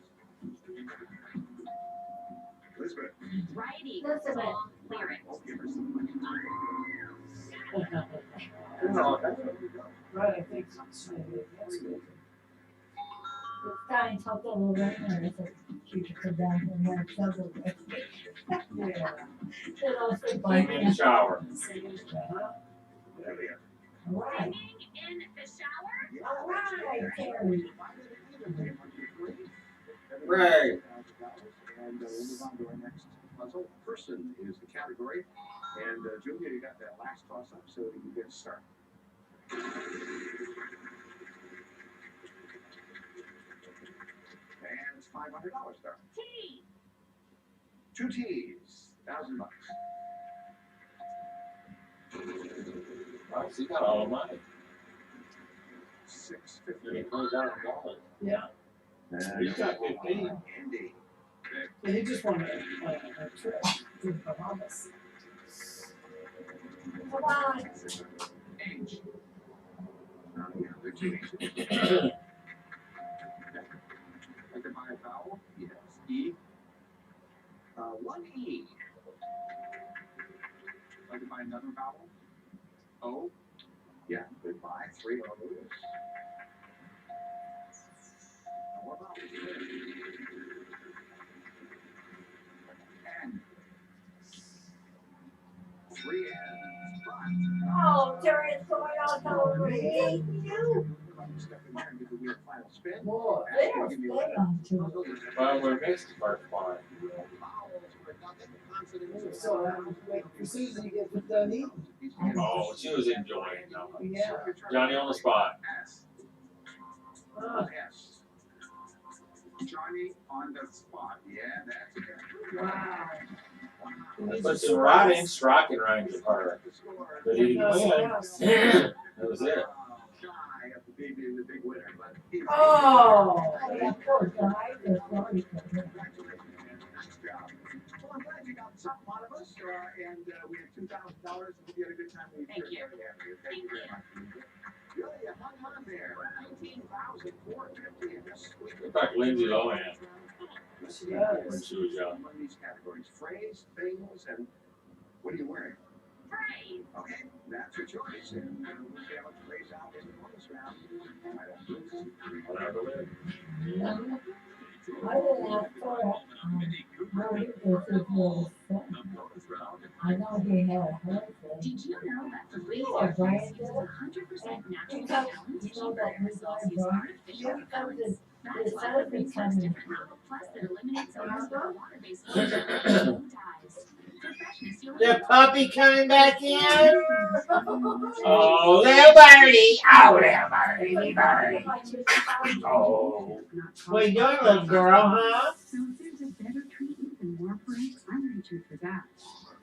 Elizabeth. Writing Elizabeth. song lyrics. Oh, give her some money. Right, I think so. That's good. It's time to talk a little bit, and it's like, you should come down and have trouble with it. Yeah. Then I'll say, Like in the shower. All right. In the shower? All right, Terry. Right. And we'll move on to our next puzzle. Person is the category. And Julia, you got that last toss up, so you get a start. And it's $500 start. T. 2 T's, $1,000. Oh, so you got all the money. $650. $20,000. Yeah. He's got 15. Andy. And he just wanted a trip to the Bahamas. Come on. H. The G. Like to buy a vowel? Yes. E. 1 E. Like to buy another vowel? O. Yeah, goodbye. 3 O's. What about N? 3 N's. Oh, Terry, it's going on over here. You. Step in there and give the wheel a final spin. Boy, They don't stay on to it. Well, we're missed the first part. so wait for Susan to get done eating. Oh, she was enjoying it. though. Yeah. Johnny on the spot. S. Johnny on the spot. Yeah, that's it. Wow. But some riding, striking range of her. But he didn't win. That was it. Shy of the big winner, but Oh. That poor guy. That's sorry for him. congratulations, man. Nice job. Well, I'm glad you got something out of us, and we had $2,000, and we had a good time. Thank you. Thank you very much. Julia, hung on there. $19,450 in this week. Looked like Lindsay Lohan She when does. she was young. One of these categories: phrase, things, and what are you wearing? Phrase. Okay, that's your choice, and we'll see how it plays out in the bonus round. Whatever it is. I didn't ask for it. No, he was his little son. I know he had a husband. Did you know that the real Yeah, air Brian uses did. 100% natural Because, balance you to know keep that our his cells guy use Brian, artificial he comes propellants. his That's why husband Liquid Source coming. different Alpha Plus that eliminates odors with a water-based filter and no dyes. For freshness, you'll The puppy coming back in. Oh, little birdie. Oh, little birdie, birdie. Oh. What you doing, little girl, huh? So if there's a better treatment than warfarin, I'm reaching for that.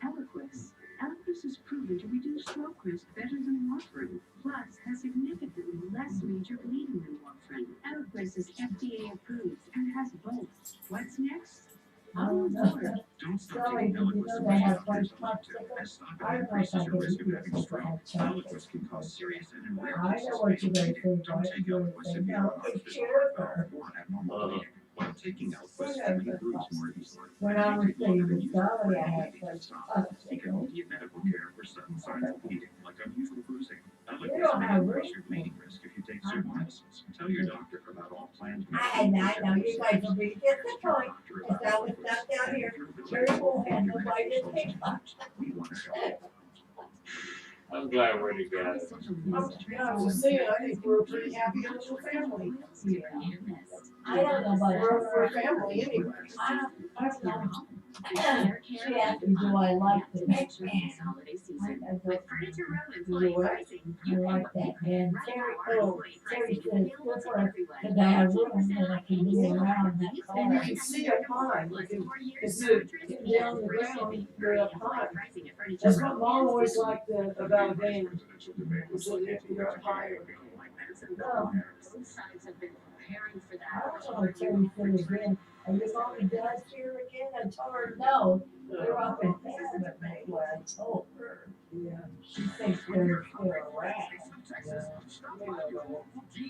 Eliquis. Eliquis is proven to reduce stroke risk better than warfarin, plus has significantly less major bleeding than warfarin. Eliquis is FDA approved and has both. What's next? Oh, no. Don't stop Sorry, taking did you Eliquis know and they make have doctors one alert to. popsicle? As stock I don't know if increases I your can risk eat of having this stroke, without chocolate. Eliquis can cause serious and rare I know what you're going to say, Don't but take you're Eliquis saying, if you have no, a it's hospital sugar. or abnormal bleeding. While taking Eliquis, Yeah, you but bruise more easily. when I was saying sorry, I had Bleeding some stops. Seek popsicle. immediate medical care for sudden signs of bleeding, like unusual bruising. You Eliquis don't may have increase your room. bleeding risk if you take certain medicines. Tell your doctor about all planned I know, you guys will be disappointed. If I was stuck down here, terrible, and nobody did take much. We want to help. I'm glad we're together. I was just saying, I think we're a pretty happy little family. I don't know about We're a family anyway. I don't know. She asked me, do I like the neck man? I go, Furniture Row You employee what? pricing. I like that man. Terry, oh, Terry says, good for everyone. because I have room and I can move around that And you car. can see up high. You can, it's down the ground, you're up high. That's what Mom always liked about a van. Was that you're up higher. No, Both sides have been preparing for I that. don't know what Terry said again. Are your mommy does here again? I told her, no, they're up in heaven, that's what I told her. Yeah. She thinks they're still around.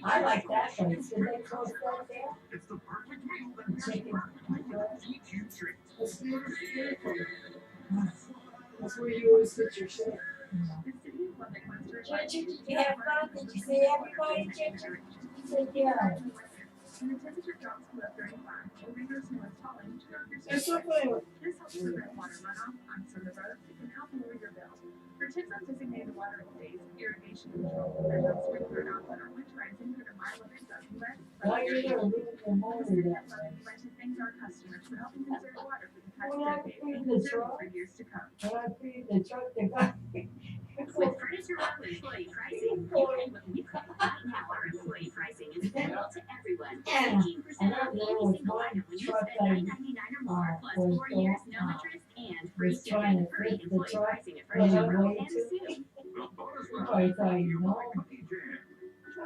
I like that place. Did they close that down? It's the perfect meal that Chicken. That's beautiful. That's where you always get your shit. The city of Lubbock Ginger, did you have fun? Did you see everybody, Ginger? She said, yeah. When the temperature drops below 35, and rigorous snow is falling, It's so funny. this helps prevent water runoff on summer roads and can help lower your bill. For tips on designated watering days, irrigation control, and on sprinkler outlet or winterizing, go to myweather.us. Why you gonna leave your motor that way? We'd like to thank our customers for helping conserve water for the past When I decade feed and the conserve truck, for years to come. when I feed the truck, the guy. With Furniture Row employee pricing, you can book weekly. Right now, our employee pricing is available to everyone. 18% off any single item when you spend $9.99 or more, plus 4 years, no interest, and free shipping. Hurry, employee pricing at Furniture Row and soon. The bonus Everybody thought you know. Cookie Jam.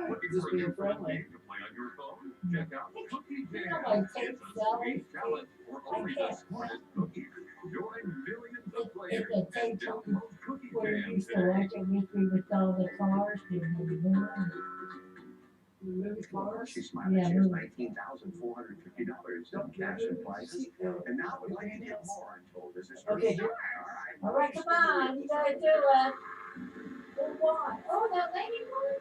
Looking Just for a being new fun friendly. game to play on your phone? Check out Cookie You Jam. know, like take It's a Sally. sweet talent for only the smartest cookies. Join millions of players It's a and tape download Cookie where you Jam used to today. watch it with me with all the cars and the Movie cars. She's smiling. Yeah, She has movie. $19,450 in cash and prizes. And now would like to get more, I'm told. Is this true? Okay. All right. All right, come on, you gotta do it. Who won? Oh, that lady won.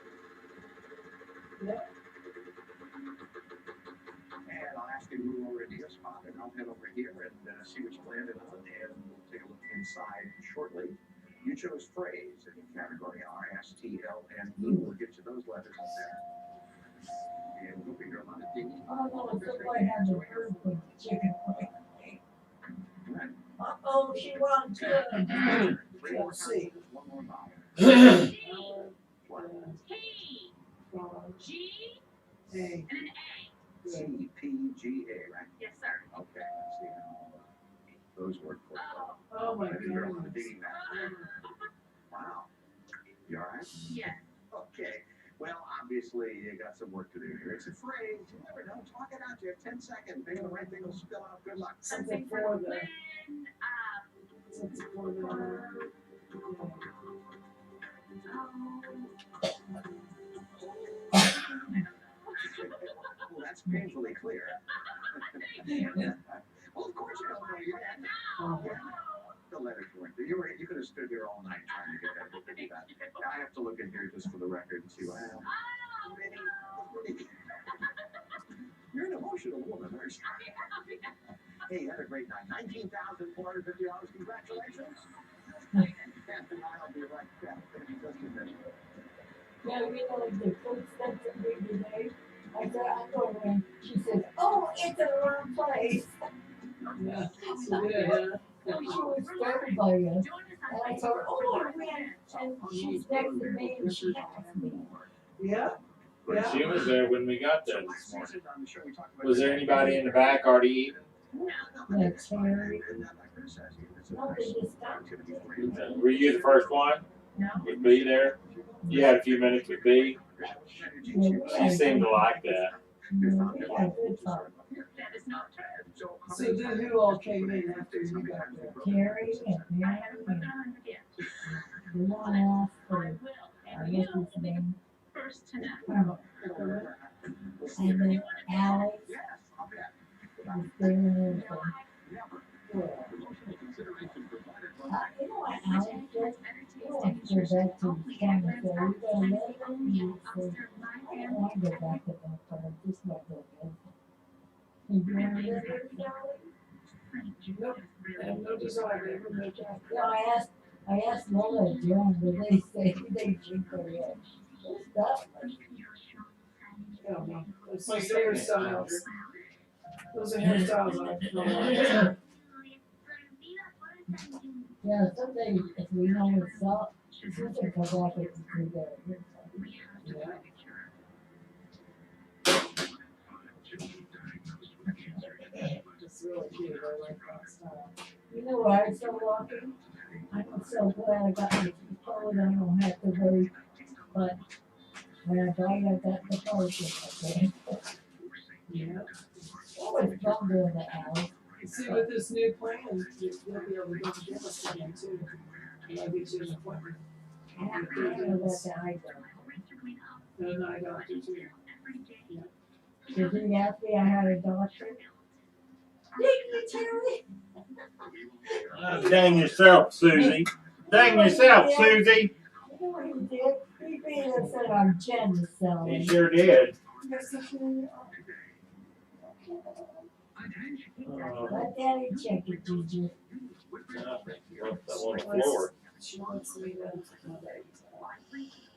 And I'll ask you to move over into your spot, and I'll head over here and see what you landed on, and we'll take a look inside shortly. You chose phrase in category R, S, T, L, and E. We'll get you those letters up there. And we'll figure a lot of digging. Oh, no, somebody had the bird with the chicken wing. Right. Uh-oh, she won too. Three more see. consonants, one more vowel. What? T, G, Hey. and an A. C, P, G, A, right? Yes, sir. Okay, let's see how those work for you. Oh my I figure a lot of goodness. digging that. Wow. You all right? Yes. Okay. Well, obviously, you got some work to do here. It's a phrase. You never know. Talk it out. You have 10 seconds. Maybe the right thing will spill out. Good luck. Something for the. Something for the. Well, that's painfully clear. Well, of course you don't know yet. The letters weren't there. You could have stood here all night trying to get that book into that. I have to look in here just for the record and see what happened. You're an emotional woman, aren't you? Hey, you had a great night. $19,450. Congratulations. And I'll be right back in just a minute. Yeah, you know, the food sent to me today. I said, I'm going in. She says, oh, it's in the wrong place. Yeah. She was scared by us. And I told her, oh, I ran. And she's next to me and she asked me. Yeah. But she was there when we got there this Last morning. season on the show, we talked about Was there anybody in the back already eating? Yeah, Terry. No, they just stopped. Were you the first one? With B there? You had a few minutes with B? She seemed to like that. We had a good time. That is not true. So then who all came in after you got there? Terry and I Mary haven't put and it on yet. the one asked I for, will. I And guess you his name, first to know. and then Alex was there and everything. You know what Alex did? He wants to go back to Canada. So we got a letter and he said, I don't want to go back to that part. I just want to go visit. You remember that, Alex? Nope. I have no desire to ever make out. Yeah, I asked Lola and John, but they say they drink their head. Stuff. Oh, no. Those hairstyles. Those are hairstyles I don't like. Yeah, someday if we know what's up, we can come back and do that. Yeah. It's really cute. I like that style. You know why I'm so lucky? I'm so glad I got the code. I don't have to wait. But when I died, I got the code. Okay. Yeah. Oh, it's fun doing the house. See, with this new plan, you'll be able to go to dentist again too. And I'll get you an appointment. I have to know that the eye doctor. And I got you too. Yeah. Did he ask me I had a doctor? Did you, Terry? Dang yourself, Susie. Dang yourself, Susie. You know what he did? our Jen was selling. He sure did. Let Daddy check it, Ginger. Left that on the floor. She wants me to.